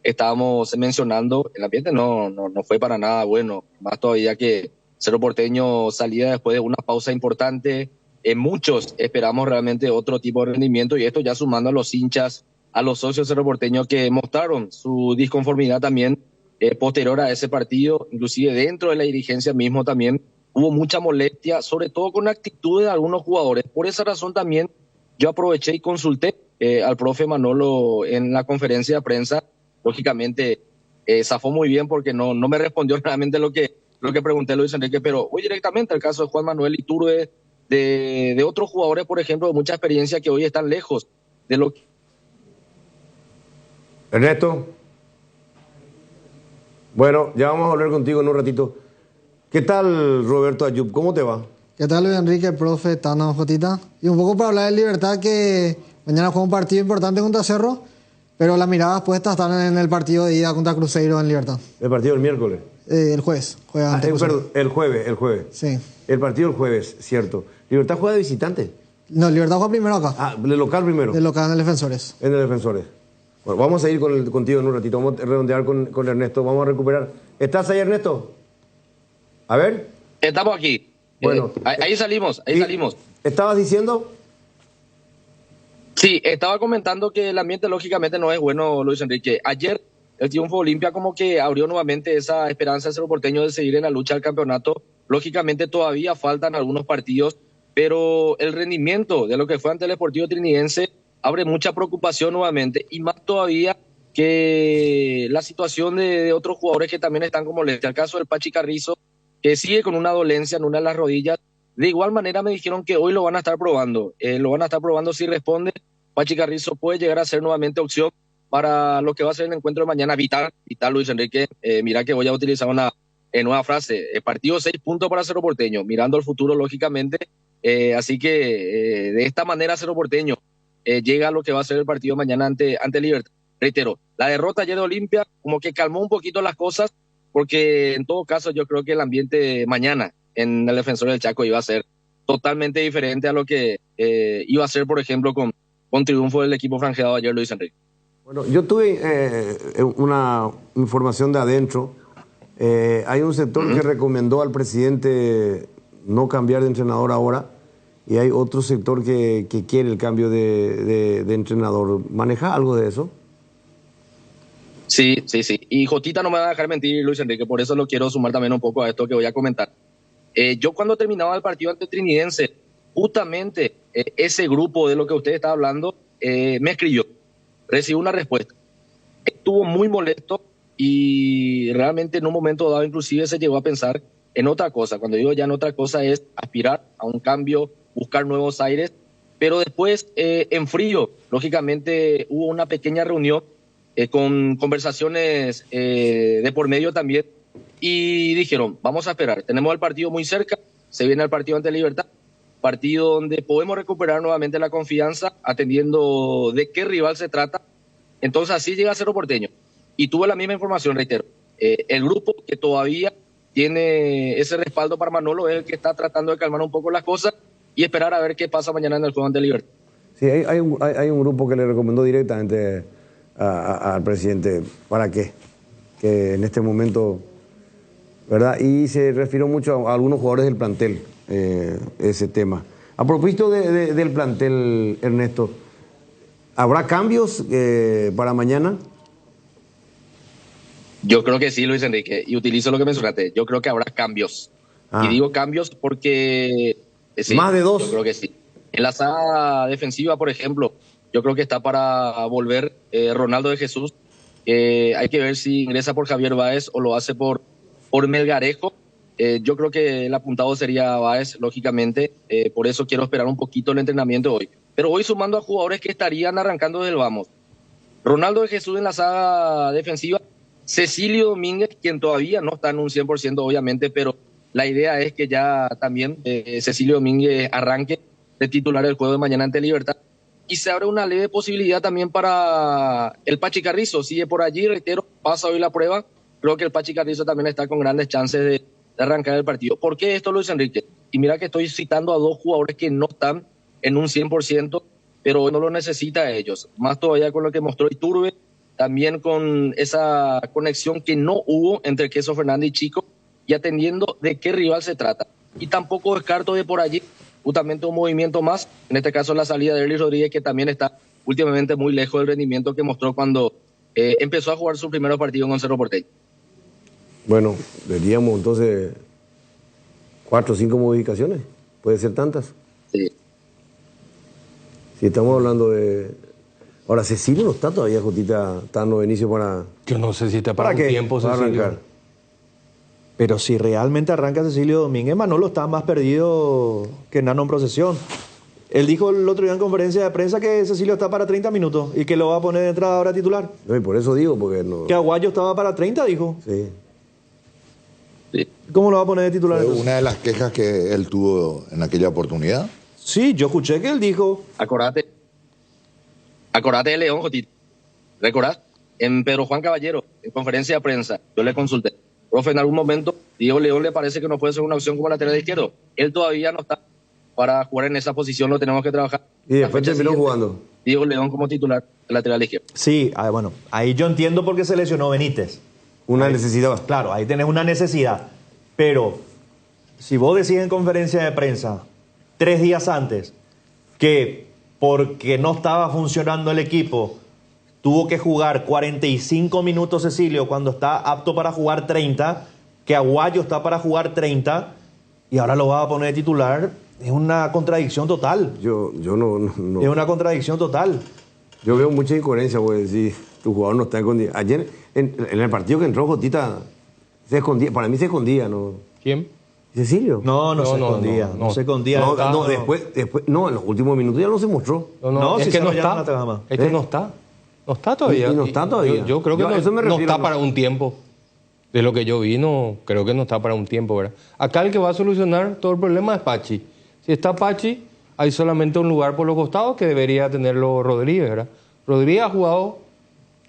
estábamos mencionando, el ambiente no fue para nada bueno, más todavía que Cerro Porteño salía después de una pausa importante. Muchos esperamos realmente otro tipo de rendimiento, y esto ya sumando a los hinchas, a los socios Cerro Porteño que mostraron su disconformidad también posterior a ese partido, inclusive dentro de la dirigencia mismo también hubo mucha molestia, sobre todo con la actitud de algunos jugadores. Por esa razón también yo aproveché y consulté al profe Manolo en la conferencia de prensa. Lógicamente zafó muy bien porque no me respondió realmente lo que pregunté Luis Enrique, pero voy directamente al caso de Juan Manuel Iturbe, de otros jugadores, por ejemplo, de mucha experiencia que hoy están lejos de lo que... Ernesto. Bueno, ya vamos a hablar contigo en un ratito. ¿Qué tal, Roberto Ayub? ¿Cómo te va? ¿Qué tal, Luis Enrique, profe, Tano, Jotita? Y un poco para hablar de Libertad, que mañana juega un partido importante contra Cerro, pero las miradas puestas están en el partido de ida contra Cruzeiro en Libertad. ¿El partido del miércoles? El jueves. Juega ante perdón, el jueves. Sí. El partido el jueves, cierto. ¿Libertad juega de visitante? No, Libertad juega primero acá. ¿De local primero? De local en el Defensores. En el Defensores. Bueno, vamos a ir contigo en un ratito. Vamos a redondear con Ernesto. Vamos a recuperar. ¿Estás ahí, Ernesto? A ver. Estamos aquí. Bueno. Ahí salimos. ¿Estabas diciendo? Sí, estaba comentando que el ambiente lógicamente no es bueno, Luis Enrique. Ayer el triunfo Olimpia como que abrió nuevamente esa esperanza del Cerro Porteño de seguir en la lucha del campeonato. Lógicamente todavía faltan algunos partidos, pero el rendimiento de lo que fue ante el Sportivo Trinidense abre mucha preocupación nuevamente, y más todavía que la situación de otros jugadores que también están como molestia. El caso del Pachi Carrizo, que sigue con una dolencia en una de las rodillas. De igual manera me dijeron que hoy lo van a estar probando. Si responde. Pachi Carrizo puede llegar a ser nuevamente opción para lo que va a ser el encuentro de mañana. Vital, Luis Enrique. Mira que voy a utilizar una nueva frase. Partido 6 puntos para Cerro Porteño, mirando al futuro, lógicamente. Así que de esta manera Cerro Porteño llega a lo que va a ser el partido mañana ante Libertad. Reitero, la derrota ayer de Olimpia como que calmó un poquito las cosas, porque en todo caso yo creo que el ambiente mañana en el Defensor del Chaco iba a ser totalmente diferente a lo que iba a ser, por ejemplo, con triunfo del equipo franjeado ayer, Luis Enrique. Bueno, yo tuve una información de adentro. Hay un sector que recomendó al presidente no cambiar de entrenador ahora, y hay otro sector que quiere el cambio de entrenador. ¿Maneja algo de eso? Sí. Y Jotita no me va a dejar mentir, Luis Enrique, por eso lo quiero sumar también un poco a esto que voy a comentar. Yo cuando terminaba el partido ante Trinidense, justamente ese grupo de lo que usted está hablando me escribió, recibí una respuesta. Estuvo muy molesto y realmente en un momento dado inclusive se llegó a pensar en otra cosa. Cuando digo ya en otra cosa es aspirar a un cambio, buscar nuevos aires, pero después en frío, lógicamente hubo una pequeña reunión con conversaciones de por medio también, y dijeron, vamos a esperar, tenemos el partido muy cerca, se viene el partido ante Libertad, partido donde podemos recuperar nuevamente la confianza atendiendo de qué rival se trata. Entonces así llega Cerro Porteño, y tuve la misma información, reitero. El grupo que todavía tiene ese respaldo para Manolo es el que está tratando de calmar un poco las cosas y esperar a ver qué pasa mañana en el juego ante Libertad. Sí, hay un grupo que le recomendó directamente al presidente, ¿para qué? Que en este momento, ¿verdad? Y se refirió mucho a algunos jugadores del plantel, ese tema. A propósito del plantel, Ernesto, ¿habrá cambios para mañana? Yo creo que sí, Luis Enrique, y utilizo lo que mencionaste. Yo creo que habrá cambios. Y digo cambios porque... sí, ¿más de 2? Yo creo que sí. En la saga defensiva, por ejemplo, yo creo que está para volver Ronaldo de Jesús. Hay que ver si ingresa por Javier Báez o lo hace por Melgarejo. Yo creo que el apuntado sería Báez, lógicamente. Por eso quiero esperar un poquito el entrenamiento hoy. Pero voy sumando a jugadores que estarían arrancando desde el vamos. Ronaldo de Jesús en la saga defensiva. Cecilio Domínguez, quien todavía no está en un 100%, obviamente, pero la idea es que ya también Cecilio Domínguez arranque de titular el juego de mañana ante Libertad. Y se abre una leve posibilidad también para el Pachi Carrizo. Sigue por allí, reitero, pasa hoy la prueba. Creo que el Pachi Carrizo también está con grandes chances de arrancar el partido. ¿Por qué esto, Luis Enrique? Y mira que estoy citando a 2 jugadores que no están en un 100%, pero no lo necesita a ellos. Más todavía con lo que mostró Iturbe, también con esa conexión que no hubo entre Queso Fernández y Chico, y atendiendo de qué rival se trata. Y tampoco descarto de por allí justamente un movimiento más, en este caso la salida de Erly Rodríguez, que también está últimamente muy lejos del rendimiento que mostró cuando empezó a jugar su primer partido en Cerro Porteño. Bueno, veríamos entonces 4 o 5 modificaciones, puede ser tantas. Sí. Si estamos hablando de... Ahora, Cecilio no está todavía, Jotita, dando inicio para... Yo no sé si está para un qué? tiempo, Para Cecilio. arrancar. Pero si realmente arranca Cecilio Domínguez, Manolo está más perdido que Nano en procesión. Él dijo el otro día en conferencia de prensa que Cecilio está para 30 minutos y que lo va a poner de entrada ahora titular. No, y por eso digo, porque no... Que Aguayo estaba para 30, dijo. Sí. ¿Cómo lo va a poner de titular Fue entonces? una de las quejas que él tuvo en aquella oportunidad. Sí, yo escuché que él dijo... Acordate de León, Jotito. ¿Recordás? En Pedro Juan Caballero, en conferencia de prensa, yo le consulté. Profe, en algún momento, Diego León le parece que no puede ser una opción como lateral izquierdo. Él todavía no está para jugar en esa posición, lo tenemos que trabajar. Y después terminó jugando. Diego León como titular lateral izquierdo. Sí, bueno, ahí yo entiendo por qué se lesionó Benítez. Una necesidad. Claro, ahí tenés una necesidad. Pero si vos decís en conferencia de prensa 3 días antes que porque no estaba funcionando el equipo tuvo que jugar 45 minutos Cecilio cuando está apto para jugar 30, que Aguayo está para jugar 30 y ahora lo va a poner de titular, es una contradicción total. Yo no. Es una contradicción total. Yo veo mucha incoherencia, güey, si tu jugador no está escondido. Ayer, en el partido que entró Jotita, se escondía, para mí se escondía, ¿no? ¿Quién? Cecilio. No se escondía. No se escondía. No, después, no, en los últimos minutos ya no se mostró. No, es si que no se está. Trama. Es que no está. No está todavía. Y no está todavía. Yo creo que Yo a eso me no refiero, está no. para un tiempo. De lo que yo vi, no, creo que no está para un tiempo, ¿verdad? Acá el que va a solucionar todo el problema es Pachi. Si está Pachi, hay solamente un lugar por los costados que debería tenerlo Rodríguez, ¿verdad? Rodríguez ha jugado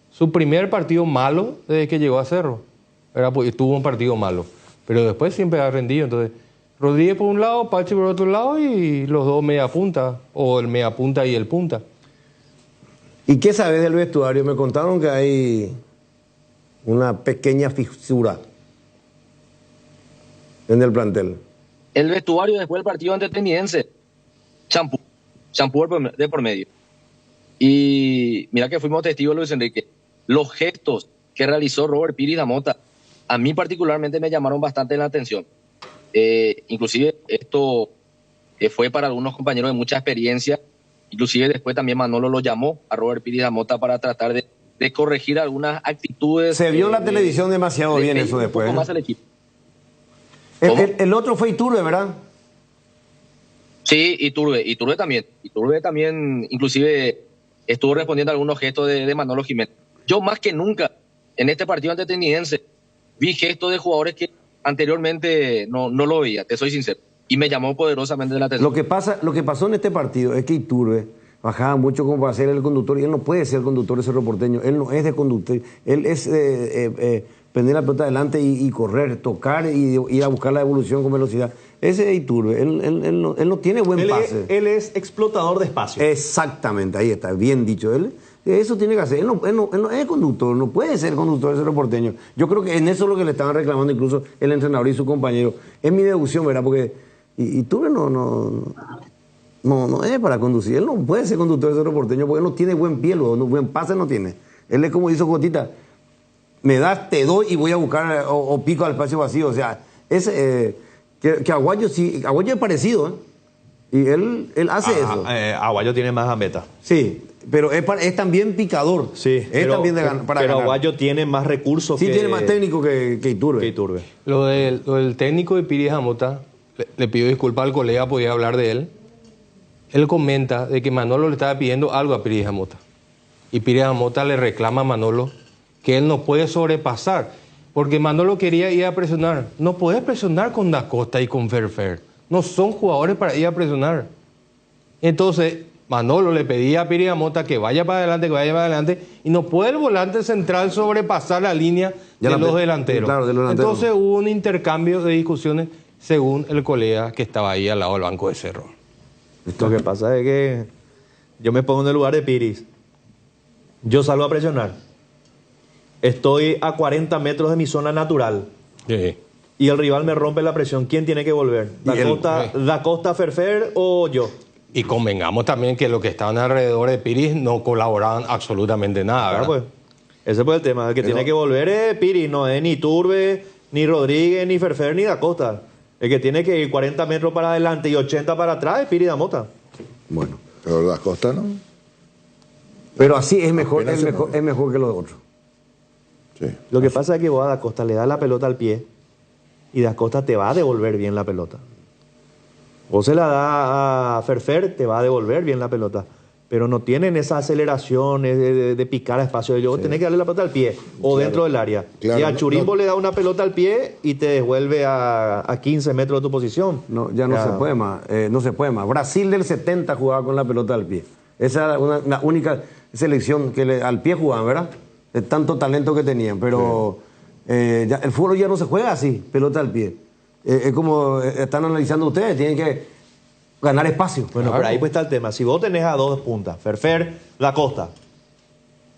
su primer partido malo desde que llegó a Cerro, ¿verdad? Pues tuvo un partido malo, pero después siempre ha rendido. Entonces, Rodríguez por un lado, Pachi por otro lado y los dos media punta, o el media punta y el punta. ¿Y qué sabes del vestuario? Me contaron que hay una pequeña fisura en el plantel. El vestuario después del partido ante Teniense, champú de por medio. Y mira que fuimos testigos, Luis Enrique. Los gestos que realizó Robert Pires Damota, a mí particularmente me llamaron bastante la atención. Inclusive esto fue para algunos compañeros de mucha experiencia. Inclusive después también Manolo lo llamó a Robert Pires Damota para tratar de corregir algunas actitudes. Se vio en la televisión demasiado bien eso después. Un poco más al equipo. El otro fue Iturbe, ¿verdad? Sí, Iturbe también. Iturbe también, inclusive, estuvo respondiendo a algunos gestos de Manolo Jiménez. Yo más que nunca, en este partido ante Teniense, vi gestos de jugadores que anteriormente no lo veía, te soy sincero. Y me llamó poderosamente la atención. Lo que pasó en este partido es que Iturbe bajaba mucho como para ser el conductor, y él no puede ser el conductor de Cerro Porteño. Él no es de conductor, él es prender la pelota adelante y correr, tocar y ir a buscar la evolución con velocidad. Ese es Iturbe, él no tiene buen pase. Él es explotador de espacio. Exactamente, ahí está, bien dicho. Eso tiene que hacer. Él no es conductor, no puede ser conductor de Cerro Porteño. Yo creo que en eso es lo que le estaban reclamando incluso el entrenador y su compañero. Es mi deducción, ¿verdad? Porque Iturbe no es para conducir. Él no puede ser conductor de Cerro Porteño porque él no tiene buen pie, buen pase no tiene. Él es como hizo Cotita. Me das, te doy y voy a buscar o pico al espacio vacío. O sea, que Aguayo sí, Aguayo es parecido, ¿eh? Y él hace eso. Aguayo tiene más gambeta. Sí, pero es también picador. Sí, pero Aguayo tiene más recursos. Sí, tiene más técnico que Iturbe. Lo del técnico de Piri Jamota, le pido disculpas al colega, podía hablar de él. Él comenta de que Manolo le estaba pidiendo algo a Piri Jamota. Y Piri Jamota le reclama a Manolo que él no puede sobrepasar. Porque Manolo quería ir a presionar. No puedes presionar con Da Costa y con Ferfer. No son jugadores para ir a presionar. Entonces, Manolo le pedía a Piri Jamota que vaya para adelante, y no puede el volante central sobrepasar la línea de los delanteros. Claro, de los delanteros. Entonces hubo un intercambio de discusiones según el colega que estaba ahí al lado del banco de Cerro. Lo que pasa es que yo me pongo en el lugar de Piris. Yo salgo a presionar. Estoy a 40 metros de mi zona natural. Sí. Y el rival me rompe la presión. ¿Quién tiene que volver? ¿Da Costa, Ferfer o yo? Y convengamos también que los que estaban alrededor de Piris no colaboraban absolutamente nada, ¿verdad? Claro, pues. Ese fue el tema. El que tiene que volver es Piris. No es ni Iturbe, ni Rodríguez, ni Ferfer, ni Da Costa. El que tiene que ir 40 metros para adelante y 80 para atrás es Piri Jamota. Bueno, pero Da Costa no. Pero así es mejor que los otros. Sí. Lo que pasa es que vos a Da Costa le das la pelota al pie y Da Costa te va a devolver bien la pelota. Vos se la das a Ferfer, te va a devolver bien la pelota. Pero no tienen esas aceleraciones de picar a espacio. Vos tenés que darle la pelota al pie o dentro del área. Claro, y a Churimbo le da una pelota al pie y te devuelve a 15 metros de tu posición. No, ya no se puede más. No se puede más. Brasil del 70 jugaba con la pelota al pie. Esa era la única selección que al pie jugaban, ¿verdad? De tanto talento que tenían. Pero el fútbol ya no se juega así, pelota al pie. Es como están analizando ustedes, tienen que ganar espacio. Bueno, pero ahí pues está el tema. Si vos tenés a dos puntas, Ferfer, Da Costa,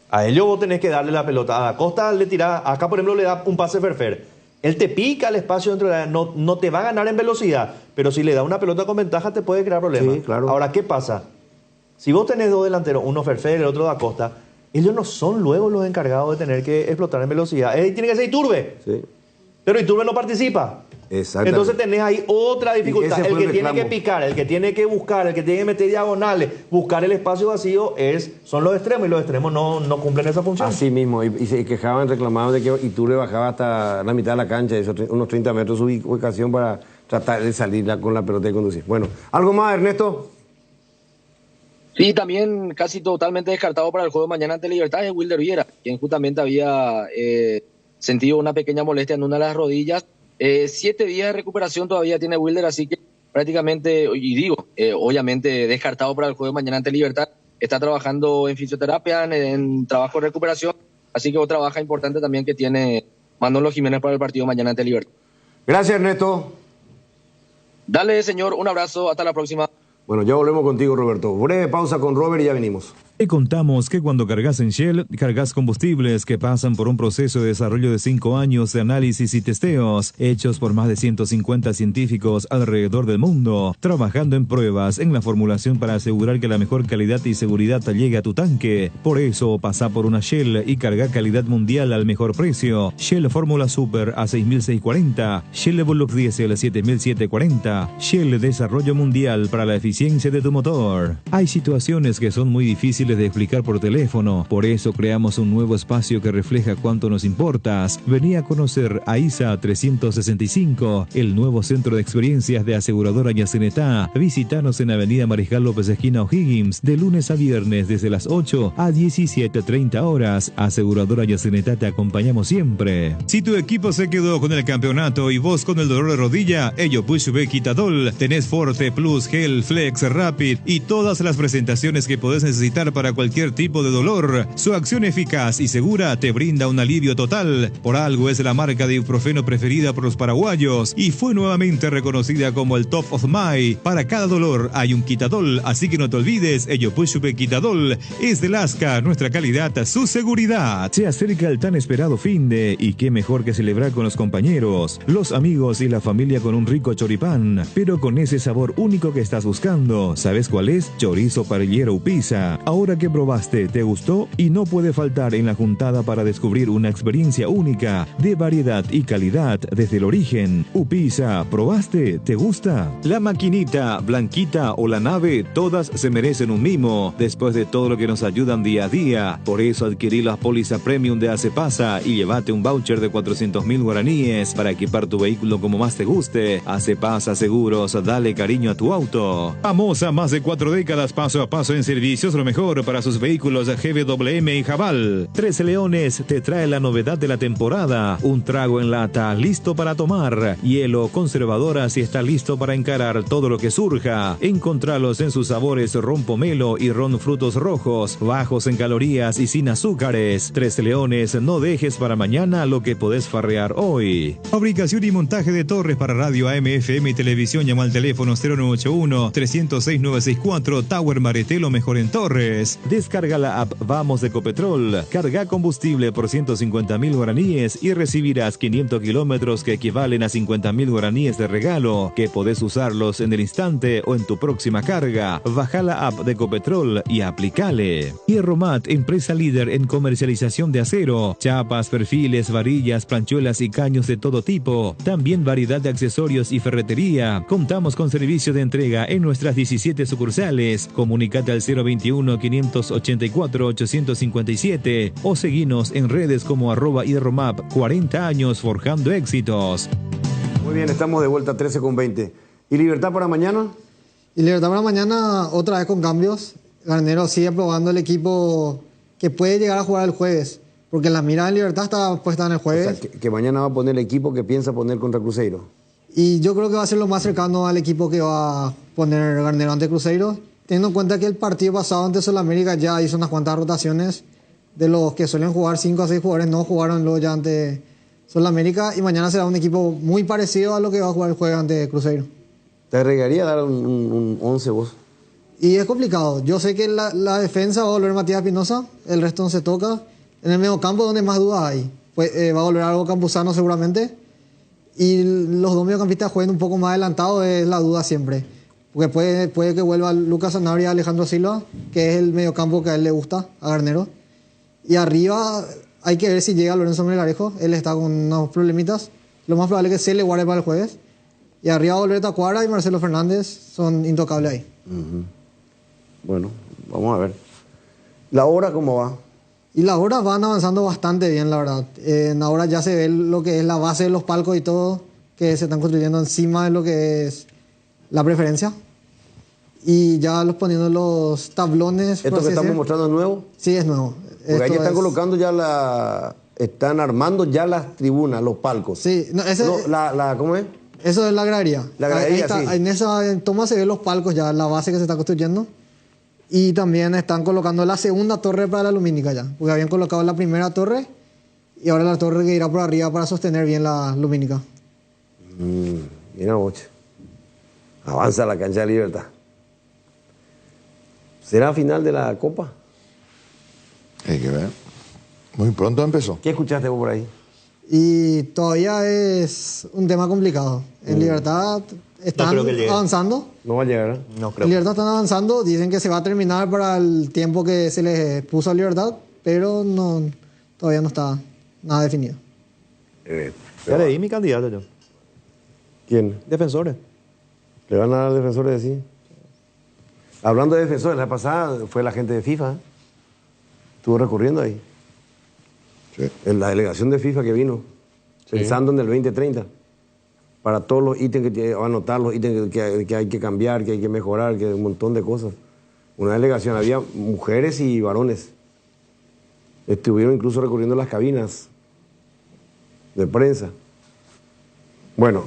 a ellos vos tenés que darle la pelota. A Da Costa le tirás, acá por ejemplo le da un pase Ferfer. Él te pica el espacio dentro de la área, no te va a ganar en velocidad, pero si le da una pelota con ventaja te puede crear problemas. Sí, claro. Ahora, ¿qué pasa? Si vos tenés dos delanteros, uno Ferfer, el otro Da Costa, ellos no son luego los encargados de tener que explotar en velocidad. Tiene que ser Iturbe. Sí. Pero Iturbe no participa. Exactamente. Entonces tenés ahí otra dificultad. El que tiene que picar, el que tiene que buscar, el que tiene que meter diagonales, buscar el espacio vacío, son los extremos, y los extremos no cumplen esa función. Así mismo, y se quejaban, reclamaban de que Iturbe bajaba hasta la mitad de la cancha, unos 30 metros su ubicación para tratar de salir con la pelota y conducir. Bueno, ¿algo más, Ernesto? Sí, también casi totalmente descartado para el juego de mañana ante Libertad es Wilder Viera, quien justamente había sentido una pequeña molestia en una de las rodillas. 7 días de recuperación todavía tiene Wilder, así que prácticamente, obviamente descartado para el juego de mañana ante Libertad. Está trabajando en fisioterapia, en trabajo de recuperación, así que otra baja importante también que tiene Manolo Jiménez para el partido de mañana ante Libertad. Gracias, Ernesto. Dale, señor, un abrazo, hasta la próxima. Bueno, ya volvemos contigo, Roberto. Breve pausa con Robert y ya venimos. Te contamos que cuando cargas en Shell, cargas combustibles que pasan por un proceso de desarrollo de 5 años de análisis y testeos, hechos por más de 150 científicos alrededor del mundo, trabajando en pruebas en la formulación para asegurar que la mejor calidad y seguridad llegue a tu tanque. Por eso, pasa por una Shell y carga calidad mundial al mejor precio. Shell Fórmula Super a 6.640, Shell Evolux Diesel a 7.740, Shell Desarrollo Mundial para la eficiencia de tu motor. Hay situaciones que son muy difíciles de explicar por teléfono, por eso creamos un nuevo espacio que refleja cuánto nos importas. Vení a conocer a ISA 365, el nuevo centro de experiencias de aseguradora Yacenetá. Visítanos en Avenida Mariscal López esquina O'Higgins, de lunes a viernes desde las 8 a 17:30 horas. Aseguradora Yacenetá, te acompañamos siempre. Si tu equipo se quedó con el campeonato y vos con el dolor de rodilla, ello Pushback Quitadol, tenés Forte Plus, Gel, Flex, Rapid y todas las presentaciones que podés necesitar para cualquier tipo de dolor. Su acción eficaz y segura te brinda un alivio total. Por algo es la marca de ibuprofeno preferida por los paraguayos y fue nuevamente reconocida como el Top of Mind. Para cada dolor hay un Quitadol, así que no te olvides, Ellopuchupe Quitadol es de Lasca, nuestra calidad, su seguridad. Se acerca el tan esperado finde y qué mejor que celebrar con los compañeros, los amigos y la familia con un rico choripán, pero con ese sabor único que estás buscando. ¿Sabes cuál es? Chorizo parrillero Upisa. Ahora que probaste, ¿te gustó? Y no puede faltar en la juntada para descubrir una experiencia única de variedad y calidad desde el origen. Upisa, ¿probaste? ¿Te gusta? La maquinita, Blanquita o la nave, todas se merecen un mimo después de todo lo que nos ayudan día a día. Por eso adquirí la póliza premium de Acepasa y llévate un voucher de 400.000 guaraníes para equipar tu vehículo como más te guste. Acepasa Seguros, dale cariño a tu auto. Famosa más de 4 décadas, paso a paso en servicios, lo mejor para sus vehículos GWM y Jabal. Tres Leones te trae la novedad de la temporada, un trago en lata listo para tomar, hielo conservadora si está listo para encarar todo lo que surja. Encontralos en sus sabores ron pomelo y ron frutos rojos, bajos en calorías y sin azúcares. Tres Leones, no dejes para mañana lo que podés farrear hoy. Fabricación y montaje de torres para radio AM, FM y televisión. Llama al teléfono 0981-306-964. Tower Maretelo, mejor en torres. Descarga la app Vamos de Ecopetrol. Carga combustible por 150.000 guaraníes y recibirás 500 kilómetros que equivalen a 50.000 guaraníes de regalo, que podés usarlos en el instante o en tu próxima carga. Baja la app de Ecopetrol y aplicale. Hierromat, empresa líder en comercialización de acero, chapas, perfiles, varillas, planchuelas y caños de todo tipo. También variedad de accesorios y ferretería. Contamos con servicio de entrega en nuestras 17 sucursales. Comunicate al 021-584-857 o seguinos en redes como @hierromap. 40 años forjando éxitos. Muy bien, estamos de vuelta a 13:20. ¿Y Libertad para mañana? Y Libertad para mañana otra vez con cambios. Garnero sigue probando el equipo que puede llegar a jugar el jueves, porque la mira de Libertad está puesta en el jueves. O sea, que mañana va a poner el equipo que piensa poner contra Cruzeiro. Y yo creo que va a ser lo más cercano al equipo que va a poner Garnero ante Cruzeiro, teniendo en cuenta que el partido pasado ante Sulamérica ya hizo unas cuantas rotaciones. De los que suelen jugar 5 a 6 jugadores, no jugaron luego ya ante Sulamérica, y mañana será un equipo muy parecido a lo que va a jugar el jueves ante Cruzeiro. ¿Te agregaría dar un 11 vos? Y es complicado. Yo sé que la defensa va a volver Matías Espinosa, el resto no se toca. En el medio campo donde más dudas hay, pues, va a volver algo Campuzano seguramente. Y los dos mediocampistas jueguen un poco más adelantados es la duda siempre. Porque puede que vuelva Lucas Sanabria y Alejandro Silva, que es el mediocampo que a él le gusta, a Garnero. Y arriba hay que ver si llega Lorenzo Melgarejo. Él está con unos problemitas. Lo más probable es que se le guarde para el jueves. Y arriba va a volver Tacuara y Marcelo Fernández. Son intocables ahí. Bueno, vamos a ver. ¿La hora cómo va? Y las horas van avanzando bastante bien, la verdad. Ahora ya se ve lo que es la base de los palcos y todo, que se están construyendo encima de lo que es la preferencia. Y ya los poniendo los tablones. ¿Esto que estamos mostrando es nuevo? Sí, es nuevo. Porque ahí están colocando ya están armando ya las tribunas, los palcos. Sí, no, ¿cómo es? Eso es la gradería. La gradería, está, sí. En esa toma se ven los palcos ya, la base que se está construyendo. Y también están colocando la segunda torre para la lumínica ya. Porque habían colocado la primera torre y ahora la torre que irá por arriba para sostener bien la lumínica. Mira, boche. Avanza la cancha de Libertad. ¿Será final de la Copa? Hay que ver. Muy pronto empezó. ¿Qué escuchaste vos por ahí? Y todavía es un tema complicado. En Libertad están avanzando. No va a llegar, ¿eh? No creo. En Libertad están avanzando. Dicen que se va a terminar para el tiempo que se les puso a Libertad, pero todavía no está nada definido. Ya leí mi candidato yo. ¿Quién? Defensores. ¿Le van a dar Defensores de sí? Hablando de Defensores, la pasada fue la gente de FIFA. Estuvo recurriendo ahí. Sí. En la delegación de FIFA que vino, pensando en el 2030. Para todos los ítems que anotar, los ítems que hay que cambiar, que hay que mejorar, que un montón de cosas. Una delegación, había mujeres y varones. Estuvieron incluso recurriendo a las cabinas de prensa. Bueno,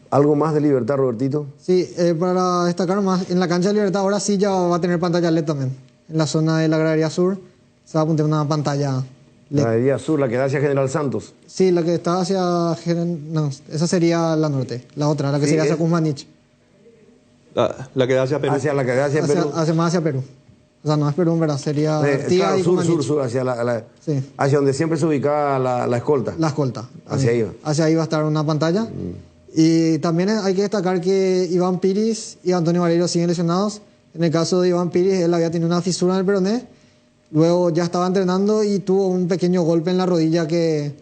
¿algo más de Libertad, Robertito? Sí, para destacar más, en la cancha de Libertad ahora sí ya va a tener pantalla LED también. en la zona de la gradería sur, se va a apuntar una pantalla. La gradería sur, la que da hacia General Santos. Sí, la que está hacia... No, esa sería la norte. La otra, la que sería hacia Cusmanich. La que da hacia Perú. Hacia la que da hacia Perú. Más hacia Perú. O sea, no es Perú, en verdad. Sería Artigas y Cusmanich. Sur, hacia hacia donde siempre se ubicaba la escolta. La escolta. Hacia ahí. Hacia ahí va a estar una pantalla. Y también hay que destacar que Iván Piris y Antonio Valero siguen lesionados. En el caso de Iván Piris, él había tenido una fisura en el peroné. Luego ya estaba entrenando y tuvo un pequeño golpe en la rodilla que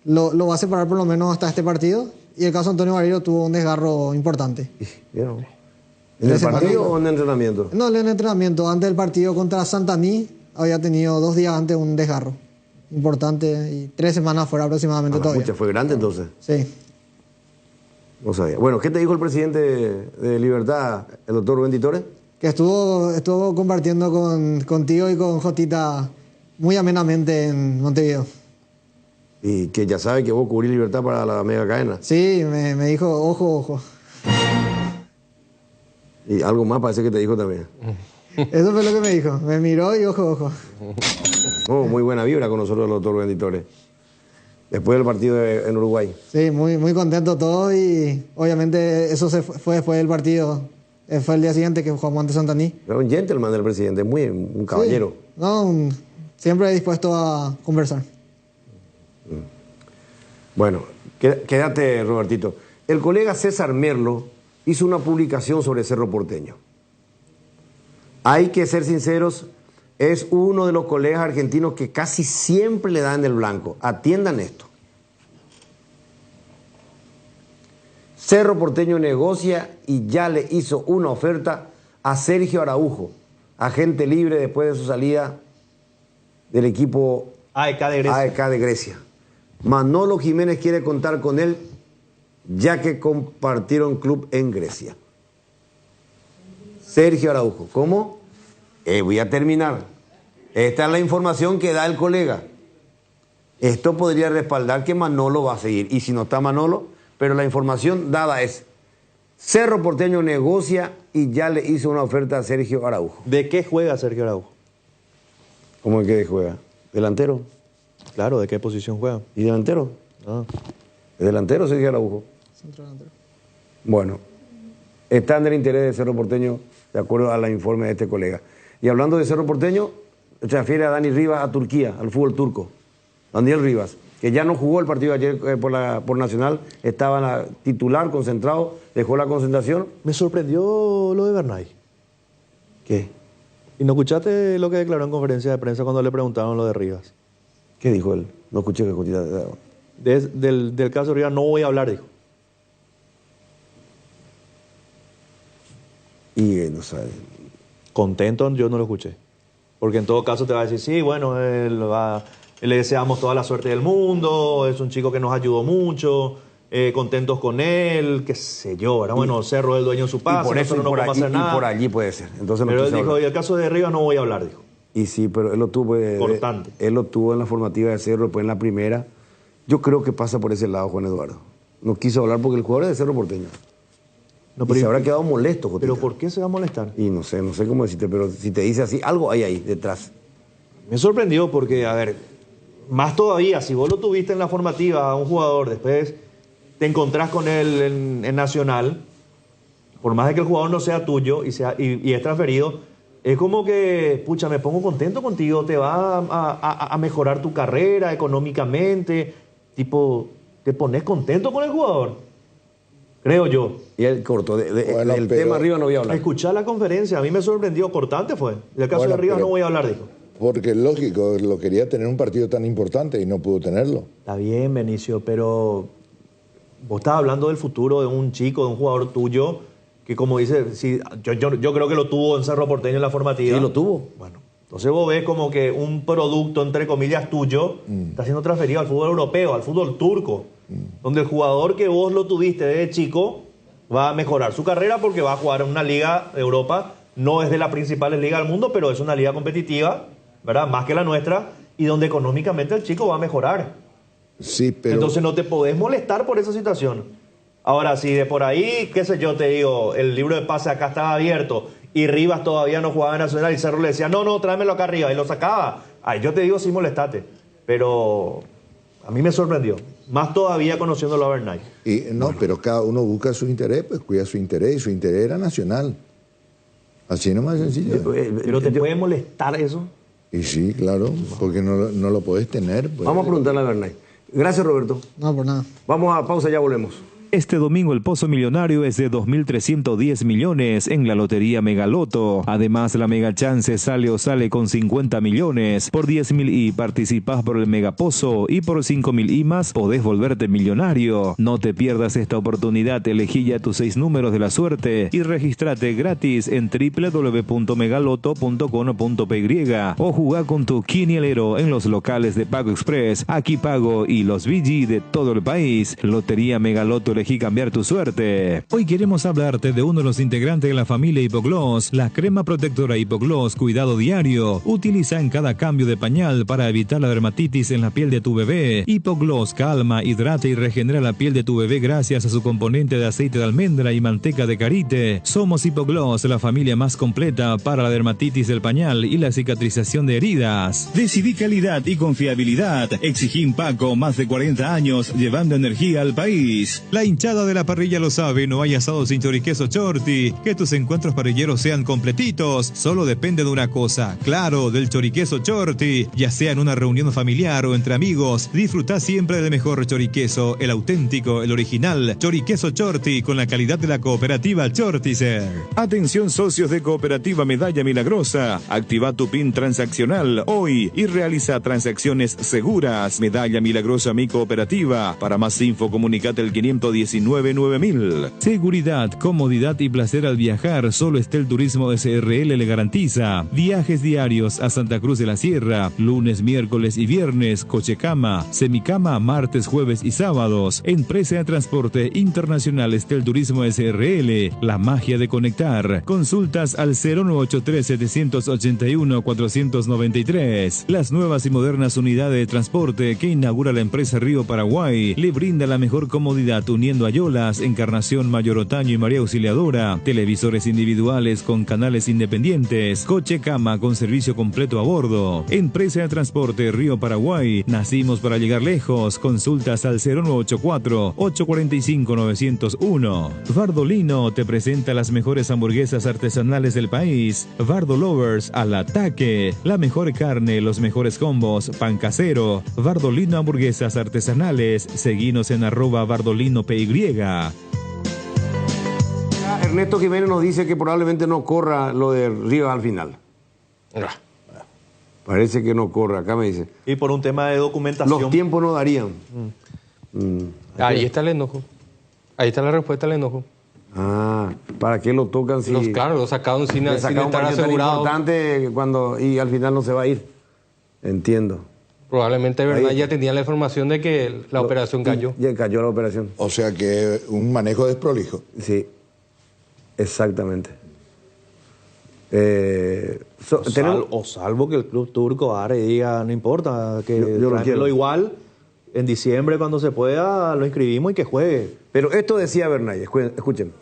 lo va a separar por lo menos hasta este partido. Y el caso de Antonio Valero tuvo un desgarro importante. ¿En el partido o en el entrenamiento? No, en el entrenamiento. Antes del partido contra Santaní había tenido 2 días antes un desgarro importante y 3 semanas fuera aproximadamente todavía. Fue grande entonces. Sí. No sabía. Bueno, ¿qué te dijo el presidente de Libertad, el doctor Rubén Titore? Que estuvo compartiendo contigo y con Jotita muy amenamente en Montevideo. Y que ya sabe que vos cubrís Libertad para la mega cadena. Sí, me dijo, ojo. Y algo más parece que te dijo también. Eso fue lo que me dijo. Me miró y ojo. Muy buena vibra con nosotros el doctor Rubén Titore. Después del partido en Uruguay. Sí, muy contento todos y obviamente eso fue después del partido. Fue el día siguiente que jugamos ante Santaní. Pero un gentleman del presidente, un caballero. Sí, no, siempre dispuesto a conversar. Bueno, quédate, Robertito. El colega César Merlo hizo una publicación sobre Cerro Porteño. Hay que ser sinceros, es uno de los colegas argentinos que casi siempre le dan el blanco. Atiendan esto. Cerro Porteño negocia y ya le hizo una oferta a Sergio Araujo, agente libre después de su salida del equipo AEK de Grecia. Manolo Jiménez quiere contar con él, ya que compartieron club en Grecia. Sergio Araujo, ¿cómo? Voy a terminar. Esta es la información que da el colega. Esto podría respaldar que Manolo va a seguir. Y si no está Manolo, pero la información dada es: Cerro Porteño negocia y ya le hizo una oferta a Sergio Araujo. ¿De qué juega Sergio Araujo? ¿Cómo es que juega? ¿Delantero? Claro, ¿de qué posición juega? ¿Y delantero? ¿Es delantero Sergio Araujo? Centro delantero. Bueno, está en el interés de Cerro Porteño, de acuerdo al informe de este colega. Y hablando de Cerro Porteño, se refiere a Dani Rivas a Turquía, al fútbol turco. Daniel Rivas, que ya no jugó el partido ayer por Nacional, estaba titular, concentrado, dejó la concentración. Me sorprendió lo de Bernay. ¿Qué? ¿Y no escuchaste lo que declaró en conferencia de prensa cuando le preguntaron lo de Rivas? ¿Qué dijo él? No escuché que escuché. Del caso de Rivas no voy a hablar, dijo. Y no sabe. Contento yo no lo escuché. Porque en todo caso te va a decir, sí, bueno, le deseamos toda la suerte del mundo, es un chico que nos ayudó mucho, contentos con él, qué sé yo, ¿verdad? Bueno, Cerro es el dueño de su pase, por eso no podemos hacer nada. Y por allí puede ser. Entonces no pero él dijo, y el caso de Rivas no voy a hablar, dijo. Y sí, pero él lo tuvo. Importante. Él lo tuvo en la formativa de Cerro, después en la primera. Yo creo que pasa por ese lado, Juan Eduardo. No quiso hablar porque el jugador es de Cerro Porteño. No, y se habrá quedado molesto, Jotita. ¿Pero por qué se va a molestar? Y no sé cómo decirte, pero si te dice así, algo hay ahí detrás. Me sorprendió porque, a ver, más todavía, si vos lo tuviste en la formativa a un jugador, después te encontrás con él en Nacional, por más de que el jugador no sea tuyo y es transferido, es como que, pucha, me pongo contento contigo, te va a mejorar tu carrera económicamente, tipo, te pones contento con el jugador. Creo yo. Y él cortó. El tema arriba no voy a hablar. Escuchar la conferencia, a mí me sorprendió. Cortante fue. En el caso de Rivas no voy a hablar, dijo. Porque es lógico, lo quería tener un partido tan importante y no pudo tenerlo. Está bien, Benicio, pero vos estás hablando del futuro de un chico, de un jugador tuyo, que como dice, sí, yo creo que lo tuvo en Cerro Porteño en la formativa. Sí, lo tuvo. Bueno, entonces vos ves como que un producto, entre comillas, tuyo, está siendo transferido al fútbol europeo, al fútbol turco. Donde el jugador que vos lo tuviste desde chico va a mejorar su carrera porque va a jugar en una liga de Europa, no es de las principales ligas del mundo, pero es una liga competitiva, ¿verdad? Más que la nuestra, y donde económicamente el chico va a mejorar. Sí, pero... Entonces no te podés molestar por esa situación. Ahora, si de por ahí, qué sé yo, te digo, el libro de pase acá estaba abierto y Rivas todavía no jugaba en Nacional y Cerro le decía, no, tráemelo acá arriba, y lo sacaba. Ay, yo te digo, sí, molestate. Pero a mí me sorprendió. Más todavía conociéndolo a Bernay. Y no, pero cada uno busca su interés, pues cuida su interés, y su interés era nacional. Así nomás sencillo. ¿Pero te puede molestar eso? Y sí, claro, porque no lo podés tener. Pues. Vamos a preguntarle a Bernay. Gracias, Roberto. No, por nada. Vamos a pausa, ya volvemos. Este domingo el pozo millonario es de 2.310 millones en la Lotería Megaloto. Además, la Mega Chance sale o sale con 50 millones. Por 10.000 y participás por el Megapozo y por 5.000 y más podés volverte millonario. No te pierdas esta oportunidad, elegí ya tus 6 números de la suerte y registrate gratis en www.megaloto.com.py o jugá con tu quinielero en los locales de Pago Express, Aquí Pago y los VG de todo el país. Lotería Megaloto, elegí cambiar tu suerte. Hoy queremos hablarte de uno de los integrantes de la familia Hipogloss, la crema protectora Hipogloss Cuidado Diario. Utiliza en cada cambio de pañal para evitar la dermatitis en la piel de tu bebé. Hipogloss calma, hidrata y regenera la piel de tu bebé gracias a su componente de aceite de almendra y manteca de karité. Somos Hipogloss, la familia más completa para la dermatitis del pañal y la cicatrización de heridas. Decidí calidad y confiabilidad. Exigí Impaco, más de 40 años llevando energía al país. La hinchada de la parrilla lo sabe, no hay asado sin choriqueso Chorti. Que tus encuentros parrilleros sean completitos, solo depende de una cosa, claro, del choriqueso Chorti. Ya sea en una reunión familiar o entre amigos, disfruta siempre del mejor choriqueso, el auténtico, el original, choriqueso Chorti, con la calidad de la cooperativa Chortizer. Atención socios de Cooperativa Medalla Milagrosa, activa tu PIN transaccional hoy y realiza transacciones seguras. Medalla Milagrosa Mi Cooperativa. Para más info comunicate el 519-9000. Seguridad, comodidad y placer al viajar, solo Estel Turismo SRL le garantiza. Viajes diarios a Santa Cruz de la Sierra, lunes, miércoles y viernes, cochecama, semicama, martes, jueves y sábados. Empresa de Transporte Internacional Estel Turismo SRL, la magia de conectar. Consultas al 0983-781-493. Las nuevas y modernas unidades de transporte que inaugura la empresa Río Paraguay le brinda la mejor comodidad uniendo Ayolas, Encarnación, Mayor Otaño y María Auxiliadora, televisores individuales con canales independientes, coche cama con servicio completo a bordo. Empresa de Transporte Río Paraguay, nacimos para llegar lejos. Consultas al 0984-845-901. Bardolino te presenta las mejores hamburguesas artesanales del país. Bardo Lovers al ataque, la mejor carne, los mejores combos, pan casero. Bardolino Hamburguesas Artesanales, seguinos en @BardolinoPY. Ernesto Jiménez nos dice que probablemente no corra lo de Rivas al final. Parece que no corra, acá me dice. Y por un tema de documentación. Los tiempos no darían. Ahí está el enojo. Ahí está la respuesta al enojo. Ah, ¿para qué lo tocan si... Claro, lo sacaron sin estar asegurado. Importante y al final no se va a ir. Entiendo. Probablemente, ¿verdad? Ya tenía la información de que la operación cayó. Ya cayó la operación. O sea que un manejo desprolijo. Sí, exactamente. Salvo que el club turco ahora diga, no importa, que yo lo igual, en diciembre cuando se pueda lo inscribimos y que juegue. Pero esto decía Bernay, escuchen.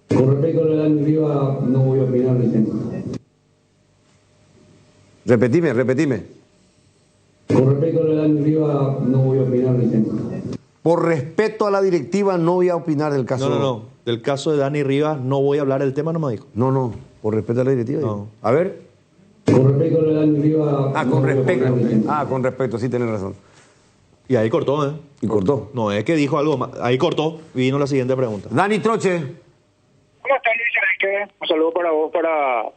Con respecto a lo de Dani Rivas, no voy a opinar del tema. Repetime. Con respecto a lo de Dani Rivas, no voy a opinar del tema. Por respeto a la directiva, no voy a opinar del caso. No. Del caso de Dani Rivas, no voy a hablar del tema, no me dijo. No. Por respeto a la directiva. No. A ver. Con respecto a lo de Dani Rivas. Con respecto, sí tenés razón. Y ahí cortó, ¿eh? ¿Y cortó? No, es que dijo algo más. Ahí cortó. Vino la siguiente pregunta. Dani Troche. ¿Cómo estás, Luis Enrique? Un saludo para vos,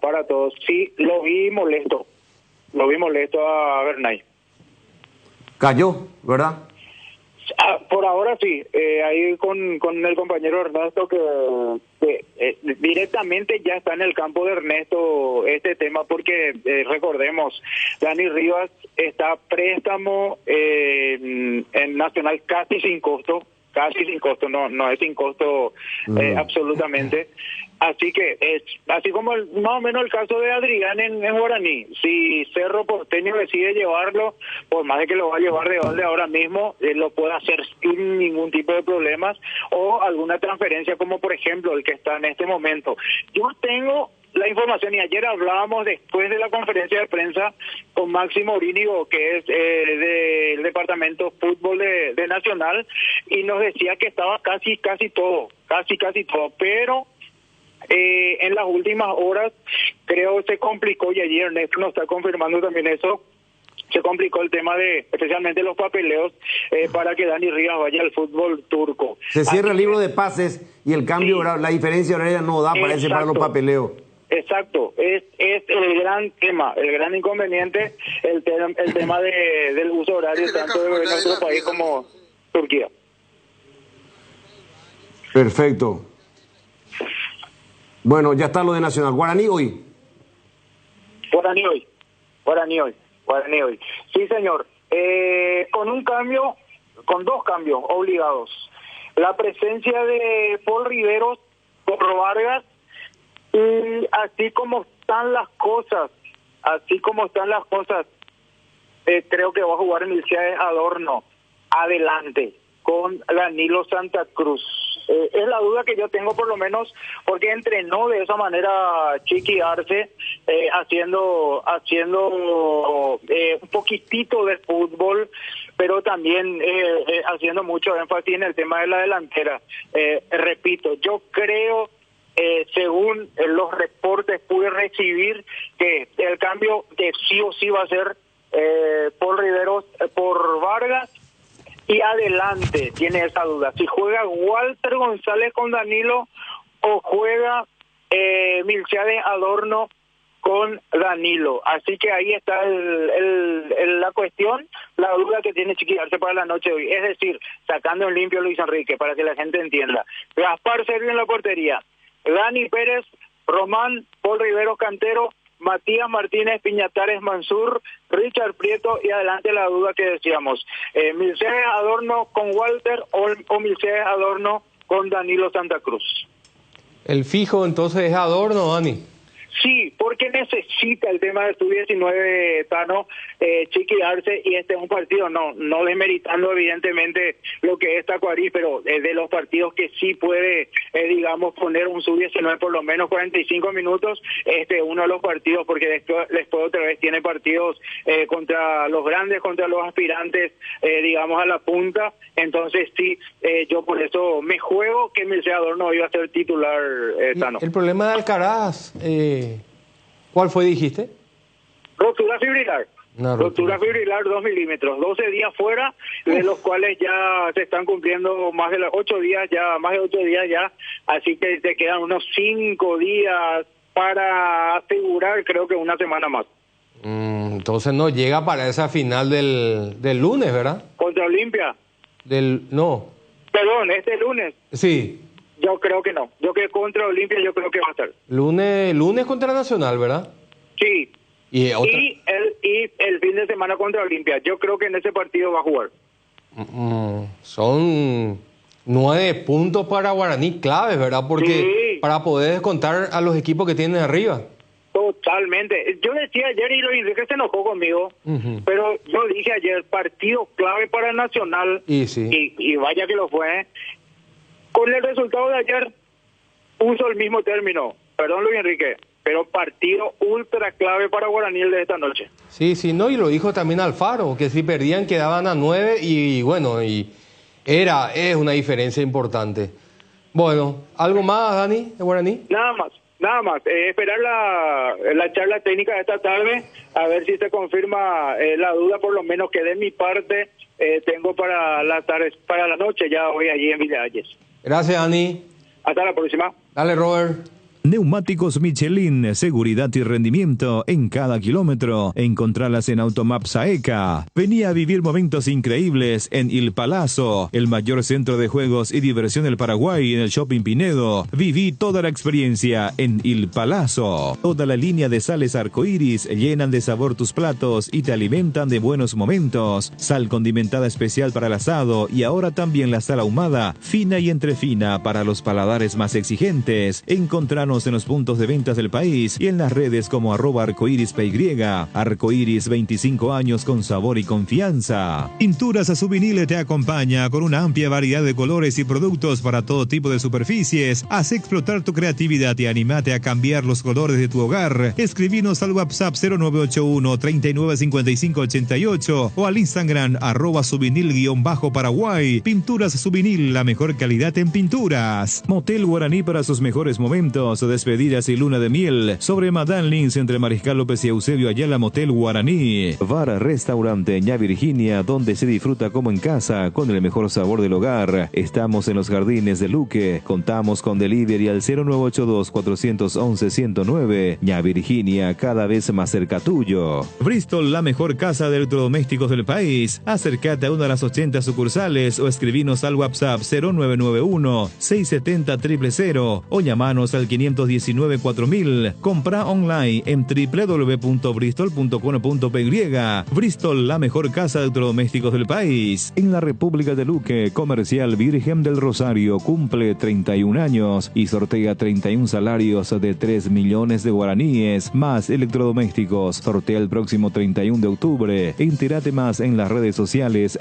para todos. Sí, lo vi molesto. A Bernay. Cayó, ¿verdad? Por ahora sí. Ahí con el compañero Ernesto que directamente ya está en el campo de Ernesto este tema porque recordemos, Dani Rivas está a préstamo en Nacional casi sin costo. casi sin costo, no es sin costo absolutamente. Así que es así como más o menos el caso de Adrián en Guaraní. Si Cerro Porteño decide llevarlo, por más de que lo va a llevar de ahora mismo, lo puede hacer sin ningún tipo de problemas, o alguna transferencia como por ejemplo el que está en este momento. Yo tengo la información, y ayer hablábamos después de la conferencia de prensa con Máximo Orínigo, que es del departamento fútbol de Nacional, y nos decía que estaba casi todo, pero en las últimas horas creo se complicó, y ayer Ernesto nos está confirmando también eso, se complicó el tema de especialmente los papeleos para que Dani Rivas vaya al fútbol turco. Se cierra el libro de pases y el cambio, la diferencia horaria no da, parece, para los papeleos. Exacto, es el gran tema, el gran inconveniente, el tema del uso horario tanto de nuestro país como Turquía. Perfecto. Bueno, ya está lo de Nacional. Guaraní hoy. Guaraní hoy. Sí, señor. Con dos cambios obligados. La presencia de Paul Riveros por Vargas, y así como están las cosas, creo que va a jugar Milciades Adorno adelante con Danilo Santa Cruz. Es la duda que yo tengo, por lo menos porque entrenó de esa manera Chiqui Arce, haciendo un poquitito de fútbol, pero también haciendo mucho énfasis en el tema de la delantera. Repito, yo creo, según los reportes pude recibir, que el cambio que sí o sí va a ser Paul Riveros por Vargas, y adelante tiene esa duda, si juega Walter González con Danilo o juega Milciades Adorno con Danilo. Así que ahí está la cuestión, la duda que tiene Chiqui Arce para la noche de hoy. Es decir, sacando en limpio a Luis Enrique, para que la gente entienda. Gaspar Sergio en la portería, Dani Pérez, Román, Paul Riveros Cantero, Matías Martínez, Piñatares Mansur, Richard Prieto, y adelante la duda que decíamos, Milciades Adorno con Walter o Milciades Adorno con Danilo Santa Cruz. El fijo entonces es Adorno, Dani. Sí, porque necesita el tema de sub-19, Tano, Chiqui Arce, y este es un partido, no desmeritando evidentemente lo que es Tacuarí, pero de los partidos que sí puede, digamos, poner un sub-19 por lo menos 45 minutos, este es uno de los partidos, porque después otra vez tiene partidos contra los grandes, contra los aspirantes, digamos, a la punta. Entonces sí, yo por eso me juego que Milciades Adorno iba a ser titular, Tano. El problema de Alcaraz, ¿cuál fue, dijiste? Rotura fibrilar. Rotura fibrilar 2 milímetros, 12 días fuera, de los cuales ya se están cumpliendo más de 8 días ya, así que te quedan unos 5 días para asegurar, creo que una semana más. Entonces no llega para esa final del lunes, ¿verdad? Contra Olimpia. No. Perdón, este lunes. Sí. Yo creo que no. Yo que contra Olimpia yo creo que va a estar. Lunes contra Nacional, ¿verdad? Sí. Y el fin de semana contra Olimpia. Yo creo que en ese partido va a jugar. Son 9 puntos para Guaraní claves, ¿verdad? Porque para poder descontar a los equipos que tienen arriba. Totalmente. Yo decía ayer, y Luis Enrique se enojó conmigo, pero yo dije ayer, partido clave para Nacional, y vaya que lo fue. Con el resultado de ayer, uso el mismo término, perdón Luis Enrique, pero partido ultra clave para Guaraní el de esta noche. Sí, no, y lo dijo también Alfaro, que si perdían quedaban a 9, y bueno, es una diferencia importante. Bueno, ¿algo más, Dani, de Guaraní? Nada más. Esperar la charla técnica de esta tarde, a ver si se confirma la duda, por lo menos que de mi parte tengo para la tarde, para la noche, ya hoy allí en Villa Valles. Gracias, Dani. Hasta la próxima. Dale, Robert. Neumáticos Michelin, seguridad y rendimiento en cada kilómetro. Encontralas en Automap Saeca. Venía a vivir momentos increíbles en Il Palazzo, el mayor centro de juegos y diversión del Paraguay, en el Shopping Pinedo. Viví toda la experiencia en Il Palazzo. Toda la línea de sales arcoíris llenan de sabor tus platos y te alimentan de buenos momentos. Sal condimentada especial para el asado y ahora también la sal ahumada, fina y entrefina para los paladares más exigentes. Encontranos en los puntos de ventas del país y en las redes como @arcoirispy. Arcoiris, 25 años con sabor y confianza. Pinturas Subinil te acompaña con una amplia variedad de colores y productos para todo tipo de superficies. Haz explotar tu creatividad y anímate a cambiar los colores de tu hogar. Escribinos al WhatsApp 0981 395588 o al Instagram @subinil_Paraguay. Pinturas Subinil, la mejor calidad en pinturas. Motel Guaraní para sus mejores momentos, despedidas y luna de miel. Sobre Madame Lins entre Mariscal López y Eusebio Ayala, Motel Guaraní. Bar Restaurante Ña Virginia, donde se disfruta como en casa, con el mejor sabor del hogar. Estamos en los jardines de Luque. Contamos con delivery al 0982-411-109. Ña Virginia, cada vez más cerca tuyo. Bristol, la mejor casa de electrodomésticos del país. Acércate a una de las 80 sucursales o escribinos al WhatsApp 0991-670-000 o llamanos al 519-4000. Compra online en www.bristol.com.py. Bristol, la mejor casa de electrodomésticos del país. En la República de Luque, Comercial Virgen del Rosario cumple 31 años y sortea 31 salarios de 3 millones de guaraníes, más electrodomésticos. Sortea el próximo 31 de octubre. Entérate más en las redes sociales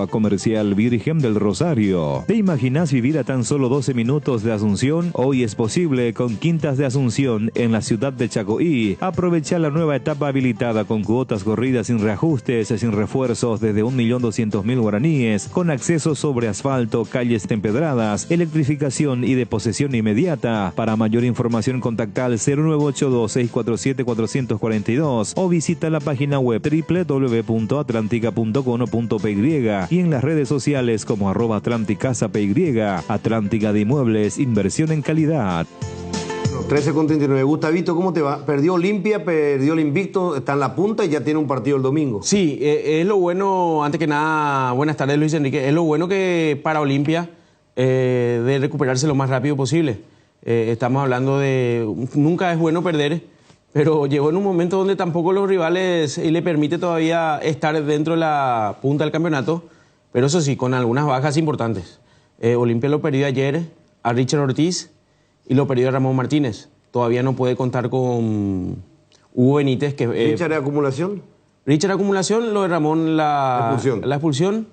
@Comercial Virgen del Rosario. ¿Te imaginas vivir a tan solo 12 minutos de Asunción? Hoy es posible con Quintas de Asunción en la ciudad de Chacoí. Aprovecha la nueva etapa habilitada con cuotas corridas sin reajustes, sin refuerzos desde 1.200.000 guaraníes, con acceso sobre asfalto, calles empedradas, electrificación y de posesión inmediata. Para mayor información contacta al 0982-647-442 o visita la página web www.atlantica.com.py y en las redes sociales como @AtlanticasaPY. Atlántica de Inmuebles, inversión en calidad. 13:39. Gustavito, ¿cómo te va? Perdió Olimpia, perdió el invicto, está en la punta y ya tiene un partido el domingo. Sí, es lo bueno, antes que nada, buenas tardes Luis Enrique, es lo bueno que para Olimpia de recuperarse lo más rápido posible. Estamos hablando de, nunca es bueno perder, pero llegó en un momento donde tampoco los rivales le permite todavía estar dentro de la punta del campeonato, pero eso sí, con algunas bajas importantes. Olimpia lo perdió ayer a Richard Ortiz y lo perdió a Ramón Martínez. Todavía no puede contar con Hugo Benítez. Que, ¿Richard de acumulación? Richard acumulación, lo de Ramón la expulsión.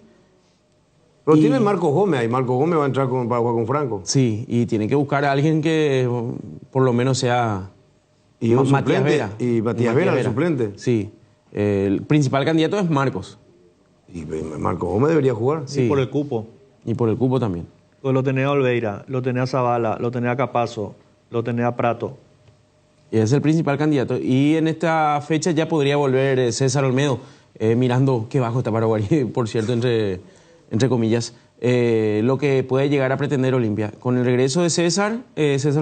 Pero tiene Marco Gómez ahí. Marco Gómez va a entrar para jugar con Franco. Sí, y tiene que buscar a alguien que por lo menos sea y un Matías suplente, Vera. Y Matías Vera, el suplente. Sí. El principal candidato es Marcos. Y Marco Gómez debería jugar. Sí. Y por el cupo. Y por el cupo también. Pues lo tenía Olveira, lo tenía Zavala, lo tenía Capazo, lo tenía Prato. Y es el principal candidato. Y en esta fecha ya podría volver César Olmedo, mirando qué bajo está Paraguay, por cierto, entre comillas, lo que puede llegar a pretender Olimpia. Con el regreso de César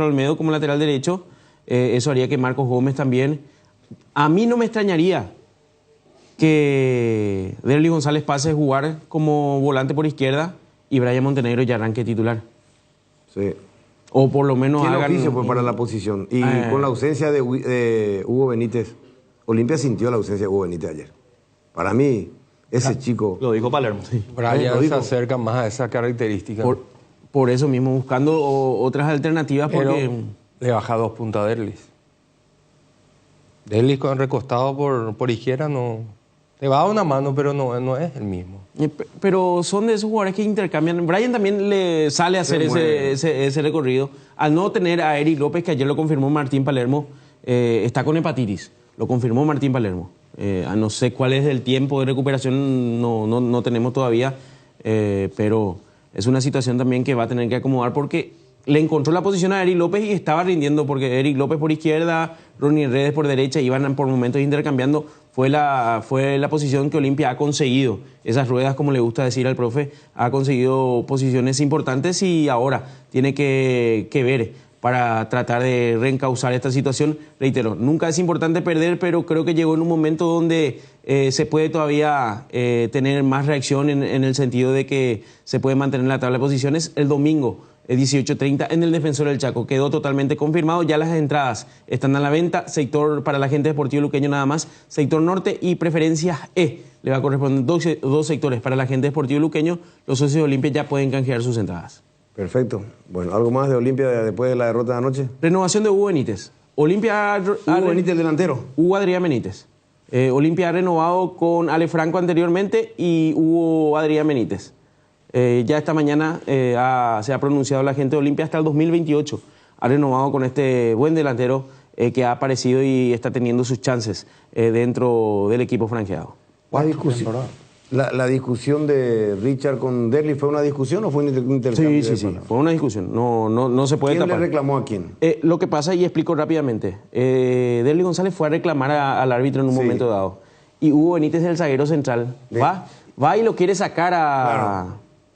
Olmedo como lateral derecho, eso haría que Marcos Gómez también. A mí no me extrañaría que Derly González pase a jugar como volante por izquierda y Brian Montenegro ya arranque titular. Sí. O por lo menos tiene hagan... oficio pues, para la posición. Y con la ausencia de Hugo Benítez, Olimpia sintió la ausencia de Hugo Benítez ayer. Para mí, ese chico... Lo dijo Palermo. Sí. Brian se acerca más a esa característica. Por eso mismo, buscando otras alternativas. Pero porque le baja 2 puntos a Derlis. Derlis con recostado por izquierda no... Le va a dar una mano, pero no es el mismo. Pero son de esos jugadores que intercambian. Brian también le sale a hacer ese recorrido. Al no tener a Eric López, que ayer lo confirmó Martín Palermo, está con hepatitis. Lo confirmó Martín Palermo. No sé cuál es el tiempo de recuperación, no tenemos todavía. Pero es una situación también que va a tener que acomodar porque le encontró la posición a Eric López y estaba rindiendo porque Eric López por izquierda, Ronnie Redes por derecha, iban por momentos intercambiando. Fue la posición que Olimpia ha conseguido. Esas ruedas, como le gusta decir al profe, ha conseguido posiciones importantes y ahora tiene que ver para tratar de reencauzar esta situación. Reitero, nunca es importante perder, pero creo que llegó en un momento donde se puede todavía tener más reacción en el sentido de que se puede mantener la tabla de posiciones. El domingo, 18:30, en el Defensor del Chaco. Quedó totalmente confirmado, ya las entradas están a la venta, sector para la gente deportivo luqueño nada más, sector norte y preferencias E. Le va a corresponder dos sectores para la gente deportivo luqueño. Los socios de Olimpia ya pueden canjear sus entradas. Perfecto. Bueno, ¿algo más de Olimpia después de la derrota de anoche? Renovación de Hugo Benítez. Olimpia... Hugo Benítez, el delantero. Hugo Adrián Benítez. Olimpia ha renovado con Ale Franco anteriormente y Hugo Adrián Benítez. Ya esta mañana se ha pronunciado la gente de Olimpia hasta el 2028. Ha renovado con este buen delantero que ha aparecido y está teniendo sus chances dentro del equipo franqueado. La discusión de Richard con Derli, ¿fue una discusión o fue un intercambio? Sí, fue una discusión. No se puede ¿Quién tapar. le reclamó a quién? Lo que pasa, y explico rápidamente, Derli González fue a reclamar al árbitro en un momento dado. Y Hugo Benítez, el zaguero central, va y lo quiere sacar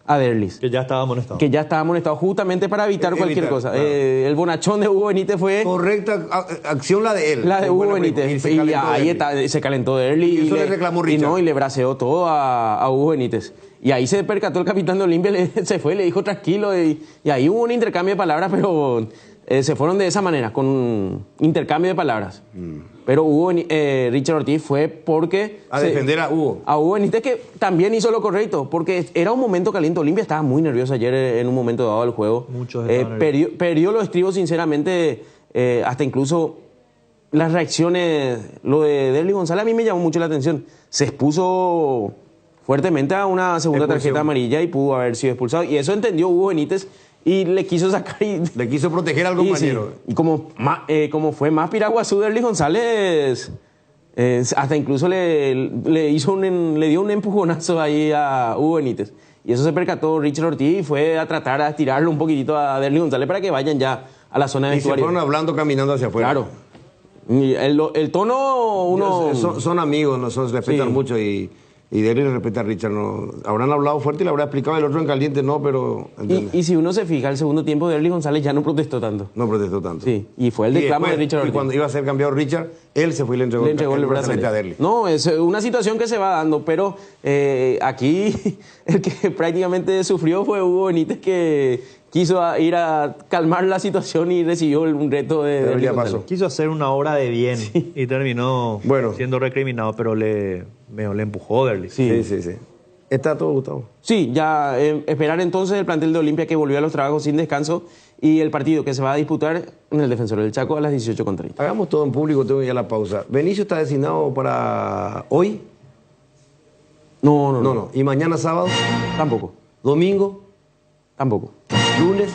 a Derlis. Que ya estaba amonestado. Que ya estaba amonestado justamente para evitar cualquier cosa. Claro. El bonachón de Hugo Benítez fue... Correcta acción la de él. La de Hugo Benítez. Y ahí se calentó Derlis. Y eso le reclamó Richard. Y le braceó todo a Hugo Benítez. Y ahí se percató el capitán de Olimpia, se fue y le dijo tranquilo. Y ahí hubo un intercambio de palabras, pero se fueron de esa manera, con un intercambio de palabras. Pero Richard Ortiz fue porque... A defender a Hugo. A Hugo Benítez, que también hizo lo correcto, porque era un momento caliente. Olimpia estaba muy nervioso ayer en un momento dado del juego. Perdió los estribos, sinceramente, hasta incluso las reacciones. Lo de Derli González a mí me llamó mucho la atención. Se expuso fuertemente a una segunda tarjeta amarilla y pudo haber sido expulsado. Y eso entendió Hugo Benítez y le quiso sacar le quiso proteger al compañero. Sí. Y como fue más piraguazú Derli González, hasta incluso le dio un empujonazo ahí a Hugo Benítez. Y eso se percató Richard Ortiz y fue a tratar de estirarlo un poquitito a Derli González para que vayan ya a la zona de vestuario. Y se fueron hablando, caminando hacia afuera. Claro. Y el tono son amigos, nos respetan mucho y Derli respeta a Richard. No, habrán hablado fuerte y le habrá explicado, el otro en caliente no, pero... Y si uno se fija, el segundo tiempo de Derli González ya no protestó tanto. No protestó tanto. Sí, y fue el declamo de Richard Ortiz. Y cuando iba a ser cambiado Richard, él se fue y le entregó el brazalete a Derli. No, es una situación que se va dando, pero aquí el que prácticamente sufrió fue Hugo Benítez, que quiso ir a calmar la situación y recibió un reto de Derli González. Quiso hacer una obra de bien y terminó siendo recriminado, pero le empujó Derli. Sí. ¿Está todo, Gustavo? Sí, ya esperar entonces el plantel de Olimpia que volvió a los trabajos sin descanso y el partido que se va a disputar en el Defensor del Chaco a las 18:30. Hagamos todo en público, tengo ya la pausa. ¿Benicio está designado para hoy? No. ¿Y mañana sábado? Tampoco. ¿Domingo? Tampoco. ¿Lunes?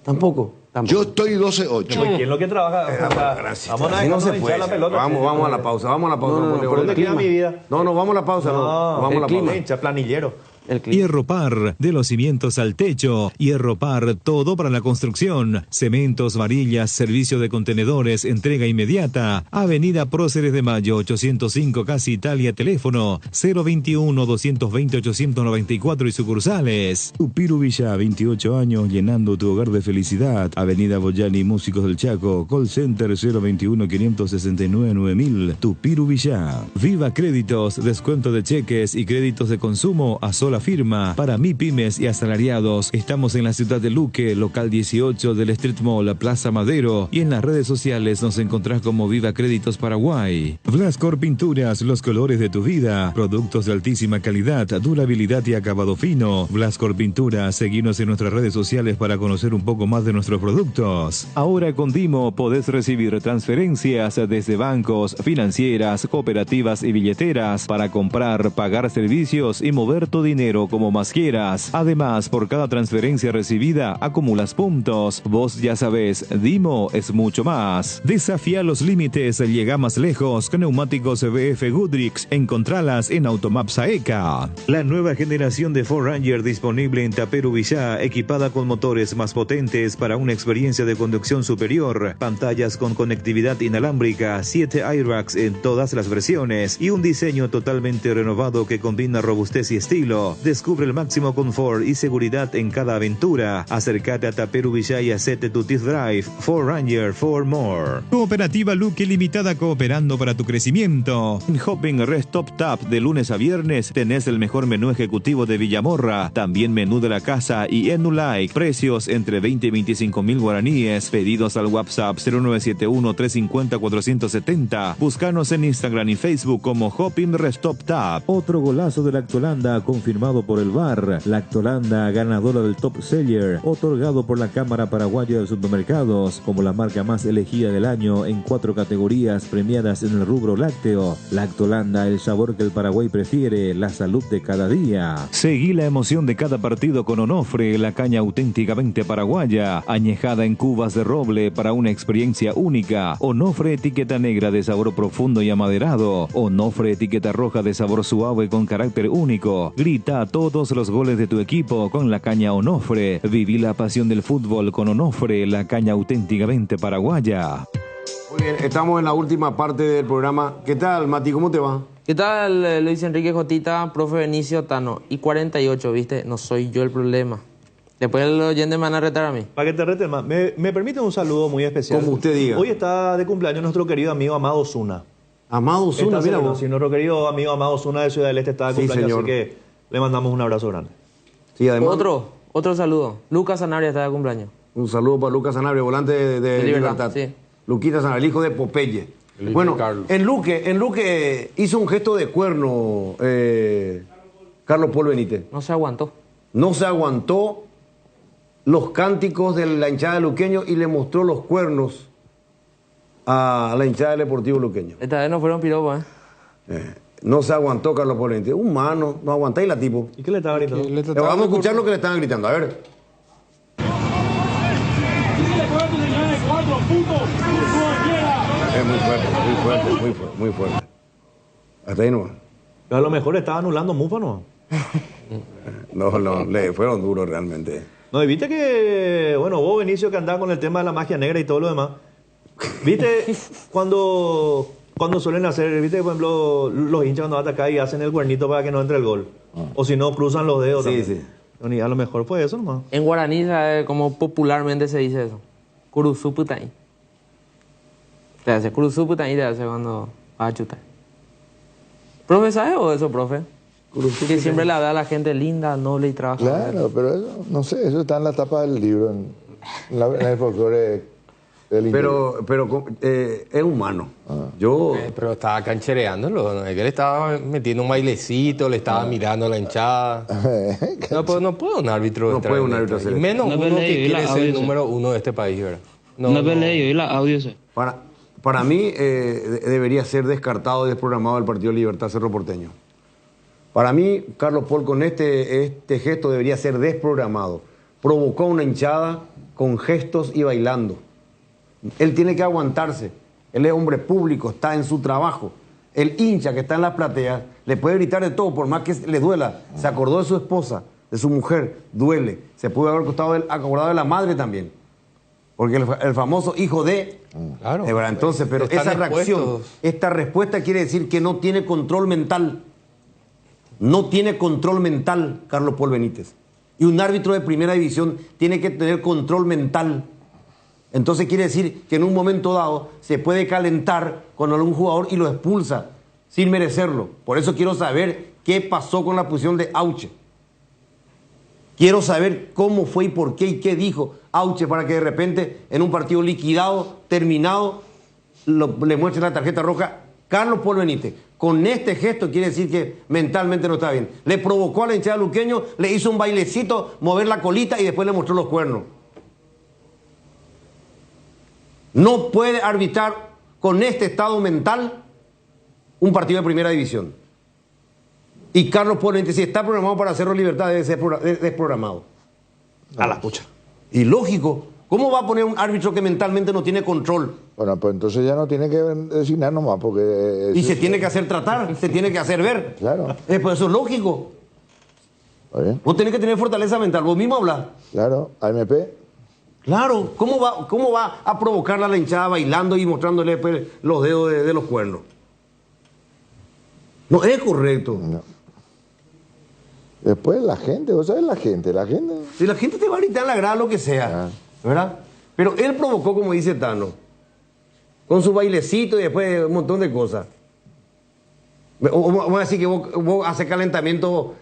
Tampoco. Yo estoy 12-8. ¿Quién es lo que trabaja? Gracias. Vamos a hinchar la pelota. Vamos a la pausa. ¿Por dónde queda mi vida? No, vamos a la pausa. Vamos a la pausa. Hincha planillero. Hierro Par, de los cimientos al techo. Hierro Par, todo para la construcción. Cementos, varillas, servicio de contenedores, entrega inmediata. Avenida Próceres de Mayo, 805, Casi Italia, teléfono 021-220-894 y sucursales. Tupiru Villa, 28 años, llenando tu hogar de felicidad. Avenida Boyani, Músicos del Chaco, call center 021-569-9000. Tupiru Villa. Viva Créditos, descuento de cheques y créditos de consumo a sola firma para MIPYMES y asalariados. Estamos en la ciudad de Luque, local 18 del Street Mall, Plaza Madero, y en las redes sociales nos encontrás como Viva Créditos Paraguay. Blascor Pinturas, los colores de tu vida. Productos de altísima calidad, durabilidad y acabado fino. Blascor Pinturas, seguinos en nuestras redes sociales para conocer un poco más de nuestros productos. Ahora con Dimo podés recibir transferencias desde bancos, financieras, cooperativas y billeteras para comprar, pagar servicios y mover tu dinero como más quieras. Además, por cada transferencia recibida, acumulas puntos. Vos ya sabés, Dimo es mucho más. Desafía los límites, llega más lejos con neumáticos BF Goodrich. Encontralas en Automaps AECA. La nueva generación de Ford Ranger disponible en Taperu Villá, equipada con motores más potentes para una experiencia de conducción superior, pantallas con conectividad inalámbrica, 7 airbags en todas las versiones y un diseño totalmente renovado que combina robustez y estilo. Taperu. Descubre el máximo confort y seguridad en cada aventura. Acércate a Taperu Villa y hacete tu test drive. For Ranger, for more. Cooperativa Luque Limitada, cooperando para tu crecimiento. En Hopping Rest Top Tap de lunes a viernes tenés el mejor menú ejecutivo de Villamorra. También menú de la casa y Enulike. Precios entre 20 y 25 mil guaraníes. Pedidos al WhatsApp 0971-350-470. Búscanos en Instagram y Facebook como Hopping Restop Tap. Otro golazo de Lactolanda confirmado por el VAR. Lactolanda, ganadora del Top Seller, otorgado por la Cámara Paraguaya de Supermercados como la marca más elegida del año en 4 categorías premiadas en el rubro lácteo. Lactolanda, el sabor que el Paraguay prefiere, la salud de cada día. Seguí la emoción de cada partido con Onofre, la caña auténticamente paraguaya, añejada en cubas de roble para una experiencia única. Onofre etiqueta negra de sabor profundo y amaderado. Onofre etiqueta roja de sabor suave con carácter único. Grita todos los goles de tu equipo con la caña Onofre. Viví la pasión del fútbol con Onofre, la caña auténticamente paraguaya. Muy bien, estamos en la última parte del programa. ¿Qué tal, Mati? ¿Cómo te va? ¿Qué tal, Luis Enrique Jotita, profe Benicio Tano? Y 48, ¿viste? No soy yo el problema. Después los oyentes me van a retar a mí. Para que te reten más, me permite un saludo muy especial. Como usted diga. Hoy está de cumpleaños nuestro querido amigo Amado Osuna. Amado Osuna, mira vos. Sí, nuestro querido amigo Amado Osuna de Ciudad del Este está de cumpleaños, señor. así que le mandamos un abrazo grande. Sí, además. Otro saludo. Lucas Sanabria está de cumpleaños. Un saludo para Lucas Sanabria, volante de Libertad. Sí. Luquita Sanabria, el hijo de Popeye. Bueno, en Luque hizo un gesto de cuerno Carlos Paul Benítez. No se aguantó. No se aguantó los cánticos de la hinchada de Luqueño y le mostró los cuernos a la hinchada del Deportivo Luqueño. Esta vez no fueron piropos, No se aguantó Carlos Paul Benítez. Humano, no aguantáis la tipo. ¿Y qué le estaba gritando? Vamos a escuchar lo que le estaban gritando, a ver. Es muy fuerte. Hasta ahí no. A lo mejor estaba anulando Mufa, ¿no? No, le fueron duros realmente. No, y viste que, bueno, vos, Benicio, que andaba con el tema de la magia negra y todo lo demás. ¿Viste cuando suelen hacer, viste, por ejemplo, los hinchas cuando van a atacar y hacen el cuernito para que no entre el gol? O si no, cruzan los dedos también. Sí. Y a lo mejor fue eso nomás. En guaraní, ¿sabes cómo popularmente se dice eso? Curuzuputaí. Te hace curuzuputaí, te hace cuando vas a chutar. ¿Profe, sabe o eso, profe? Que siempre la da a la gente linda, noble y trabajadora. Claro, pero eso, no sé, eso está en la tapa del libro, en el folclore del Pero es humano. Yo... pero estaba canchereándolo, ¿no? Es que le estaba metiendo un bailecito, le estaba mirando a la hinchada. No puede un árbitro. No puede un árbitro hacer eso. Menos eso. uno que quiere ser el número uno de este país, ¿verdad? Para mí debería ser descartado y desprogramado el Partido Libertad Cerro Porteño. Para mí, Carlos Paul, con este gesto debería ser desprogramado. Provocó una hinchada con gestos y bailando. Él tiene que aguantarse. Él es hombre público, está en su trabajo. El hincha que está en las plateas le puede gritar de todo, por más que le duela. Se acordó de su esposa, de su mujer, duele. Se puede haber acordado de la madre también. Porque el famoso hijo de... Claro. Entonces, pero esa reacción, esta respuesta quiere decir que no tiene control mental. No tiene control mental Carlos Paul Benítez. Y un árbitro de primera división tiene que tener control mental. Entonces quiere decir que en un momento dado se puede calentar con algún jugador y lo expulsa sin merecerlo. Por eso quiero saber qué pasó con la posición de Auche. Quiero saber cómo fue y por qué y qué dijo Auche para que de repente en un partido liquidado, terminado, le muestre la tarjeta roja. Carlos Paul Benítez, con este gesto quiere decir que mentalmente no está bien. Le provocó a la hinchada luqueño, le hizo un bailecito, mover la colita y después le mostró los cuernos. No puede arbitrar con este estado mental un partido de primera división. Y Carlos Paul Benítez, si está programado para Cerro Libertad, debe ser desprogramado. A la pucha. Y lógico, ¿cómo va a poner un árbitro que mentalmente no tiene control? Bueno, pues entonces ya no tiene que designar nomás, porque... Y se tiene que hacer tratar, se tiene que hacer ver. Claro. Pues eso es lógico. Vos tenés que tener fortaleza mental, vos mismo hablas. Claro, AMP. Claro, ¿cómo va a provocar a la hinchada bailando y mostrándole pues, los dedos de los cuernos? No es correcto. No. Después la gente, vos sabés la gente. Si la gente te va a gritar en la grada lo que sea, ¿verdad? Pero él provocó, como dice Tano, con su bailecito y después un montón de cosas. Vamos a decir que vos haces calentamiento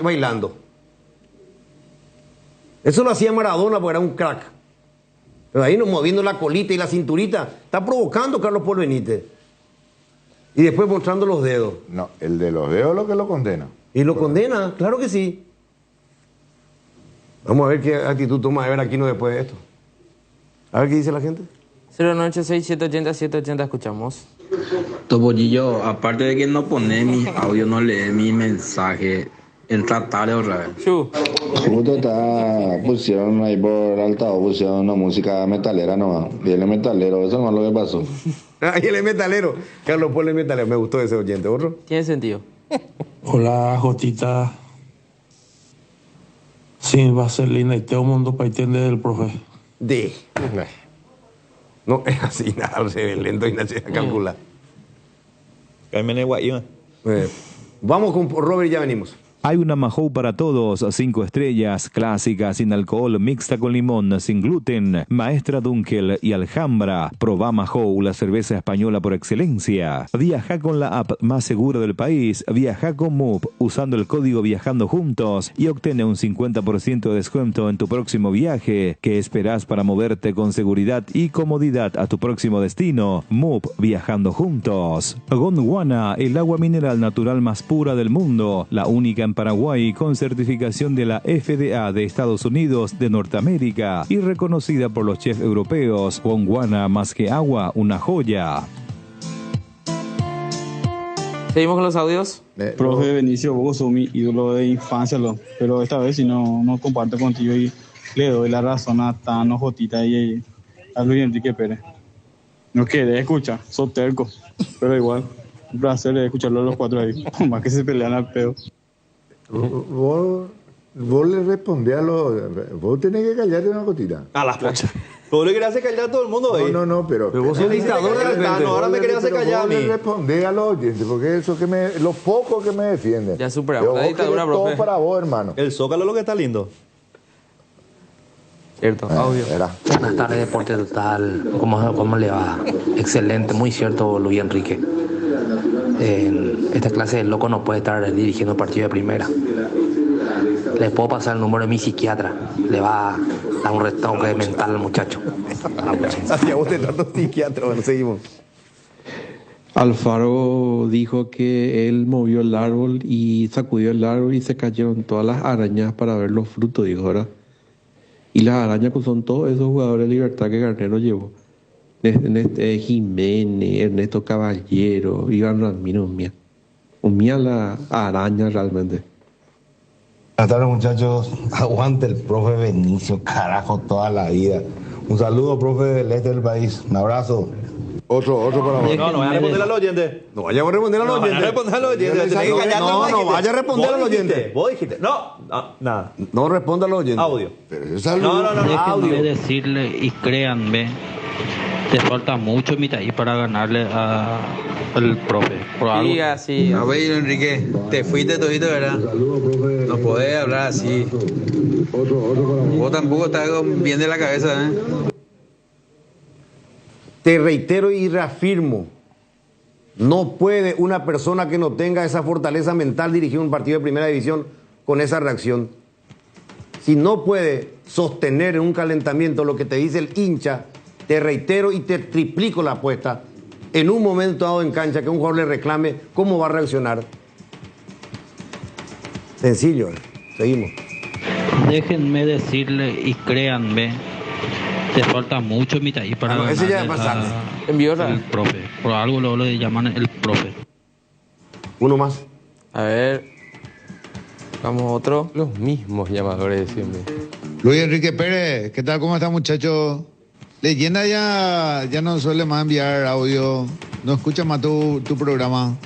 bailando. Eso lo hacía Maradona porque era un crack. Pero ahí moviendo la colita y la cinturita, está provocando Carlos Paul Benítez. Y después mostrando los dedos. No, el de los dedos es lo que lo condena. ¿Y lo condena? Claro que sí. Vamos a ver qué actitud toma Ever Aquino después de esto. A ver qué dice la gente. 0986-780-780, escuchamos. Topollillo, aparte de que no pone mis audios, no lee mi mensaje, entra tarde otra vez. Justo pusieron ahí por altavoz, pusieron una música metalera nomás. Y él es metalero, eso no es lo que pasó. Ahí él es metalero. Carlos Paul es metalero. Me gustó ese oyente. ¿Otro? Tiene sentido. Hola, Jotita. Sí, va a ser linda y todo el mundo para entender el profe. No es así, nada, se ve lento y no se calcula. Vamos con Robert y ya venimos. Hay una Mahou para todos, 5 estrellas, clásica, sin alcohol, mixta con limón, sin gluten, Maestra Dunkel y Alhambra. Probá Mahou, la cerveza española por excelencia. Viaja con la app más segura del país. Viaja con Moop usando el código Viajando Juntos y obtiene un 50% de descuento en tu próximo viaje. ¿Qué esperás para moverte con seguridad y comodidad a tu próximo destino? Moop, Viajando Juntos. Gondwana, el agua mineral natural más pura del mundo, la única en Paraguay con certificación de la FDA de Estados Unidos de Norteamérica y reconocida por los chefs europeos. Gondwana, más que agua, una joya. Seguimos con los audios. Profe Benicio, vos sos mi ídolo de infancia, pero esta vez si no comparto contigo y le doy la razón a Tano, Jotita y a Luis Enrique Pérez. No querés escuchar, sos terco, pero igual, un placer escucharlo a los cuatro ahí, más que se pelean al pedo. Vos le respondés a los... Vos tenés que callarte una gotita. A las pochas. Vos le querés hacer callar a todo el mundo ahí. No, pero vos sos dictador de repente. Ahora me querés hacer callar a mí. Vos le respondés a los oyentes, porque eso los pocos que me defienden. Ya superamos la dictadura, profe. Todo para vos, hermano. El Zócalo es lo que está lindo. Cierto, audio. Buenas tardes, Deporte Total. ¿Cómo le va? Excelente, muy cierto, Luis Enrique. Esta clase de loco no puede estar dirigiendo el partido de primera. Le puedo pasar el número de mi psiquiatra. Le va a dar un retoque mental al muchacho. Hacia vos te trato psiquiatra. Bueno, seguimos. Alfaro dijo que él movió el árbol y sacudió el árbol y se cayeron todas las arañas para ver los frutos, dijo, ¿verdad? Y las arañas pues son todos esos jugadores de Libertad que Garnero llevó. Jiménez, Ernesto Caballero, Iván Ramiro, mía la araña realmente. Buenas tardes, muchachos. Aguante el profe Benicio, carajo, toda la vida. Un saludo, profe del este del país. Un abrazo. Otro para vos. No vaya a responder al oyente. No vaya a responder al oyente. No vaya a responder al oyente. No vaya a responder al oyente. Vos dijiste. No, nada. No responda al oyente. Audio. Pero es No, audio. Déjenme decirle y créanme, te falta mucho en mi país para ganarle al profe. Por algo. Sí, así. A ver, Enrique, te fuiste todito, ¿verdad? No podés hablar así. Vos tampoco estás bien de la cabeza, ¿eh? Te reitero y reafirmo, no puede una persona que no tenga esa fortaleza mental dirigir un partido de primera división con esa reacción. Si no puede sostener en un calentamiento lo que te dice el hincha, te reitero y te triplico la apuesta, en un momento dado en cancha que un jugador le reclame, ¿cómo va a reaccionar? Sencillo, seguimos. Déjenme decirle y créanme, te falta mucho en mi país para ganarle ese ya es pasable. al profe. Por algo lo llaman el profe. Uno más. A ver. Vamos otro. Los mismos llamadores de siempre. Luis Enrique Pérez, ¿qué tal? ¿Cómo está, muchacho? Leyenda ya no suele más enviar audio. No escucha más tu programa.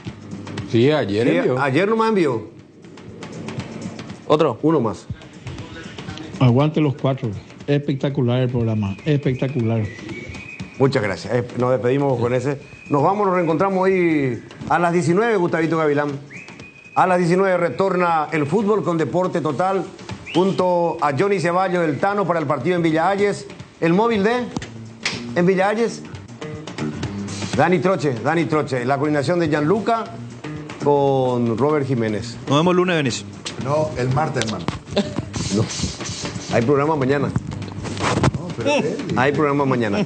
Sí, ayer envió. Ayer nomás envió. Otro. Uno más. Aguante los cuatro. Espectacular el programa. Espectacular. Muchas gracias. Nos despedimos con ese. Nos vamos, nos reencontramos hoy a las 19, Gustavito Gavilán. A las 19 retorna el fútbol con Deporte Total junto a Johnny Ceballos del Tano para el partido en Villa Hayes. El móvil en Villa Hayes, Dani Troche. La coordinación de Gianluca con Robert Jiménez. Nos vemos el lunes, Benicio. No, el martes, hermano. No. Hay programa mañana. Hay programa mañana.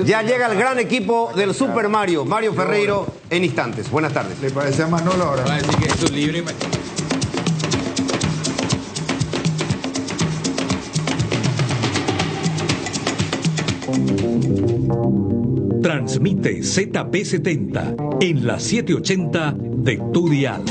Ya llega el gran equipo del Super Mario Ferreiro en instantes. Buenas tardes. ¿Le parece a Manolo ahora? Va a decir que es libre. Transmite ZP70 en la 780 de tu dial.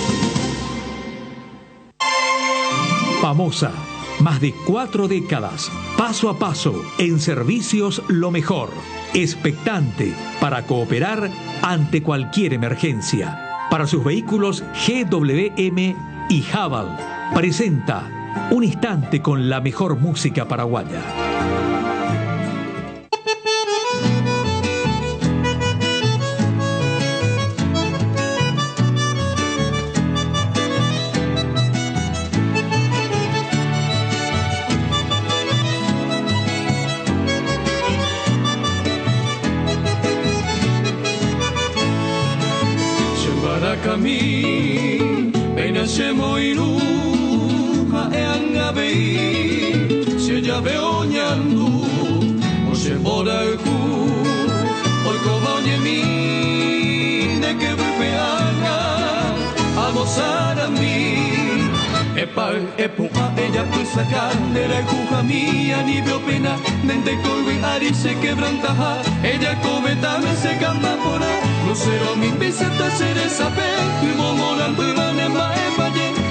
Famosa. Más de 4 décadas, paso a paso, en servicios lo mejor. Expectante para cooperar ante cualquier emergencia. Para sus vehículos GWM y Haval, presenta Un Instante con la mejor música paraguaya. Kami Benashemo iruha e angabei Se ya veo ñandu O se bora eju Hoy coboñe mi De que bebeana Amosar a mí Epa epuha ella pues sacar Nera ejuja mía ni veo pena Nente coiwe ari se quebrantaja Ella cometame se gamba pora Lucero mi visita seré saber Y momorando y la nema en valle